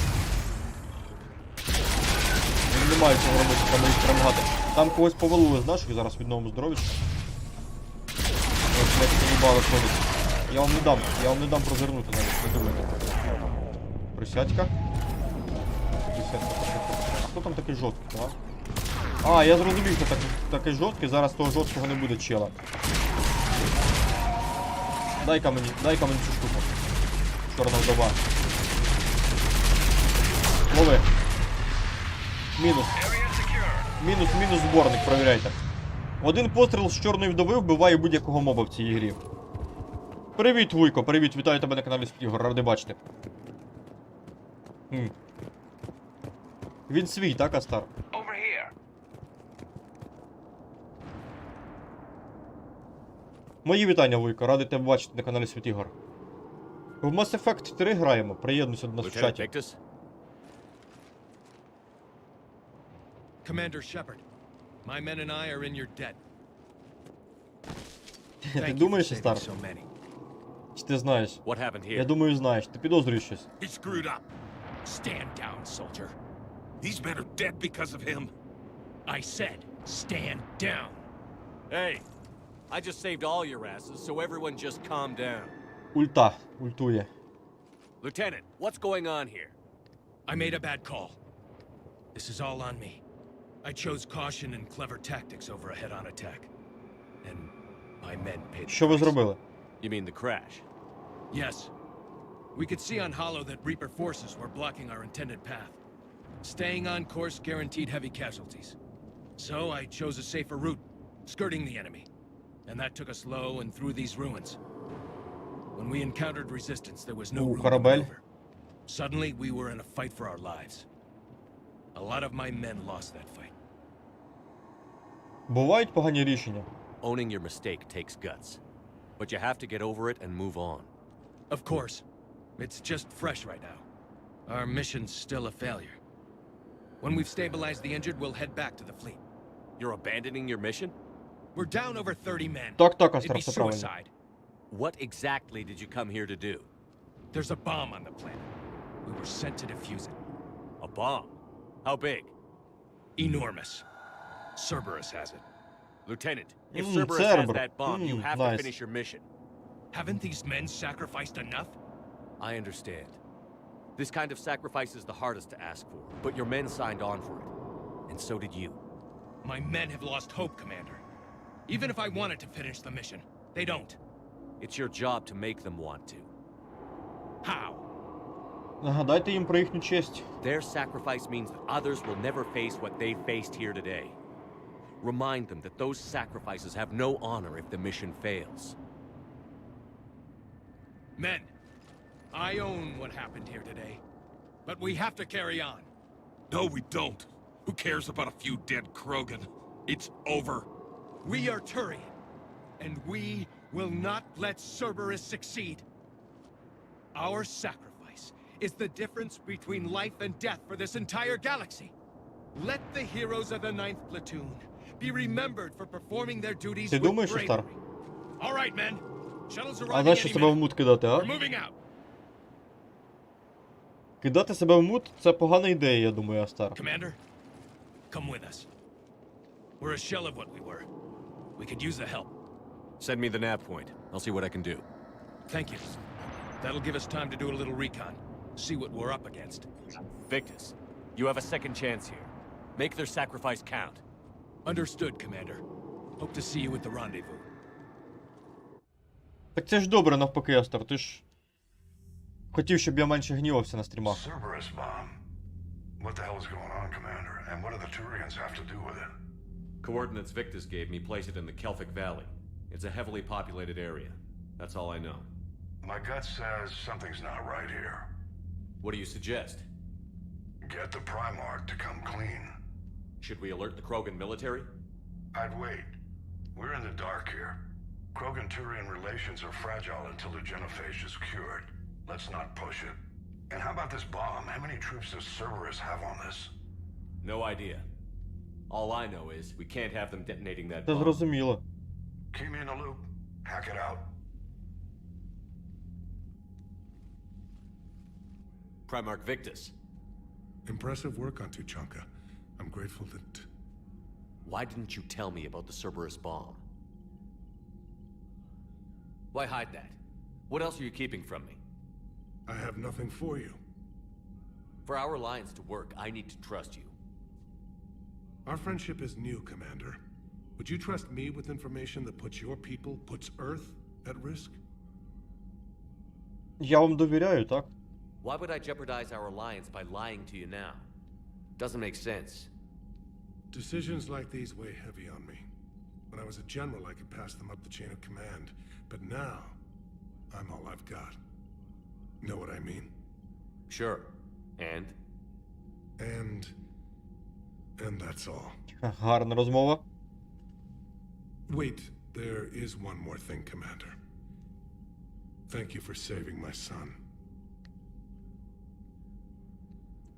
Вони не мають цього робити, треба їх перемагати. Там когось повалили з наших, зараз відновимо здоров'ячка. Ось, як заїбали ходить. Я вам не дам прозирнути навіть, не думайте. Присядька. А хто там такий жорсткий, а? А, я зрозумів, хто такий жорсткий, зараз того жорсткого не буде чела. Дай-ка мені цю штуку. Чорна вдова. Лови. Мінус зборник, провіряйте. Один постріл з чорної вдови вбиває будь-якого моба в цій ігрі. Привіт, Вуйко, привіт, вітаю тебе на каналі Ігор, радий бачити. Він свій, так, Астар? Мої вітання, Вуйко, радий тебе бачити на каналі Ігор. В Mass Effect 3 граємо, приєднуйся до нас в чаті. Commander Shepard, my men and I are in your debt. Ти думаєш, Астар? Чи ти знаєш? Я думаю, знаєш. Ти підозрюєш щось. He screwed up. Stand down, soldier. These men are dead because of him. I said, stand down. Hey, I just saved all your asses, so everyone just calm down. Ультує. Lieutenant, what's going on here? I made a bad call. This is all on me. I chose caution and clever tactics over a head-on attack. And my men paid. Що ви зробили? You mean the crash? Yes. We could see on Hollow that Reaper forces were blocking our intended path. Staying on course guaranteed heavy casualties. So I chose a safer route, skirting the enemy. And that took us low and through these ruins. When we encountered resistance, there was no room to maneuver. Suddenly, we were in a fight for our lives. A lot of my men lost that fight. Бувають погані рішення. Owning your mistake takes guts. But you have to get over it and move on. Of course. It's just fresh right now. Our mission's still a failure. When we've stabilized the injured, we'll head back to the fleet. You're abandoning your mission? We're down over 30 men. Так, It'd be suicide. What exactly did you come here to do? There's a bomb on the planet. We were sent to defuse it. A bomb? How big? Enormous. Cerberus has it. Lieutenant, if Cerberus has that bomb, you have to finish your mission. Haven't these men sacrificed enough? I understand. This kind of sacrifice is the hardest to ask for, but your men signed on for it. And so did you. My men have lost hope, Commander. Even if I wanted to finish the mission, they don't. It's your job to make them want to. How? Нагадайте їм про їхню честь. Their sacrifice means that others will never face what they faced here today. Remind them that those sacrifices have no honor if the mission fails. Men, I own what happened here today. But we have to carry on. No, we don't. Who cares about a few dead Krogan? It's over. We are Turian, and we will not let Cerberus succeed. Our sacrifice is the difference between life and death for this entire galaxy. Let the heroes of the 9th Platoon be remembered for performing their duties with bravery. All right, men. Shuttles А arriving нащо any себе в minute. мут кидати, а? We're moving out. Кидати себе в мут – це погана ідея, я думаю, Астар. Commander, come with us. We're a shell of what we were. We could use the help. Send me the nav point. I'll see what I can do. Thank you. That'll give us time to do a little recon. See what we're up against. Victus, you have a second chance here. Make their sacrifice count. Understood, Commander. Hope to see you at the rendezvous. Так це ж добре, навпаки, Астар. Ти ж хотів, щоб я менше гнівався на стрімах. Cerberus bomb. What the hell is going on, Commander? And what do the Turians have to do with it? Coordinates Victus gave me place it in the Kelphic Valley. It's a heavily populated area. That's all I know. My gut says something's not right here. What do you suggest? Get the Primarch to come clean. Should we alert the Krogan military? I'd wait. We're in the dark here. Krogan-Turian relations are fragile until the genophage is cured. Let's not push it. And how about this bomb? How many troops does Cerberus have on this? No idea. All I know is we can't have them detonating that Це bomb. зрозуміло. Keep me in the loop. Hack it out. Primarch Victus. Impressive work on Tuchanka. I'm grateful that... Why didn't you tell me about the Cerberus bomb? Why hide that? What else are you keeping from me? I have nothing for you. For our alliance to work, I need to trust you. Our friendship is new, Commander. Would you trust me with information that puts your people, puts Earth, at risk? Я вам довіряю, так? Why would I jeopardize our alliance by lying to you now? Doesn't make sense. Decisions like these weigh heavy on me. When I was a general, I could pass them up the chain of command. But now, I'm all I've got. Know what I mean? Sure. And? And that's all. Гарна розмова. Wait, there is one more thing, Commander. Thank you for saving my son.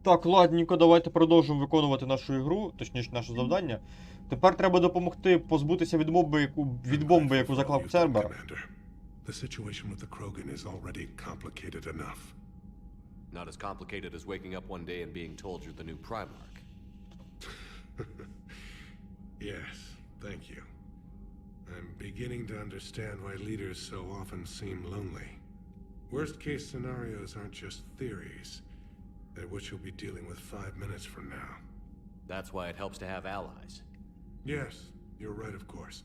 Так, ладненько, давайте продовжимо виконувати нашу ігру, точніше наше завдання. Тепер треба допомогти позбутися від бомби, яку заклав Цербер. The situation with the Krogan is already complicated enough. Not as complicated as waking up one day and being told you're the new Primarch. Yes, thank you. I'm beginning to understand why leaders so often seem lonely. Worst-case scenarios aren't just theories. They're what you'll be dealing with 5 minutes from now. That's why it helps to have allies. Yes, you're right, of course.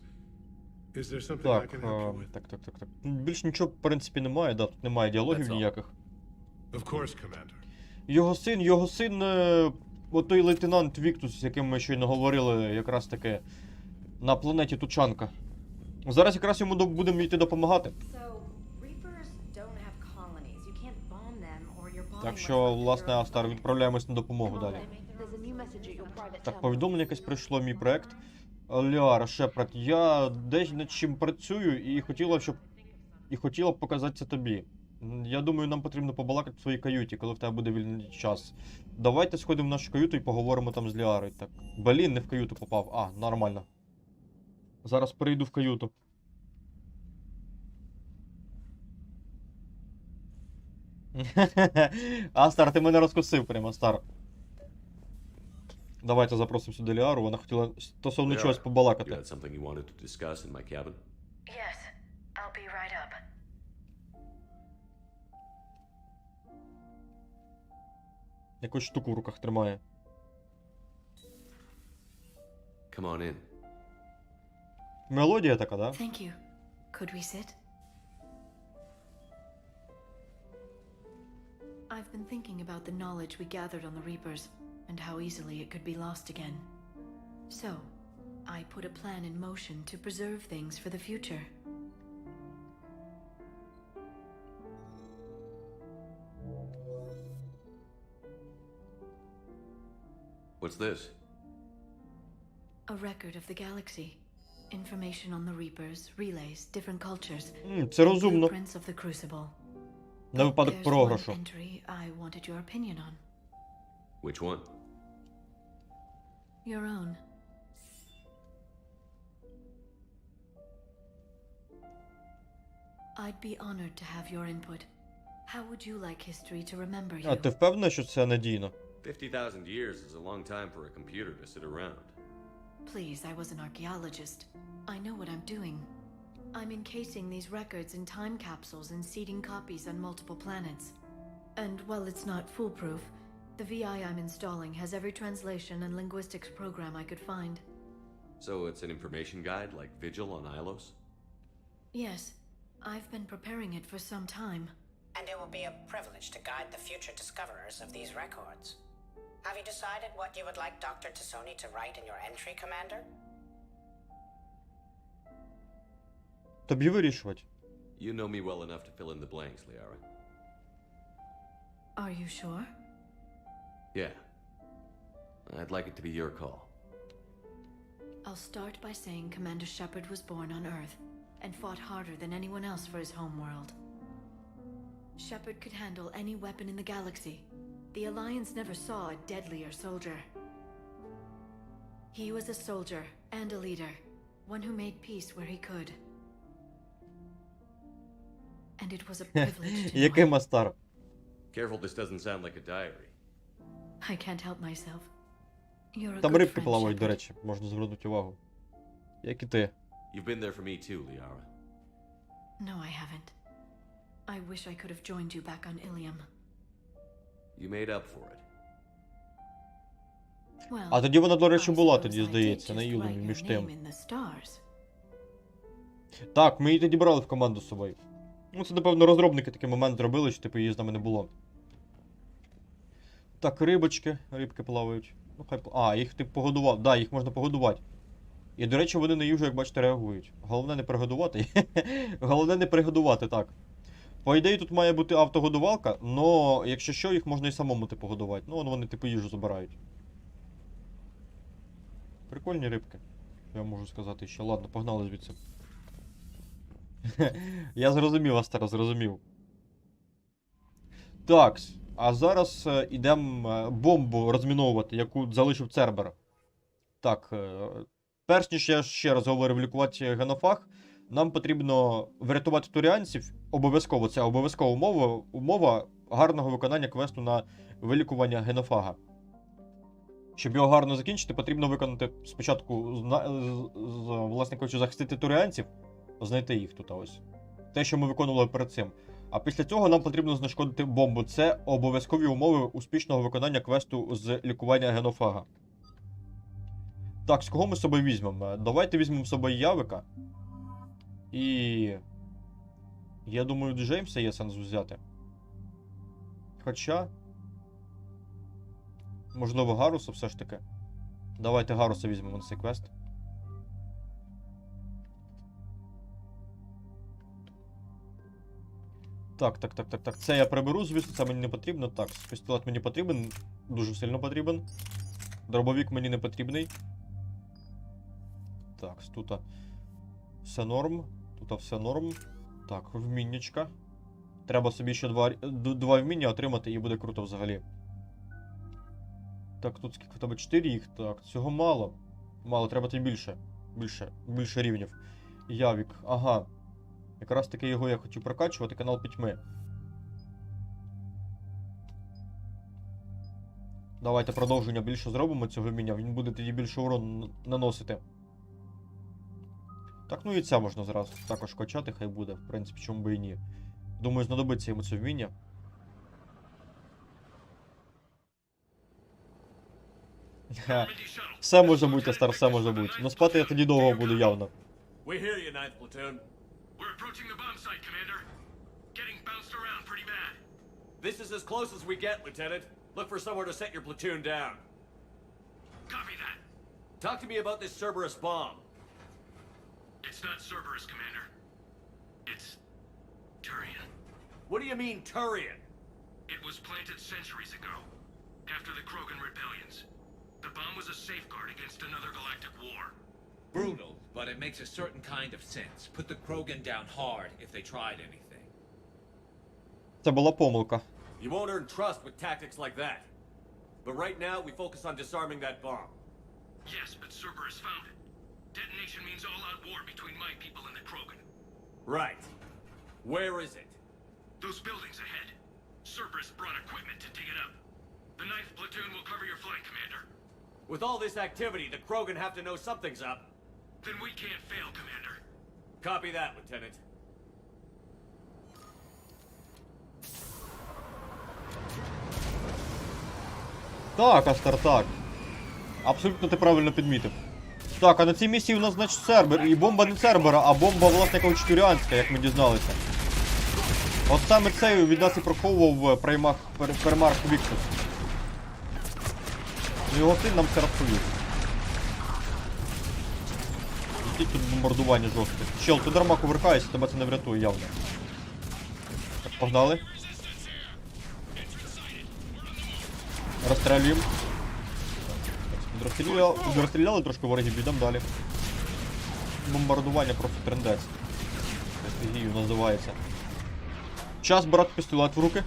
Is there something I can help you with? Так. Більш нічого, в принципі, немає, да, тут немає діалогів ніяких. Of course, Commander. Його син, отой лейтенант Віктус, з яким ми щойно говорили, якраз таки на планеті Тучанка. Зараз якраз йому будемо йти допомагати. Так що, власне, Астар, відправляємось на допомогу далі. Так, повідомлення якесь прийшло, мій проект. Ліара, Шепард, я десь над чим працюю і хотіла б показати це тобі. Я думаю, нам потрібно побалакати в своїй каюті, коли в тебе буде вільний час. Давайте сходимо в нашу каюту і поговоримо там з Ліарою. Так, блін, не в каюту попав. А, нормально. Зараз перейду в каюту. Астар, ти мене розкусив прямо, Астар. Давайте запросимо сюди Ліару, вона хотіла стосовно чогось побалакати. Yes, I'll be right up. Якусь штуку в руках тримає. Come on in. Мелодія така, да? Thank you. Could we sit? I've been thinking about the knowledge we gathered on the Reapers, and how easily it could be lost again. So, I put a plan in motion to preserve things for the future. What's this? A record of the galaxy. Information on the Reapers, relays, different cultures. Це розумно. Blueprints of the Crucible. На випадок програшу. Entry I wanted your opinion on. Which one? Your own. I'd be honored to have your input. How would you like history to remember you? А ти впевнена, що це надійно? 50,000 years is a long time for a computer to sit around. Please, I was an archaeologist. I know what I'm doing. I'm encasing these records in time capsules and seeding copies on multiple planets. And while it's not foolproof, the VI I'm installing has every translation and linguistics program I could find. So it's an information guide like Vigil on Ilos? Yes, I've been preparing it for some time. And it will be a privilege to guide the future discoverers of these records. Have you decided what you would like Dr. Tassoni to write in your entry, Commander? Тобі вирішувати. You know me well enough to fill in the blanks, Liara. Are you sure? Yeah. I'd like it to be your call. I'll start by saying Commander Shepard was born on Earth and fought harder than anyone else for his homeworld. Shepard could handle any weapon in the galaxy. The Alliance never saw a deadlier soldier. He was a soldier and a leader, one who made peace where he could. And it was a privilege to know Який him. мастар? Careful this doesn't sound like a diary. I can't help myself. You're a Там good рибки friend, плавають, Shepard. до речі, можна звернути увагу. Як і ти. You've been there for me too, Liara. No, I haven't. I wish I could have joined you back on Ilium. You made up for it. Well, А тоді вона, до речі, була тоді, I did здається, на just Юлумі, write між your тим. name in the stars. Так, ми її тоді брали в команду з собою. Ну, це, напевно, розробники такий момент зробили, що, типу, її з нами не було. Так, рибки плавають. Ну, хай... А, їх ти погодував. Да, їх можна погодувати. І, до речі, вони на їжу, як бачите, реагують. Головне не пригодувати. Головне не пригодувати, так. По ідеї, тут має бути автогодувалка, но якщо що, їх можна і самому, типу, годувати. Ну, вони, типу, їжу забирають. Прикольні рибки. Я можу сказати ще. Ладно, погнали звідси. Я зрозумів, Астера, зрозумів. Так, а зараз ідемо бомбу розміновувати, яку залишив Цербер. Так, перш ніж я ще раз говорив лікувати генофаг, нам потрібно врятувати туріанців. Обов'язково, це обов'язкова умова гарного виконання квесту на вилікування генофага. Щоб його гарно закінчити, потрібно виконати спочатку, власне кажучи, захистити туріанців, знайти їх тут ось. Те, що ми виконували перед цим. А після цього нам потрібно знешкодити бомбу. Це обов'язкові умови успішного виконання квесту з лікування генофага. Так, з кого ми з собою візьмемо? Давайте візьмемо з собою Явика. І... я думаю, Джеймса є сенс взяти. Хоча... можливо, Гаруса все ж таки. Давайте Гаруса візьмемо на цей квест. Так. Це я приберу, звісно, це мені не потрібно. Так, пістолет мені потрібен. Дуже сильно потрібен. Дробовик мені не потрібний. Так, тут все норм. Тут все норм. Так, вміннячка. Треба собі ще два вміння отримати і буде круто взагалі. Так, тут скільки в тебе 4 їх. Так, цього мало. Мало, треба тобі більше. Більше рівнів. Явік, ага. Якраз таки його я хотів прокачувати, канал Пітьми. Давайте продовження більше зробимо цього вміння, він буде тоді більше урон наносити. Так, ну і це можна зразу також качати, хай буде, в принципі, чому би і ні. Думаю, знадобиться йому це вміння. Все може бути, Астар, все може бути. Но спати я тоді довго буду явно. We hear you, 9th Platoon. We're approaching the bomb site, Commander. Getting bounced around pretty bad. This is as close as we get, Lieutenant. Look for somewhere to set your platoon down. Copy that. Talk to me about this Cerberus bomb. It's not Cerberus, Commander. It's Turian. What do you mean, Turian? It was planted centuries ago, after the Krogan rebellions. The bomb was a safeguard against another galactic war. Brutal, but it makes a certain kind of sense. Put the Krogan down hard if they tried anything. Це була помилка. You won't earn trust with tactics like that. But right now, we focus on disarming that bomb. Yes, but Cerberus found it. Detonation means all-out war between my people and the Krogan. Right. Where is it? Those buildings ahead. Cerberus brought equipment to dig it up. The 9th Platoon will cover your flank, Commander. With all this activity, the Krogan have to know something's up. Then we can't fail, Commander. Copy that, Lieutenant. Так, Астер, так. Абсолютно ти правильно підмітив. Так, а на цій місії у нас, значить, Цербер. І бомба не Цербера, а бомба, власне кажучи, Тюріанська, як ми дізналися. От саме цей від нас і приховував Пермарк Віксус. Його син нам це розповів. Тільки тут бомбардування жорстке. Чел, ти дарма кувыркаєшся, тебе це не врятує явно. Так, погнали. Розстрілюємо. Розстріляли трошки ворогів, йдемо далі. Бомбардування просто трендець. Стратегію називається. Час брати пістолет в руки.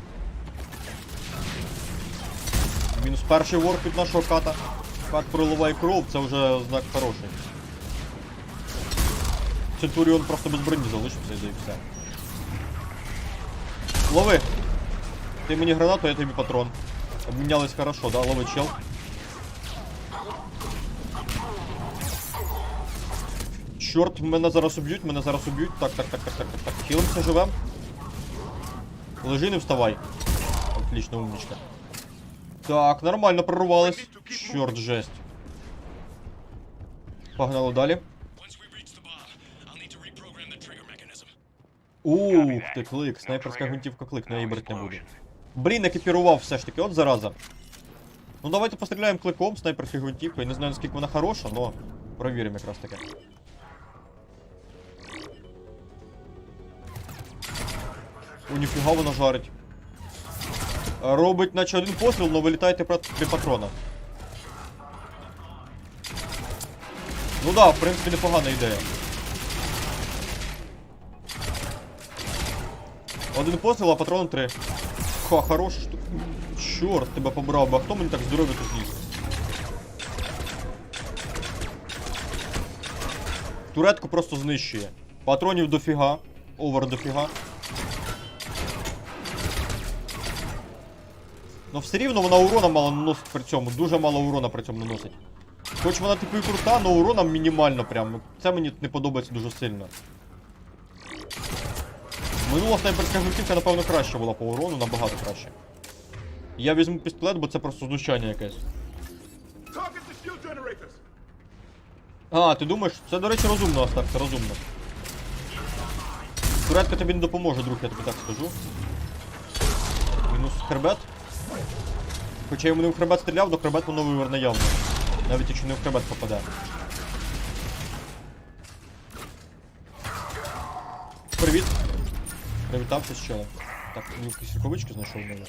Мінус перший ворк від нашого ката. Кат проливає кров, це вже знак хороший. Центуріон просто без броні залишився і все. Лови! Ти мені гранату, я тобі патрон. Обмінялись хорошо, да? Лови, чел. Чорт, мене зараз уб'ють, Так. Хілимся, живем. Лежи, не вставай. Отлично, умничка. Так, нормально прорвались. Чорт, жесть. Погнали далі. Ух ти, клик, снайперська гвинтівка клик, но я її брати не буду. Блін, екіпірував все ж таки, от зараза. Ну давайте постріляємо кликом, снайперською гвинтівкою. Я не знаю, наскільки вона хороша, но провіримо якраз таки. О, ніфіга вона жарить. Робить наче один постріл, но вилітає 3 патрона. Ну да, в принципі, непогана ідея. Один постріл, а патрон 3. Ха, хороша штука. Чорт, тебе побрав, бо хто мені так здоров'я тут ліз? Туретку просто знищує. Патронів дофіга. Овер дофіга. Но все рівно вона урона мало наносить при цьому. Дуже мало урона при цьому наносить. Хоч вона типу і крута, но урона мінімально прям. Це мені не подобається дуже сильно. Минула снайперська гвинтівка, напевно, краще була по урону, набагато краще. Я візьму пістолет, бо це просто знущання якесь. А, ти думаєш? Це, до речі, розумно, Астар, це розумно. Туретка тобі не допоможе, друг, я тобі так скажу. Мінус хребет. Хоча йому не в хребет стріляв, до хребет воно виверне явно. Навіть якщо не в хребет попаде. Привіт. Привітався з челом. Так, якісь рукавички знайшов в мене.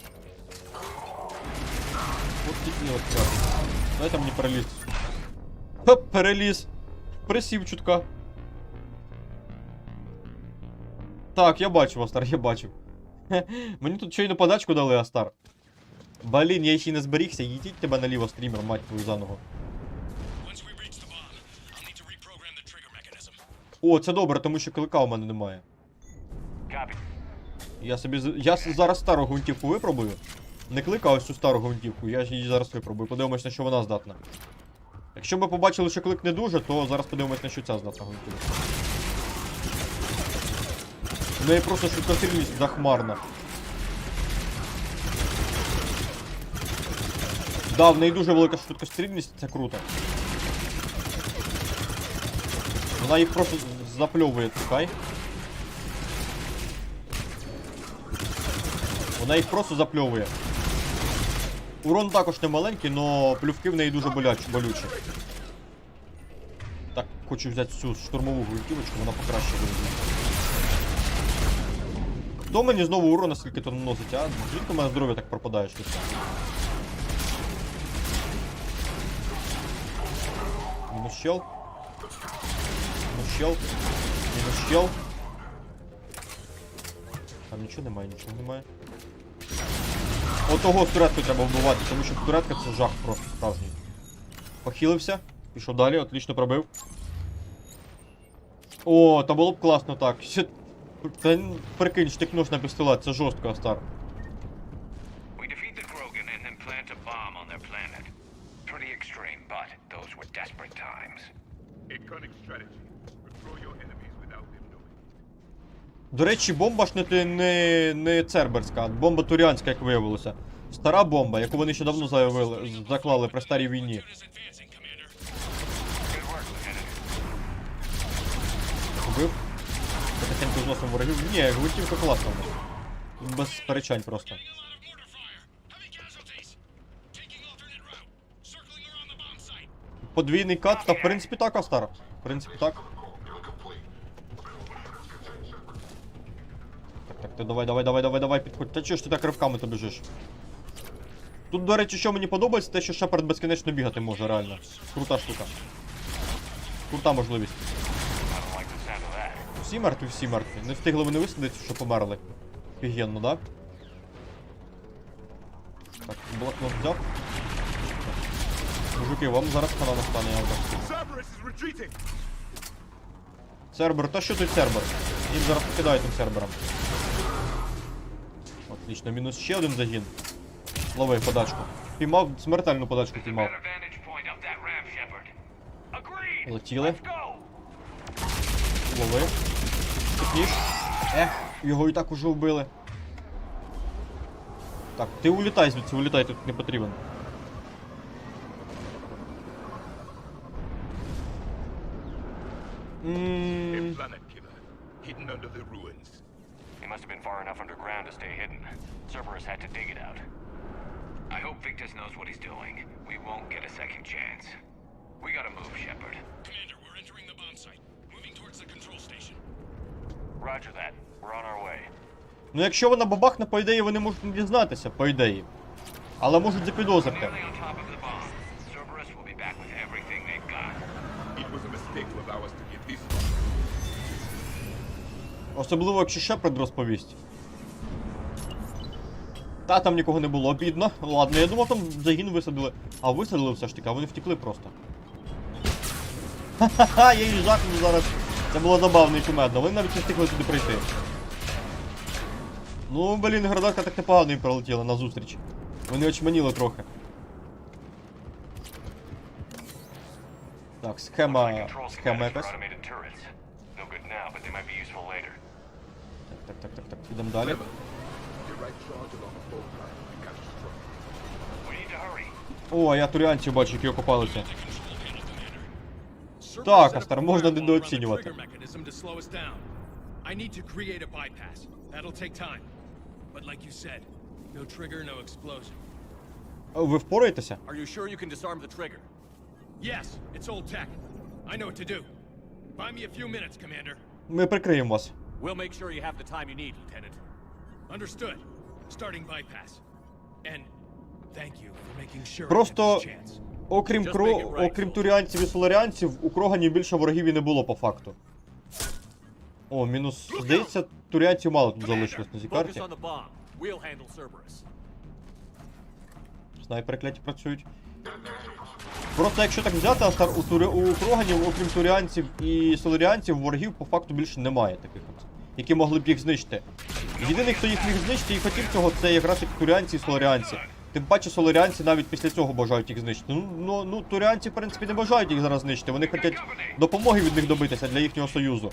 От тільки от так. Дайте мені переліз. Хоп, переліз. Присів чутка. Так, я бачу, Астар, я бачу. Мені тут щойно подачку дали, Астар. Блін, я ще й не зберігся, їдіть тебе наліво, стрімер, мать твою заново. О, це добре, тому що клика у мене немає. Я зараз стару гвинтівку випробую. Не клика, а ось цю стару гвинтівку, я її зараз випробую. Подивимось, на що вона здатна. Якщо ми побачили, що клик не дуже, то зараз подивимось, на що ця здатна гвинтівка. В неї просто швидкострільність захмарна. Да, в неї дуже велика швидкострільність, це круто. Вона їх просто запльовує, чекай. Вона їх просто запльовує. Урон також не маленький, но плювки в неї дуже болючі. Так, хочу взяти цю штурмову гвинтівочку, вона покраще виглядає. Хто мені знову урон, наскільки то наносить, а? Звідки у мене здоров'я так пропадає щось? Мінус щел. Мінус щел. Мінус щел. Там нічого немає, Отого туретку треба вбивати, тому що туретка це жах просто справжній. Похилився, пішов далі, отлично пробив. О, та було б класно так. Та прикинь, штикнуш на пістолет, це жорстко, Астар. До речі, бомба ж не церберська, а бомба турянська, як виявилося. Стара бомба, яку вони ще давно заклали при старій війні. Убив? Потихеньку зносом ворогів. Ні, гвинтівка класна. Без сперечань просто. Подвійний кат, та в принципі так, Астар. В принципі так. Так, ти давай, підходь. Та чого ж ти так ривками то біжиш? Тут, до речі, що мені подобається, те, що Шепард безкінечно бігати може, реально. Крута штука. Крута можливість. Всі мертві. Не встигли вони висадити, що померли. Офігенно, да? Так, блокнот взяв. Мужики, вам зараз хана настане, я вам так. Сербер, та що тут сербер? Їм зараз покидають тим сербером. Отлично, мінус ще один загін. Лови подачку. Піймав, смертельну подачку піймав. Летіли. Лови. Тихніш. Його і так уже вбили. Так, ти улітай звідси, улітай, тут не потрібен. Planet killer, hidden under the ruins. He must have been far enough underground to stay hidden. Cerberus had to dig it out. I hope Victus knows what he's doing. We won't get a second chance. We gotta move, Shepard. Commander, we're entering the bomb site. Moving towards the control station. Roger that. We're on our way. Ну якщо вона бабахне, по ідеї вони можуть не дізнатися, по ідеї. Але можуть запідозрити. Cerberus will be back with everything they've got. It was a mistake to allow us to get this. Особливо, якщо Шепард розповість. Та, там нікого не було, бідно. Ладно, я думав, там загін висадили. А висадили все ж таки, а вони втекли просто. Ха-ха-ха, я її жахну зараз. Це було забавно і кумедно. Вони навіть не встигли туди прийти. Ну, блін, градатка так непогано їм пролетіла на зустріч. Вони очманіли трохи. Так, схема якась. Так, ідемо далі. О, а я туріанців бачу, які окопалися. Так, Астар, можна недооцінювати. Ви впораєтеся? Ми прикриємо вас. We'll make sure you have the time you need, Lieutenant. Understood. Starting bypass. And thank you for making sure. Просто, окрім туріанців і соларіанців, у Кроганів більше ворогів і не було по факту. О, мінус, здається, туріанців мало тут залишилось на цій карті. Снайпери кляті працюють. Просто якщо так взяти, Астар, у Кроганів, окрім туріанців і соларіанців, ворогів по факту більше немає таких от, які могли б їх знищити. Єдиний, хто їх міг знищити і хотів цього, це якраз як туріанці і соларіанці. Тим паче соларіанці навіть після цього бажають їх знищити. Ну, туріанці, в принципі, не бажають їх зараз знищити, вони хочуть допомоги від них добитися для їхнього союзу.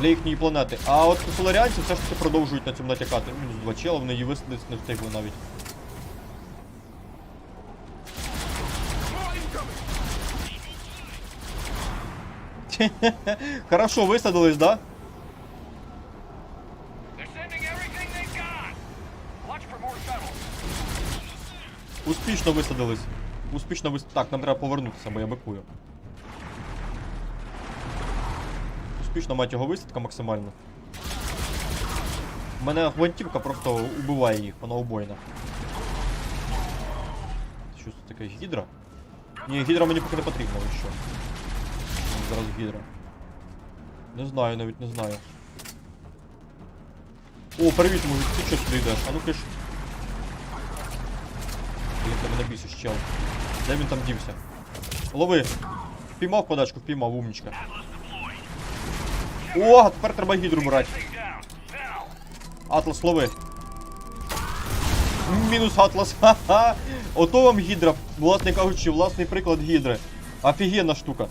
Для їхньої планети. А от соларіанці все ж таки продовжують на цьому натякати. Мінус 2 чела, вони її висадити не встигли навіть. Хорошо, висадились, да? Успішно висадились. Так, нам треба повернутися, бо я бикую. Успішно, мать його, висадка максимально. У мене гвинтівка просто убиває їх, вона убойна. Що це таке, гідра? Ні, гідра мені поки не потрібна, ви що? Зараз гідра. Не знаю, навіть не знаю. О, привіт, мужик, ти що сюди йдеш? А ну пиш. Блін, ти мене бісиш, чел. Де він там дівся? Лови! Впіймав подачку, впіймав, умнічка. О, а тепер треба гідру брати. Атлас, лови. Мінус Атлас, ха-ха! Ото вам гідра, власне кажучи, власний приклад гідри. Офігенна штука.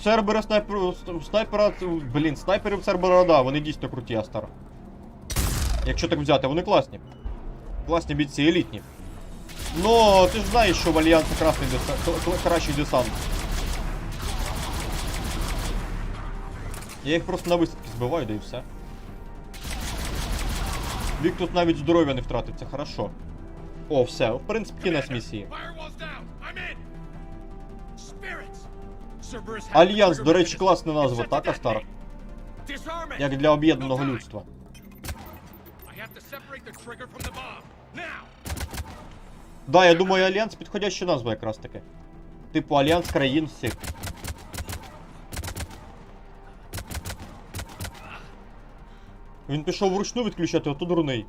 Цербери снайперів Цербера, да, вони дійсно круті, Астар. Якщо так взяти, вони класні. Класні бійці, елітні. Но ти ж знаєш, що в Альянсі кращий десант. Я їх просто на висадки збиваю, да і все. Вік тут навіть здоров'я не втратиться, хорошо. О, все, в принципі, кінець місії. Альянс, до речі, класна назва, так, Астар? Як для об'єднаного людства. Да, я думаю, Альянс підходяща назва якраз таки. Типу Альянс країн всіх. Він пішов вручну відключати, а тут дурний.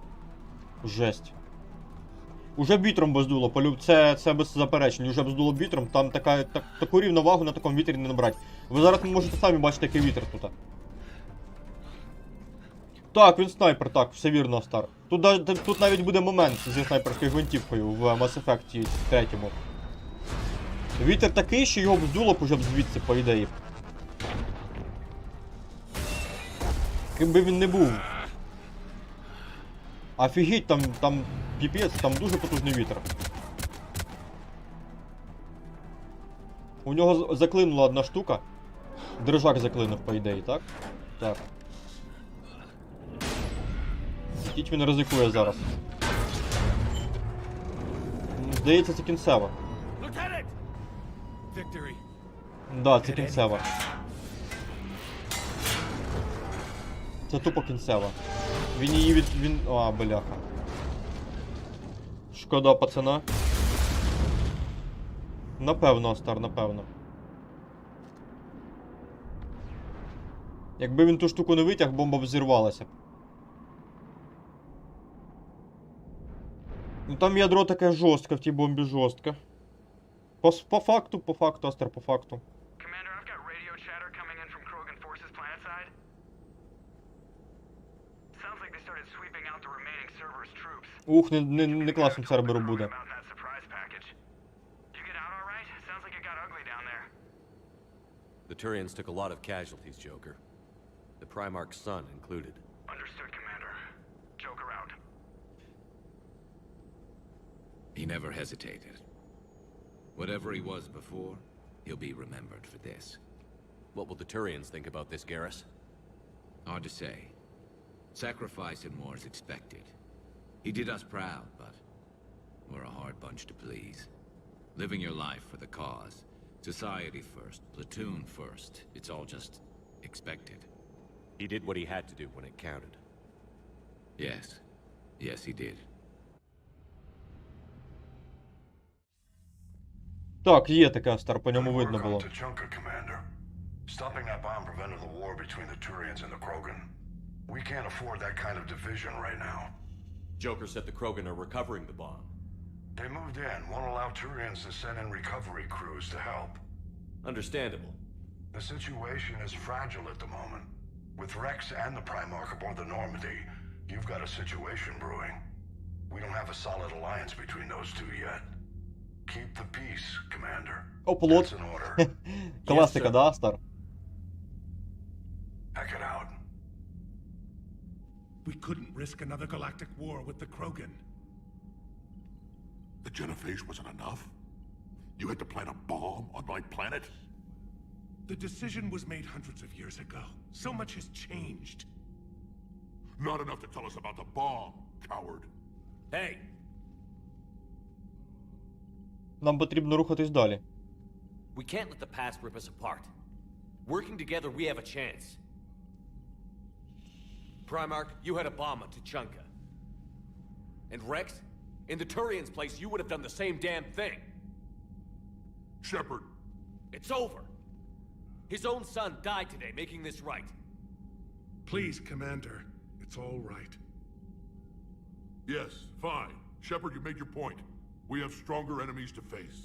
Жесть. Уже б вітром би здуло, це без заперечень, уже б здуло б вітром, там таку рівновагу на такому вітрі не набрати. Ви зараз можете самі бачити, який вітер тут. Так, він снайпер, так, все вірно, Астар. Тут навіть буде момент зі снайперською гвинтівкою в Mass Effect 3. Вітер такий, що його б здуло б уже б звідси, по ідеї. Ким би він не був. Офігеть, там піпець, там дуже потужний вітер. У нього заклинула одна штука. Держак заклинув, по ідеї, так? Так. Тіть він ризикує зараз. Здається, це кінцева. Да, це кінцева. Це тупо кінцева. Він її А, бляха. Шкода, пацана. Напевно, Астар, напевно. Якби він ту штуку не витяг, бомба б зірвалася. Ну там ядро таке жорстке, в тій бомбі жорстке. По факту, Астер, по факту. Ух, не класно серверу буде. The Turians took a lot of casualties, Joker. The Primarch's son included. Understood, Commander. Joker out. He never hesitated. Whatever he was before, he'll be remembered for this. What will the Turians think about this, Garrus? Hard to say. Sacrifice and more is expected. He did us proud, but we're a hard bunch to please. Living your life for the cause. Society first, platoon first. It's all just expected. He did what he had to do when it counted. Yes. Yes, he did. Так, є таке, Астар, по ньому видно було. Stopping that bomb prevented the war between the Turians and the Krogan. We can't afford that kind of division right now. Joker said the Krogan are recovering the bomb. They moved in, won't allow Turians to send in recovery crews to help. Understandable. The situation is fragile at the moment. With Rex and the Primarch aboard the Normandy, you've got a situation brewing. We don't have a solid alliance between those two yet. Keep the peace, Commander. Оплот. Класика, да, Астар? Heck it out. We couldn't risk another galactic war with the Krogan. The genophage wasn't enough? You had to plant a bomb on my planet? The decision was made hundreds of years ago. So much has changed. Not enough to tell us about the bomb, coward. Hey! Нам потрібно рухатись далі. We can't let the past rip us apart. Working together, we have a chance. Primarch, you had a bomb on Tuchanka. And Rex, in the Turians' place, you would have done the same damn thing. Shepard. It's over. His own son died today, making this right. Please, Commander. It's all right. Yes, fine. Shepard, you made your point. We have stronger enemies to face.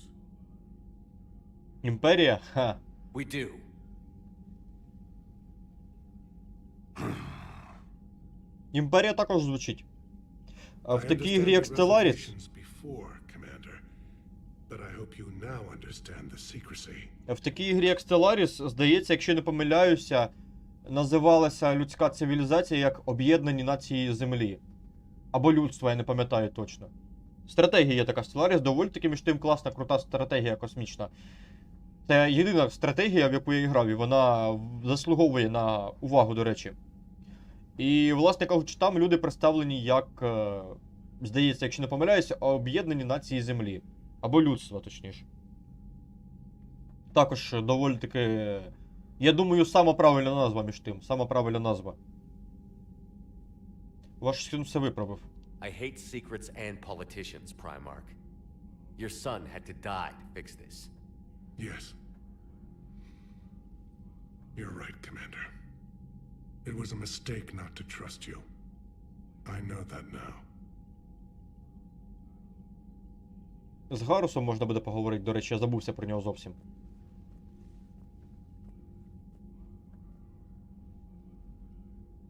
Імперія? Ха. We do. Імперія також звучить. В такій грі як Stellaris... В такій грі як Stellaris, здається, якщо не помиляюся, називалася людська цивілізація як Об'єднані Нації Землі. Або людство, я не пам'ятаю точно. Стратегія є така Stellaris, доволі таки між тим класна, крута стратегія космічна. Це єдина стратегія, в яку я грав, і вона заслуговує на увагу, до речі. І, власне кажучи, там люди представлені як, здається, якщо не помиляюся, Об'єднані Нації Землі. Або людства, точніше. Також доволі таки, я думаю, сама правильна назва між тим. Сама правильна назва. Ваш син все виправив. I hate secrets and politicians, Primarch. Your son had to die to fix this. Yes. You're right, Commander. It was a mistake not to trust you. I know that now. З Гарусом можна буде поговорити, до речі, я забувся про нього зовсім.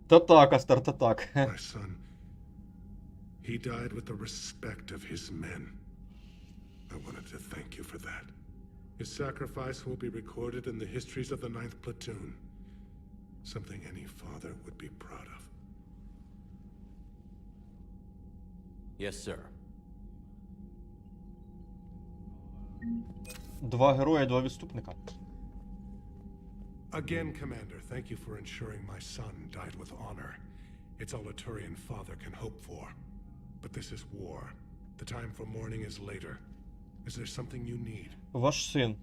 Та-так, Астар, та-так. My son, he died with the respect of his men. I wanted to thank you for that. His sacrifice will be recorded in the histories of the 9th Platoon. Something any father would be proud of. Yes, sir. Два герої, два відступника. Again, Commander, thank you for ensuring my son died with honor. It's all a Turian father can hope for. But this is war. The time for mourning is later. Is there something you need? Ваш син.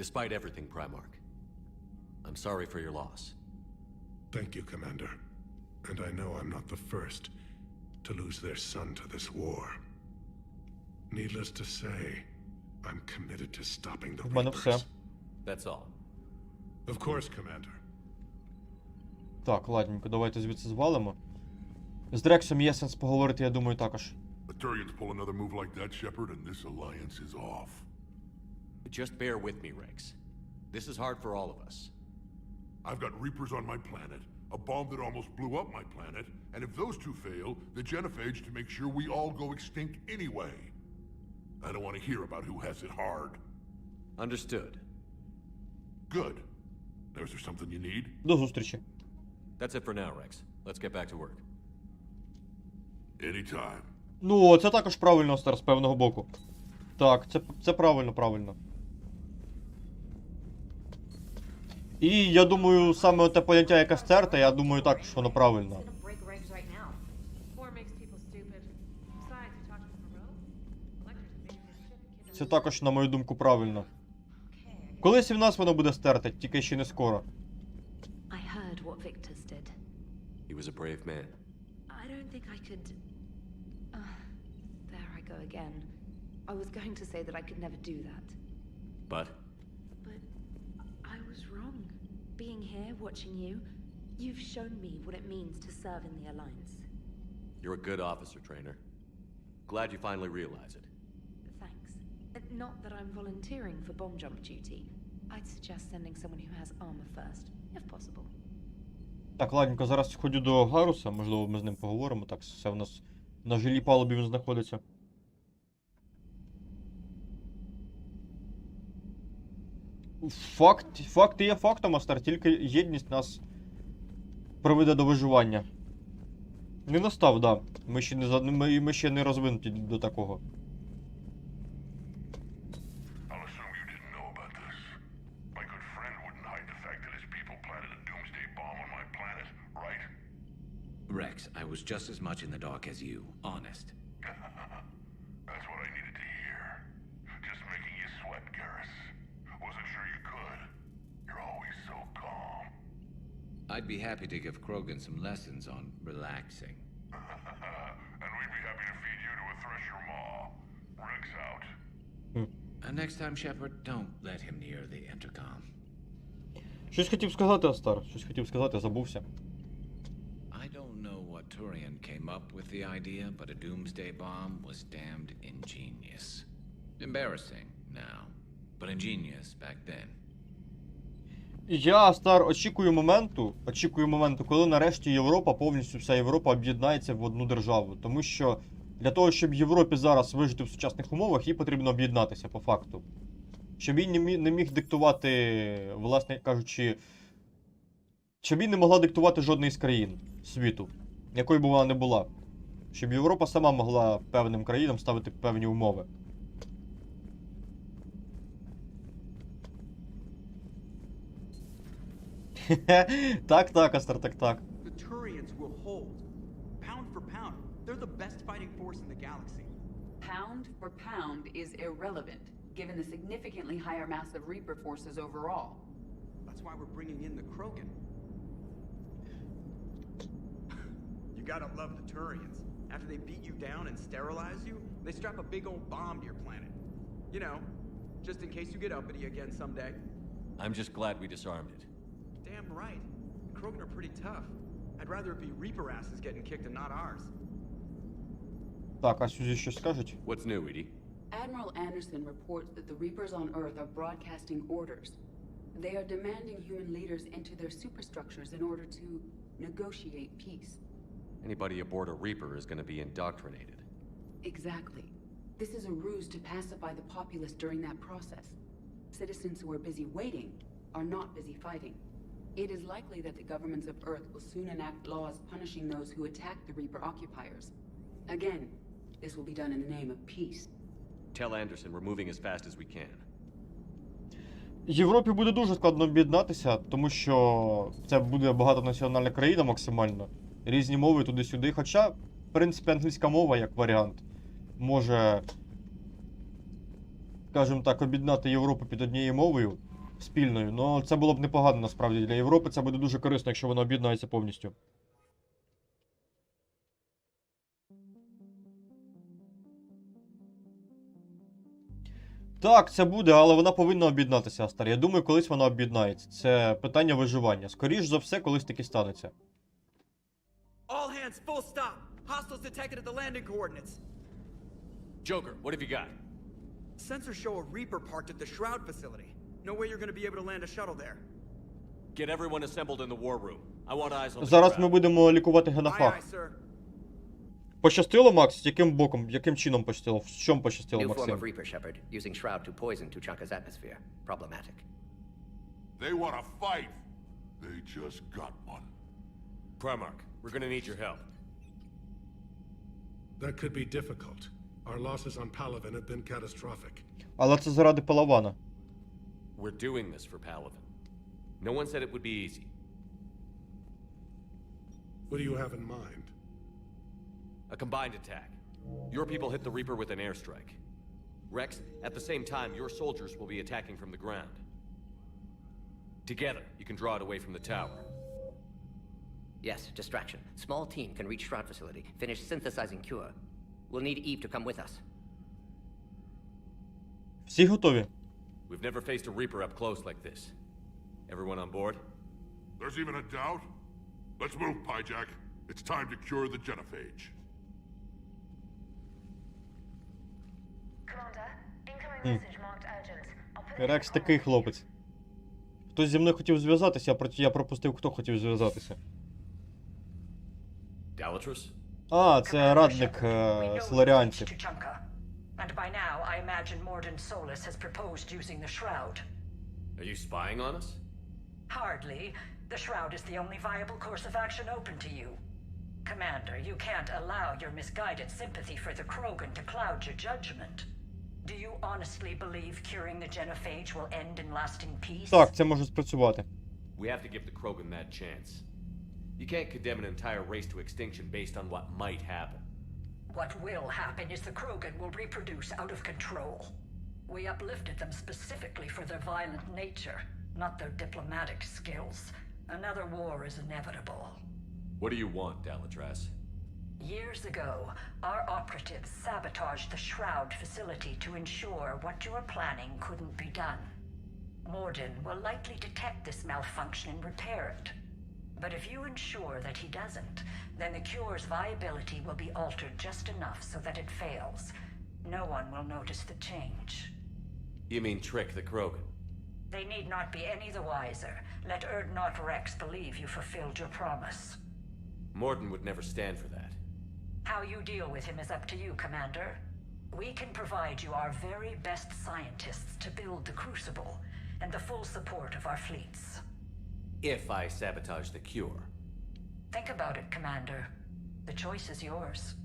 Despite everything, Primarch, I'm sorry for your loss. Thank you, Commander. And I know I'm not the first to lose their son to this war. Needless to say, I'm committed to stopping the В мене все. Reapers. That's all. Of course, Commander. Так, ладненько, давайте звідси звалимо. З Дрексом є сенс поговорити, я думаю, також. The Turians pull another move like that, Shepard, and this alliance is off. Just bear with me, Rex. This is hard for all of us. I've got Reapers on my planet, a bomb that almost blew up my planet, and if those two fail, the genophage to make sure we all go extinct anyway. I don't want to hear about who has it hard. Understood. Good. Is there something you need? До зустрічі. That's it for now, Rex. Let's get back to work. Anytime. Ну, це також правильно, Астар, з певного боку. Так, це правильно, правильно. І я думаю, саме те поняття, яке стерте, я думаю також воно правильно. Це також, на мою думку, правильно. Колись і в нас воно буде стерте, тільки ще не скоро. I heard what Victor's did. He was a brave man. I don't think I could... there I go again. I was going to say that I could never do that. But? But I was wrong. Being here, watching you, you've shown me what it means to serve in the Alliance. You're a good officer, Trainer. Glad you finally realize it. Thanks. Not that I'm volunteering for bomb jump duty. I'd suggest sending someone who has armor first, if possible. Так, ладненько, зараз сходю до Гаруса, можливо, ми з ним поговоримо. Так, все в нас на жилій палубі він знаходиться. Факт є фактом, Астар, тільки єдність нас приведе до виживання. Не настав, да. Ми ще не розвинуті до такого. Rex, I was just as much in the dark as you, honest. That's what I needed to hear. Just making you sweat, Garrus. Wasn't sure you could. You're always so calm. I'd be happy to give Krogan some lessons on relaxing. And we'd be happy to feed you to a thresher maw. Rex out. And next time, Shepard, don't let him near the intercom. Щось хотів сказати, Астар. Щось хотів сказати, забувся. I don't know what Turian came up with the idea, but a doomsday bomb was damned ingenious. Embarrassing now, but ingenious back then. Я, Астар, очікую моменту, коли нарешті Європа, повністю вся Європа об'єднається в одну державу. Тому що для того, щоб Європі зараз вижити в сучасних умовах, їй потрібно об'єднатися, по факту. Щоб їй не міг диктувати, власне кажучи, щоб їй не могла диктувати жодна із країн світу, якою б вона не була. Щоб Європа сама могла певним країнам ставити певні умови. Так, Астар, так. The Turians will hold. Pound for pound, they're the best fighting force in the galaxy. Pound for pound is irrelevant, given the significantly higher mass of Reaper forces overall. That's why we're bringing in the Krogan. You gotta love the Turians. After they beat you down and sterilize you, they strap a big old bomb to your planet. You know, just in case you get uppity again someday. I'm just glad we disarmed it. Damn right. The Krogan are pretty tough. I'd rather it be Reaper asses getting kicked and not ours. Так, а Сюзі щось скажуть? What's new, Edie? Admiral Anderson reports that the Reapers on Earth are broadcasting orders. They are demanding human leaders into their superstructures in order to negotiate peace. Anybody aboard a Reaper is going to be indoctrinated. Exactly. This is a ruse to pacify the populace during that process. Citizens who are busy waiting are not busy fighting. It is likely that the governments of Earth will soon enact laws punishing those who attack the Reaper occupiers. Again, this will be done in the name of peace. Tell Anderson we're moving as fast as we can. Європі буде дуже складно об'єднатися, тому що це буде багатонаціональна країна максимально. Різні мови туди-сюди. Хоча, в принципі, англійська мова, як варіант, може, скажімо так, об'єднати Європу під однією мовою спільною. Но це було б непогано, насправді, для Європи. Це буде дуже корисно, якщо вона об'єднається повністю. Так, це буде, але вона повинна об'єднатися, Астар. Я думаю, колись вона об'єднається. Це питання виживання. Скоріш за все, колись таки станеться. All hands, full stop. Hostiles detected at the landing coordinates. Joker, what have you got? Sensors show a Reaper parked at the Shroud facility. No way you're going to be able to land a shuttle there. Get everyone assembled in the war room. I want eyes on the Зараз crowd. ми будемо лікувати Генофаг. Aye, sir. Пощастило, Макс? Яким боком? Яким чином пощастило? В чому пощастило, New form Максим? of Reaper, Shepard, using Shroud to poison Tuchanka's atmosphere. Problematic. They want to fight. They just got one. Primarch, we're gonna need your help. That could be difficult. Our losses on Palaven have been catastrophic. Але це заради Палавана. We're doing this for Palaven. No one said it would be easy. What do you have in mind? A combined attack. Your people hit the Reaper with an airstrike. Rex, at the same time, your soldiers will be attacking from the ground. Together, you can draw it away from the tower. Yes, distraction. Small team can reach Shroud facility, finish synthesizing cure. We'll need Eve to come with us. Всі готові? We've never faced a Reaper up close like this. Everyone on board? There's even a doubt? Let's move, Pyjack. It's time to cure the genophage. Commander, incoming message marked urgent. I'll put it Рекс такий хлопець. Хтось зі мною хотів зв'язатися, а я пропустив, хто хотів зв'язатися. Dalatrus? А, це радник соларіанців. And by now, I imagine Morden Solus has proposed using the Shroud. Are you spying on us? Hardly. The Shroud is the only viable course of action open to you. Commander, you can't allow your misguided sympathy for the Krogan to cloud your judgment. Do you honestly believe curing the genophage will end in lasting peace? Так, це може спрацювати. We have to give the Krogan that chance. You can't condemn an entire race to extinction based on what might happen. What will happen is the Krogan will reproduce out of control. We uplifted them specifically for their violent nature, not their diplomatic skills. Another war is inevitable. What do you want, Dalatrus? Years ago, our operatives sabotaged the Shroud facility to ensure what you were planning couldn't be done. Morden will likely detect this malfunction and repair it. But if you ensure that he doesn't, then the cure's viability will be altered just enough so that it fails. No one will notice the change. You mean trick the Krogan? They need not be any the wiser. Let Erdnot Rex believe you fulfilled your promise. Morden would never stand for that. How you deal with him is up to you, Commander. We can provide you our very best scientists to build the Crucible, and the full support of our fleets. If I sabotage the cure. Think about it, Commander. The choice is yours.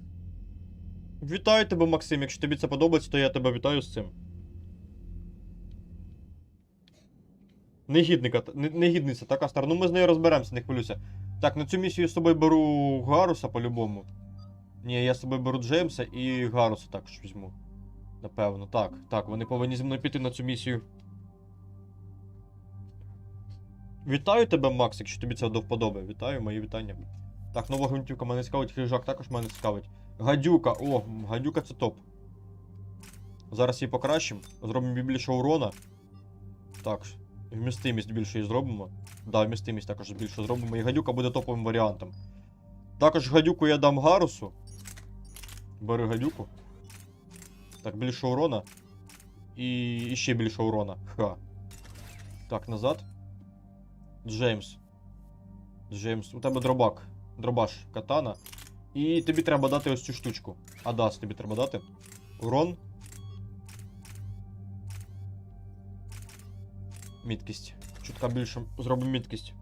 Вітаю тебе, Максим. Якщо тобі це подобається, то я тебе вітаю з цим. Негідниця, така Астар. Ну ми з нею розберемося, не хвилюйся. Так, на цю місію я з собою беру Гаруса по-любому. Ні, я з собою беру Джеймса і Гаруса також візьму. Напевно, так, вони повинні зі мною піти на цю місію. Вітаю тебе, Макс, якщо тобі це до вподоби. Вітаю, мої вітання. Так, нова гвинтівка мене цікавить, хижак також мене цікавить. Гадюка, о, гадюка це топ. Зараз її покращимо, зробимо більше урона. Так, вмістимість більше зробимо. Да, вмістимість також більше зробимо. І гадюка буде топовим варіантом. Також гадюку я дам Гарусу. Бери гадюку. Так, більше урона. І ще більше урона. Ха. Так, назад. Джеймс. Джеймс, у тебе дробак. Дробаш, катана. І тобі треба дати ось цю штучку. Адас тобі треба дати. Урон. Міткість. Чутка більше. Зробимо міткість.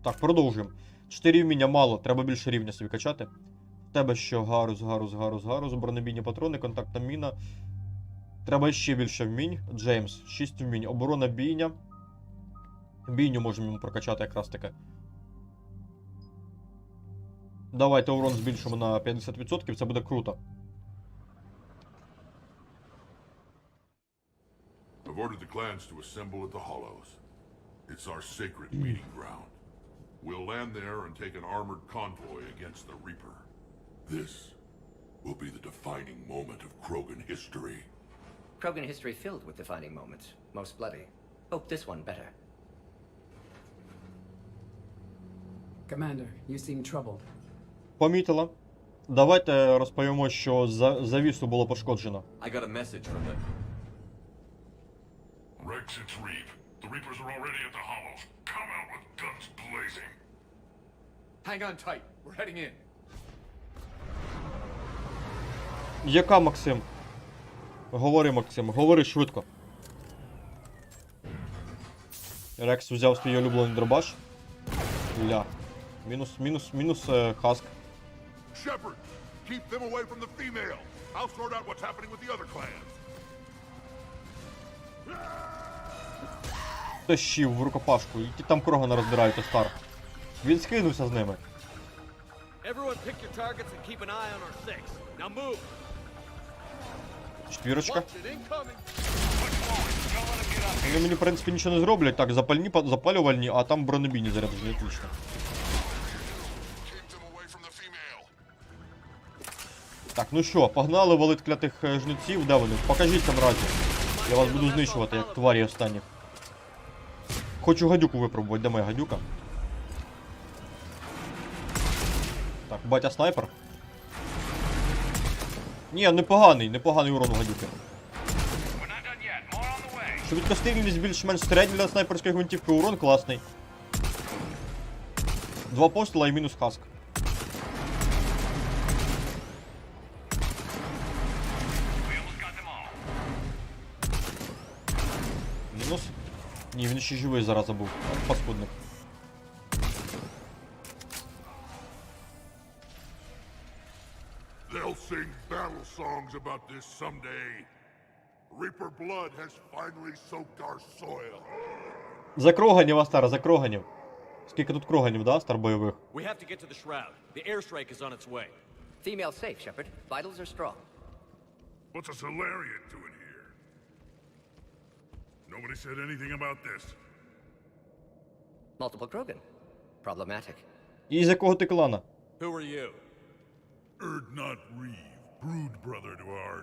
Так, продовжуємо. 4 вміння мало, треба більше рівня собі качати. В тебе що? Гарус, бронебійні патрони, контактна міна. Треба ще більше вмінь. Джеймс, 6 вмінь. Оборона бійня. Бійню можемо йому прокачати якраз таки. Давайте урон збільшимо на 50%, це буде круто. I've ordered the clans to assemble at the Hollows. It's our sacred meeting ground. We'll land there and take an armored convoy against the Reaper. This will be the defining moment of Krogan history. Krogan history filled with defining moments, most bloody. Hope this one better. Commander, you seem troubled. Помітила. Давайте розповімо, що завісу було пошкоджено. I got a message from them. Rex, it's Reap. The Reapers are already at the Hollows. Come out with guns blazing. Hang on tight. We're heading in. Яка, Максим? Говори, Максим, говори швидко. Рекс взяв свій улюблений дробаш. Ля. Мінус хаск. Shepard, keep them away from the female. I'll sort out what's happening with the other clans. Тащив в рукопашку, які там Крогана розбирають, Остар. Він скинувся з ними. Everyone pick your targets and keep an eye on our six. Now move. Четвірочка. Вони мені, в принципі, нічого не зроблять. Так, запалювальні, а там бронебійні заряджені, отлично. Так, ну що, погнали валить клятих жнеців. Де вони? Покажіться, мразі. Я вас буду знищувати, як тварі останні. Хочу гадюку випробувати. Де моя гадюка? Так, батя снайпер. Ні, непоганий урон у гадюки. Швидкострільність більш-менш середня для снайперської гвинтівки, урон класний. 2 постріла і мінус хаск. Мінус? Ні, він ще живий зараз забув. Паскудник. They'll sing battle songs about this someday. Reaper blood has finally soaked our soil. За Кроганів, Астара, за Кроганів. Скільки тут Кроганів, да, Астар бойових? We have to get to the shroud. The airstrike is on its way. Female safe, Shepard. Vitals are strong. What's a Solarian doing here? Nobody said anything about this. Multiple Krogan. Problematic. І з якого ти клана? Who are you? Not Reeve, brood brother to our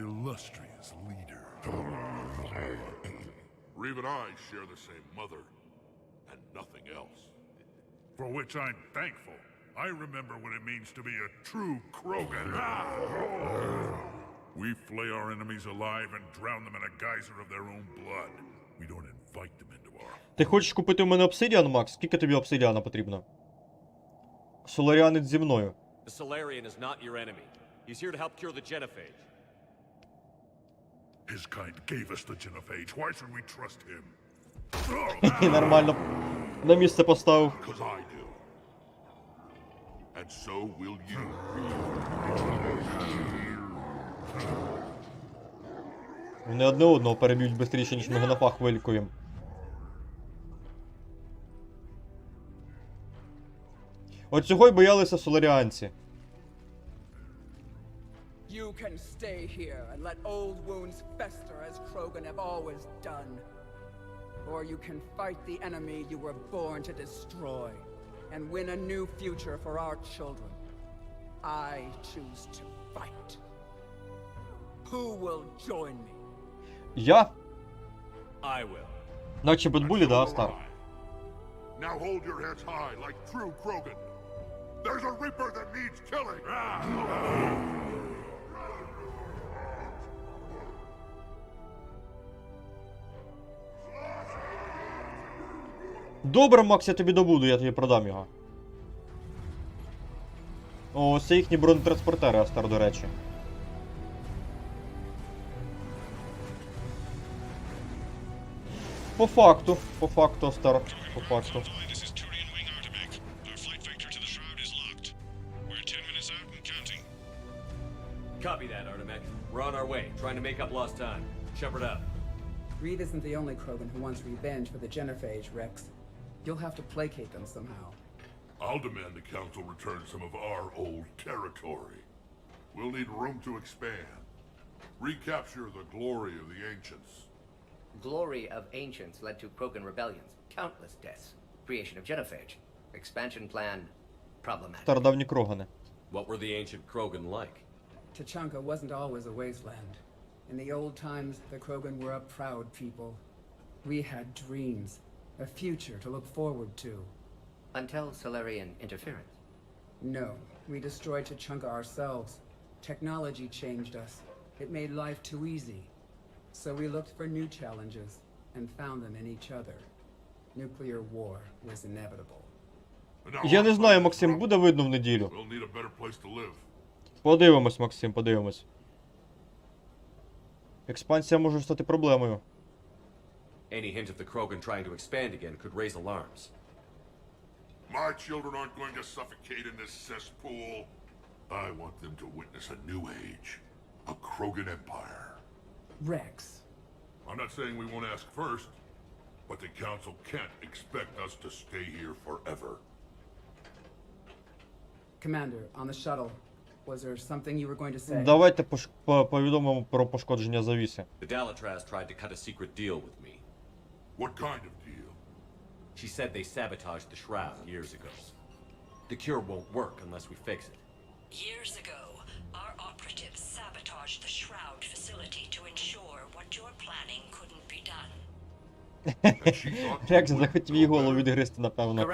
illustrious leader. Reeve and I share the same mother, and nothing else. For which I'm thankful. I remember what it means to be a true Krogan. We flay our enemies alive and drown them in a geyser of their own blood. We don't invite them into our... Ти хочеш купити у мене обсидіан, Макс? Скільки тобі обсидіана потрібно? Соларіанець зі мною. The Solarian is not your enemy. He's here to help cure the genophage. His kind gave us the genophage. Why should we trust him? Нормально. На місце поставив. Because I do. And so will you. Вони одне одного переб'ють швидше, ніж ми генофаг вилікуємо. От цього й боялися соларіанці. You can stay here and let old wounds fester as Krogan have always done. Or you can fight the enemy you were born to destroy and win a new future for our children. I choose to fight. Who will join me? Я? I will. Наче Бетбулі, да, Астар? Now hold your heads high like true Krogan. There's a Reaper that needs killing. Добре, Макс, я тобі добуду, я тобі продам його. О, це їхні бронетранспортери, Астар, до речі. По факту, Астар, по факту. Copy that, Artemek. We're on our way, trying to make up lost time. Shepherd up. Reed isn't the only Krogan who wants revenge for the genophage, Rex. You'll have to placate them somehow. I'll demand the Council return some of our old territory. We'll need room to expand. Recapture the glory of the Ancients. Glory of Ancients led to Krogan rebellions, countless deaths, creation of genophage, expansion plan, problematic. Стародавні Крогани. What were the ancient Krogan like? Tachanka wasn't always a wasteland. In the old times, the Krogan were a proud people. We had dreams, a future to look forward to. Until Solarian interference. No, we destroyed Tachanka ourselves. Technology changed us. It made life too easy. So we looked for new challenges and found them in each other. Nuclear war was inevitable. Я не знаю, Максим, буде видно в неділю. We'll need a better place to live. Подивимось, Максим, подивимось. Експансія може стати проблемою. Any hint of the Krogan trying to expand again could raise alarms. My children aren't going to suffocate in this cesspool. I want them to witness a new age. A Krogan empire. Rex. I'm not saying we won't ask first, but the Council can't expect us to stay here forever. Commander, on the shuttle, was there something you were going to say? Давайте повідомимо про пошкодження завіси. The Dalatraz tried to cut a secret deal with me. What kind of deal? She said they sabotaged the Shroud years ago. The cure won't work unless we fix it. Years ago, our operatives sabotaged the Shroud facility to ensure what you're planning couldn't be done. Рекс захотів її голову відгризти, напевно.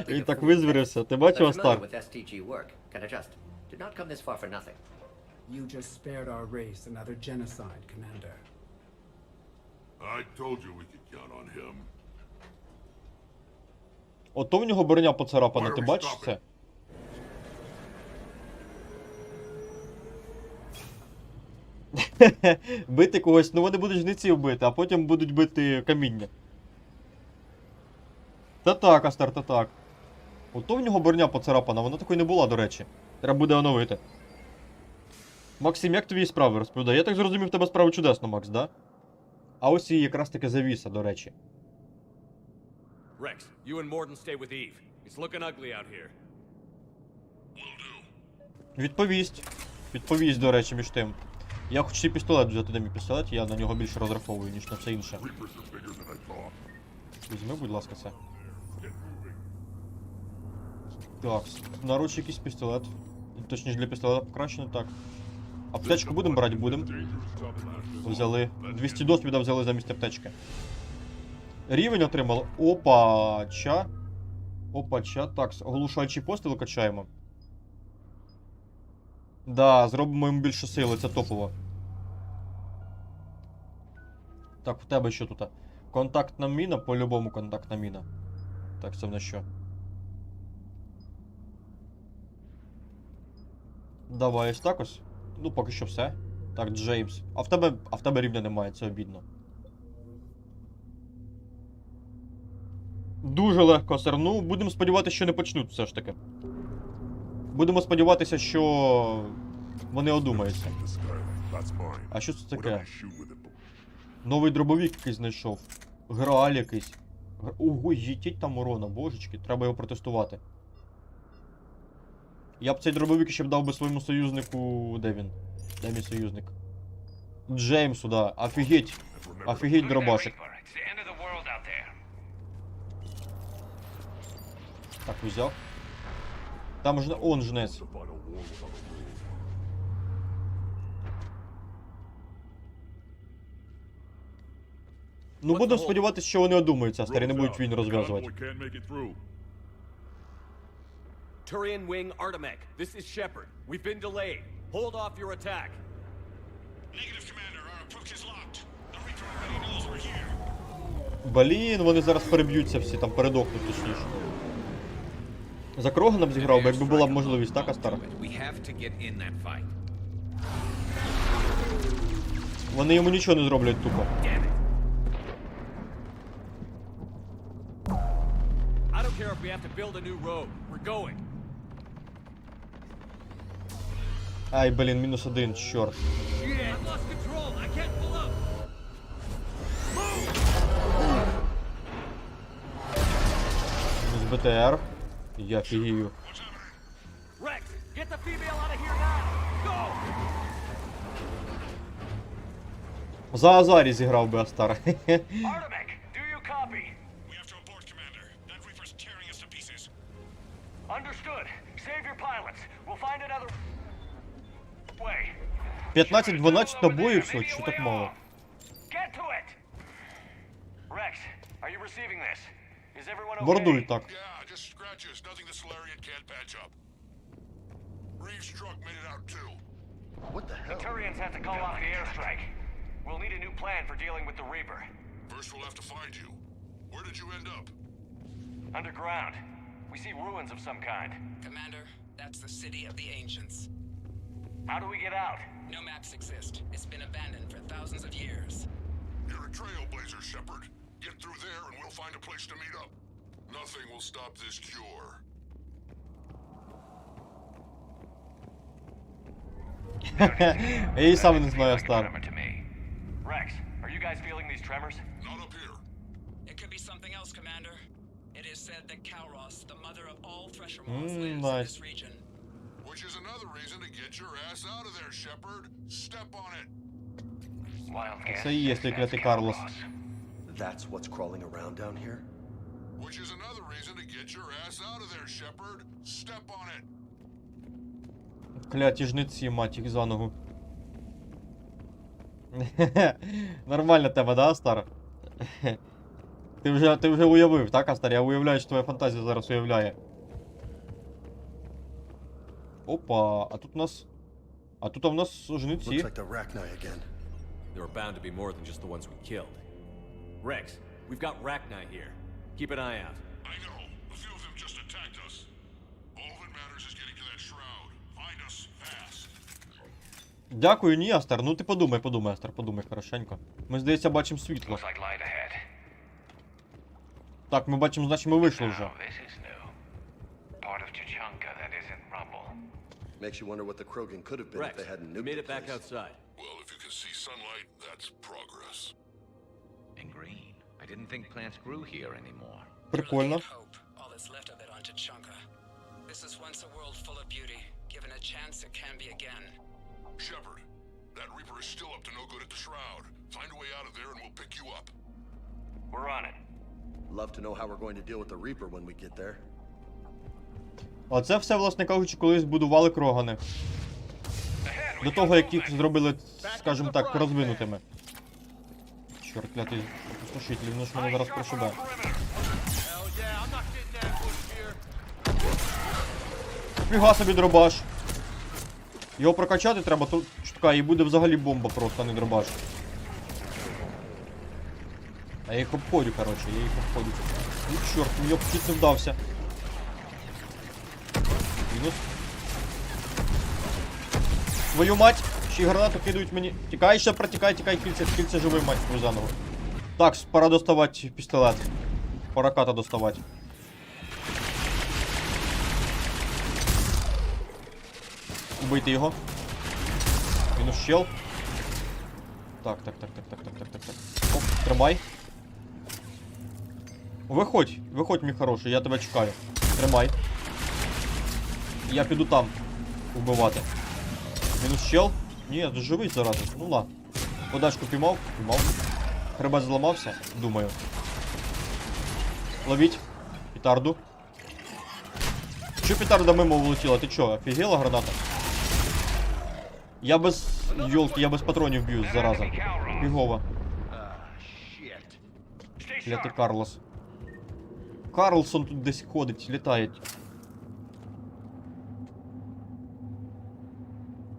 Він так визвірився. Ти бачив, Астар? Did not come this far for nothing. You just spared our race another genocide, Commander. I told you we could count on him. Ото в нього броня поцарапана, ти бачиш це? Бити когось, ну вони будуть жниців бити, а потім будуть бити каміння. Та так, Астар, та так. Ото в нього броня поцарапана, вона такої не була, до речі. Треба буде оновити. Максим, як твої справи розповідає? Я так зрозумів, в тебе справи чудесно, Макс, да? А ось і якраз таки завіса, до речі. Rex, you and Morden stay with Eve. It's looking ugly out here. Відповість. Відповість, до речі, між тим. Я хочу пістолет взяти, де мій пістолет, я на нього більше розраховую, ніж на все інше. Візьми, будь ласка, це. Так, наруч якийсь пістолет. Точніше, для пістолета покращено, так. Аптечку будемо брати? Будемо. Взяли. 200 досвіда взяли замість аптечки. Рівень отримали. Опача. Опача. Так, оглушаючий постріл качаємо. Да, зробимо йому більше сили, це топово. Так, в тебе що тут? Контактна міна, по-любому контактна міна. Так, це в нас що? Давай ось так ось. Ну, поки що все. Так, Джеймс. А в тебе рівня немає, це обідно. Дуже легко, сер. Ну, будемо сподіватися, що не почнуть все ж таки. Будемо сподіватися, що вони одумаються. А що це таке? Новий дробовик якийсь знайшов. Грааль якийсь. Ого, їтіть там урона, божечки, треба його протестувати. Я б цей дробовик ще б дав би своєму союзнику... Де він? Де мій союзник? Джеймсу, да. Офігеть. Офігеть дробашик. Так, взяв. Там ж он жнець. Ну, будемо сподіватися, що вони одумаються, старі не будуть війну розв'язувати. Turian Wing Artemek, this is Shepard. We've been delayed. Hold off your attack. Negative, Commander. Our approach is locked. The Reaper already knows we're here. Блін, вони зараз переб'ються всі, там передохнуть точніше. За Кроганом зіграв би, якби була б можливість, так, Астар? Вони йому нічого не зроблять тупо. Ай, блін, -1, чорт. З БТР. Я фігію. За Азарі зіграв би Астар. Understood. Save your pilots. We'll find another way. 15-12 набоїв всього, що так мало? Get to it. Rex, are you receiving this? Is everyone okay? Бордуй так. Yeah, just scratches. Nothing the Solarian can't patch up. Reeves' truck made it out too. What the hell? The Turians have to call off the airstrike. We'll need a new plan for dealing with the Reaper. First we'll have to find you. Where did you end up? Underground. We see ruins of some kind. Commander, that's the city of the ancients. How do we get out? No maps exist. It's been abandoned for thousands of years. You're a trailblazer, Shepard. Get through there and we'll find a place to meet up. Nothing will stop this cure. Я і сам не знаю, Астар. Rex, are you guys feeling these tremors? Not up here. It could be something else, Commander. It is said that Kalros, the mother of all thresher moths, lives in this region. Which is another reason to get your ass out of there, Shepard. Step on it. Це і є той клятий Карлос. That's what's crawling around down here? Which is another reason to get your ass out of there, Shepard. Step on it. Кляті жниці, мать їх за ногу. Нормальна тема, да, Астар? Ти вже уявив, так, Астар? Я уявляю, що твоя фантазія зараз уявляє. Опа, а тут у нас... А тут у нас жниці. There are bound to be more than just the ones we killed. Rex, we've got Rachni here. Keep an eye out. I know. A few of them just attacked us. All that matters is getting to that shroud. Find us fast. Дякую, ні, Астар. Ну ти подумай, Астар, подумай хорошенько. Ми, здається, бачимо світло. Так, ми бачимо, значить ми вийшли вже. Makes you wonder what the Krogan could have been Rex, if they hadn't nuked made the it back place. outside. Well, if you can see sunlight, that's progress. And green. I didn't think plants grew here anymore. Прикольно. All that's left of it on Tachanka. This is once a world full of beauty. Given a chance, it can be again. Shepard, that Reaper is still up to no good at the shroud. Find a way out of there and we'll pick you up. We're on it. Love to know how we're going to deal with the Reaper when we get there. Оце все, власне кажучи, колись будували Крогани. До того, як їх зробили, скажімо так, розвинутими. Чорт, клятий опустошитель, він ж мене зараз прошибе. Фіга собі дробаш. Його прокачати треба, то штука, і буде взагалі бомба просто, а не дробаш. А я їх обходю, коротше, Ну чорт, мені обхід не вдався. Мінус. Твою мать! Ще й гранату кидають мені. Тікай, ще протікай, тікай, кільця живий, мать твою заново. Так, пора доставати пістолет. Пора ката доставати. Убийте його. Мінус щел. Так. Оп, тримай. Виходь, мій хороший, я тебе чекаю. Тримай. Я піду там вбивати. Мінус щел. Ні, живий зараза. Ну ладно. Подачку піймав. Хребет зламався, думаю. Ловіть. Петарду. Чо петарда мимо влетіла? Ти чо, офігела граната? Я без... Йолки, я без патронів б'юсь, зараза. Фігово. Клятий Карлос. Карлсон тут десь ходить, літає.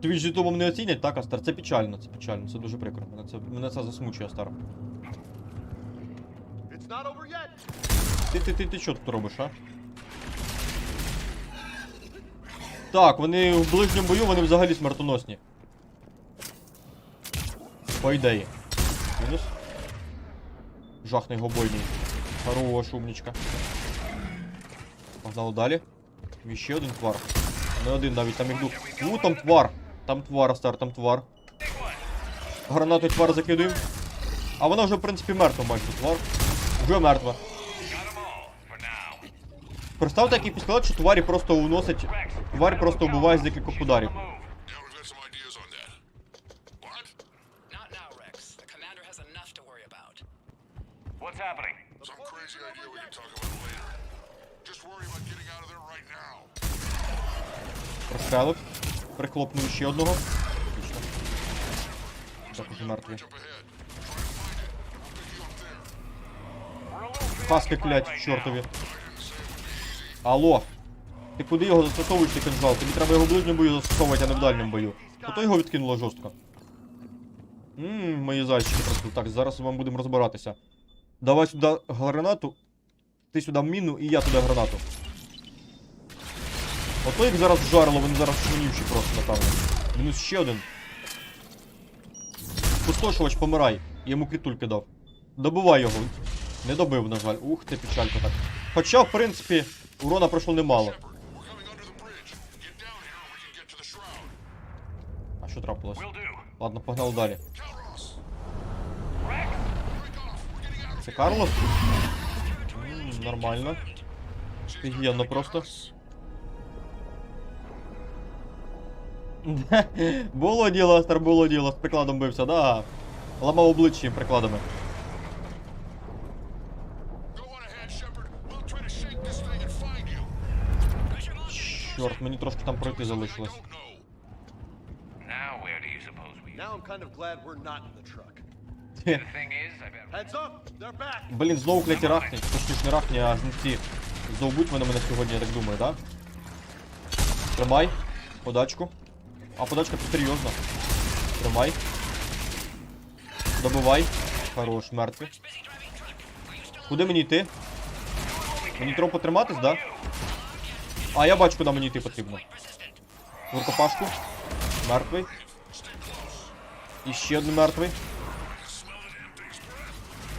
Твіч з ютубом не оцінять, так, Астар? Це печально, це дуже прикро. Мене це засмучує, Астар. Ти що тут робиш, а? Так, вони в ближньому бою, вони взагалі смертоносні. По ідеї. Мінус. Жахний гобойний. Хорош, умничка. Погнали далі. І ще один твар. Не один навіть, там їх дух. Там твар. Там твар, стар, там твар. Гранату твар закидуємо. А вона вже, в принципі, мертва, бачите, твар. Вже мертва. Представте, який пістолет, що тварі просто уносить. Тварі просто вбиває з декількох ударів. What's happening? Some crazy idea we can talk about later. Just worry about getting out of there right now. Розстрелив. Прихлопнув ще одного. Отлично. Так, уже мертвий. Хаски, клять, чортові. Алло. Ти куди його застосовуєш, ти кинжал? Тобі треба його в ближньому бою застосовувати, а не в дальньому бою. Ото його відкинуло жорстко. Мої зайчики просто. Так, зараз вам будемо розбиратися. Давай сюди гранату. Ти сюди міну і я туди гранату. Ото їх зараз вжарило, вони зараз шманівші просто, напевно. Мінус ще один. Пустошувач, помирай. Я йому крітульки дав. Добивай його. Не добив, на жаль. Ух ти, печалька так. Хоча, в принципі, урона пройшло немало. А що трапилось? Ладно, погнали далі. Це Карлос? Нормально. Офігенно просто. Було діло, Астер, було діло. З прикладом бився, да. Ламав обличчя їм прикладами. Чорт, мені трошки там пройти залишилось. Блін, знову кляті рахні. Точніше не рахні, а гнівці. Здовбуть мене сьогодні, я так думаю, да? Тримай. Подачку. А подачка тут серйозна. Тримай. Добивай. Хорош, мертвий. Куди мені йти? Мені треба потриматись, да? А, я бачу, куди мені йти потрібно. В рукопашку. Мертвий. І ще один мертвий.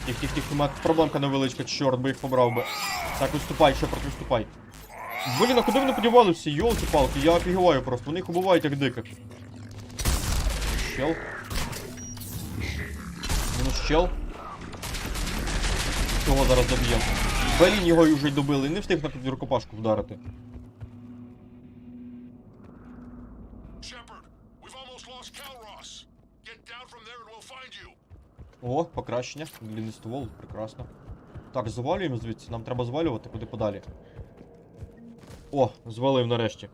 Тих, проблемка невеличка, чорт, би їх побрав би. Так, виступай, ще проти виступай. Блін, а куди вони подівалися? Йолки-палки, я офігіваю просто, вони їх убивають як диких. Щел. Мінус щел. Цього зараз доб'ємо. Блін, його вже й добили, не встиг на під рукопашку вдарити. О, покращення. Длинний ствол, прекрасно. Так, завалюємо звідси, нам треба звалювати куди подалі. О, звалив нарешті.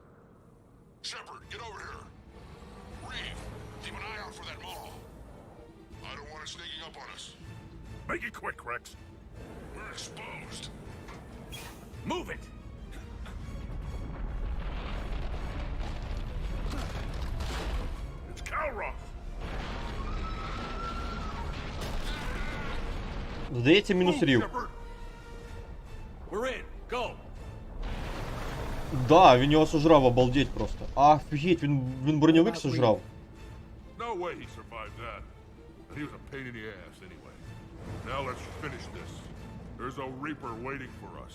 Make it quick, Rex. We're exposed. Move it! It's Calroth. Здається, мінус рів. We're in. Go. Да, він його сожрав, обалдеть просто. Офігеть, він броньовик сожрав. No way he survived that. And he was a pain in the ass anyway. Now let's finish this. There's a Reaper waiting for us.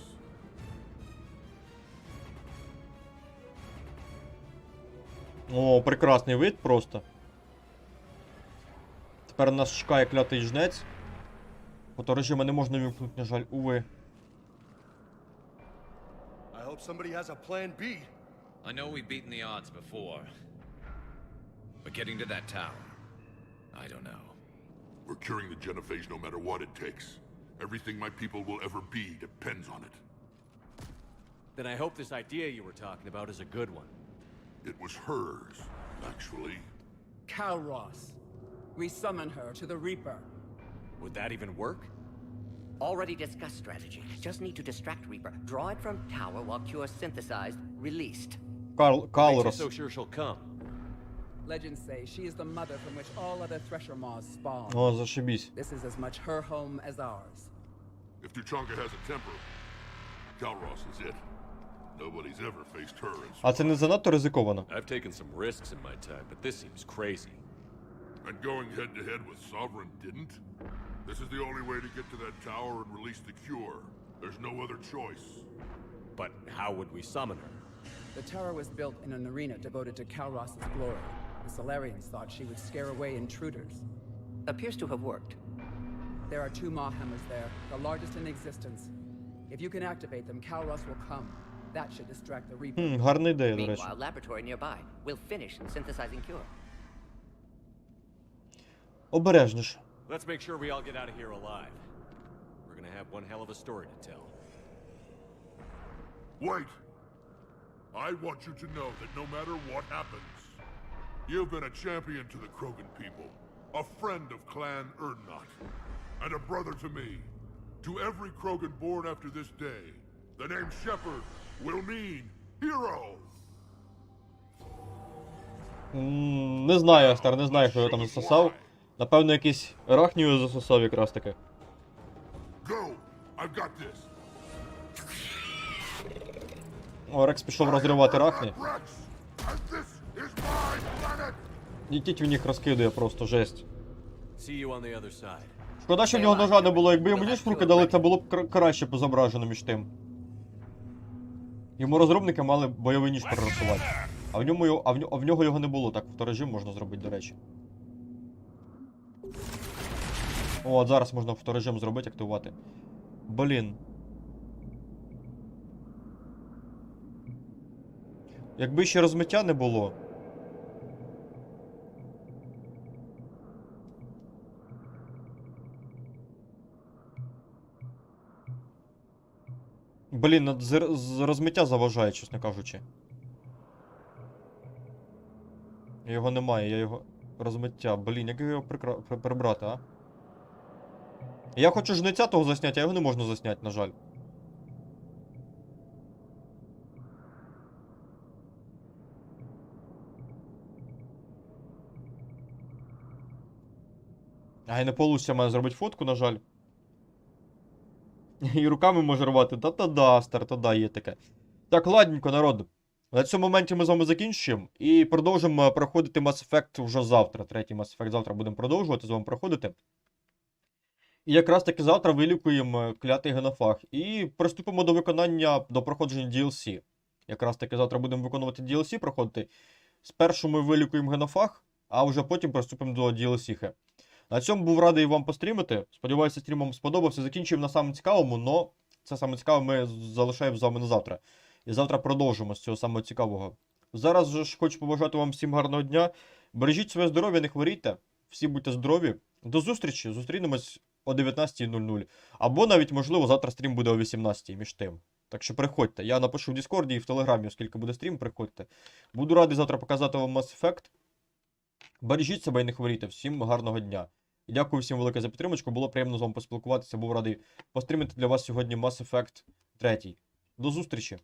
О, прекрасний вид просто. Тепер нас чекає клятий жнець. Фоторежима не можна вимкнути, на жаль, уви. I hope somebody has a plan B. I know we've beaten the odds before. But getting to that tower, I don't know. We're curing the genophage no matter what it takes. Everything my people will ever be depends on it. Then I hope this idea you were talking about is a good one. It was hers, actually. Calross. We summon her to the Reaper. Would that even work? Already discussed strategy. Just need to distract Reaper. Draw it from tower while cure synthesized, released. Calross. So sure she'll come. Legends say she is the mother from which all other Thresher Maws spawn. О, зашибись. This is as much her home as ours. If Tuchanka has a temper, Calros is it. Nobody's ever faced her in А це не занадто ризиковано? I've taken some risks in my time, but this seems crazy. And going head-to-head with Sovereign didn't? This is the only way to get to that tower and release the cure. There's no other choice. But how would we summon her? The tower was built in an arena devoted to Calros' glory. The Solarians thought she would scare away intruders. Appears to have worked. There are 2 Maw hammers there, the largest in existence. If you can activate them, Calros will come. That should distract the Reaper. Гарна ідея, до речі. Meanwhile, laboratory nearby. We'll finish synthesizing cure. Обережніше. Let's make sure we all get out of here alive. We're gonna have one hell of a story to tell. Wait! I want you to know that no matter what happens, you've been a champion to the Krogan people, a friend of Clan Erdnot, and a brother to me. To every Krogan born after this day, the name Shepard will mean hero! Не знаю, Астер, не знаю, що я там засосав. Напевно, якийсь рахнію засосав якраз таки. Go! I've got this! О, Рекс пішов розривати рахні. Rex! And this is my planet! Ідіть, він їх розкидує просто, жесть. See you on the other side. Шкода, що в нього ножа не було. Якби йому ніж в руки дали, це було б краще позображено між тим. Йому розробники мали бойовий ніж перерисувати. А в нього його не було. Так, фоторежим можна зробити, до речі. О, от зараз можна фоторежим зробити, активувати. Блін. Якби ще розмиття не було. Блін, з розмиття заважає, чесно кажучи. Його немає, я його... Розмиття. Блін, як його прибрати, а? Я хочу жниця того засняти, а його не можна засняти, на жаль. А, і не вийде в мене зробити фотку, на жаль. І руками може рвати. Та-та-да, Астер, та-да, є таке. Так, ладненько, народ. На цьому моменті ми з вами закінчуємо. І продовжимо проходити Mass Effect вже завтра. Третій Mass Effect завтра будемо продовжувати з вами проходити. І якраз таки завтра вилікуємо клятий генофаг. І приступимо до виконання, до проходження DLC. Якраз таки завтра будемо виконувати DLC, проходити. Спершу ми вилікуємо генофаг, а вже потім приступимо до DLC. На цьому був радий вам пострімити. Сподіваюся, стрім вам сподобався. Закінчуємо на самому цікавому, но це саме цікаве ми залишаємо з вами на завтра. І завтра продовжимо з цього самого цікавого. Зараз же ж хочу побажати вам всім гарного дня. Бережіть своє здоров'я, не хворійте. Всі будьте здорові. До зустрічі. Зустрінемось о 19:00. Або навіть, можливо, завтра стрім буде о 18:00 між тим. Так що приходьте. Я напишу в Діскорді і в Телеграмі, оскільки буде стрім, приходьте. Буду радий завтра показати вам Mass Effect. Бережіть себе і не хворійте. Всім гарного дня. І дякую всім велике за підтримочку. Було приємно з вами поспілкуватися. Був радий пострімити для вас сьогодні Mass Effect 3. До зустрічі!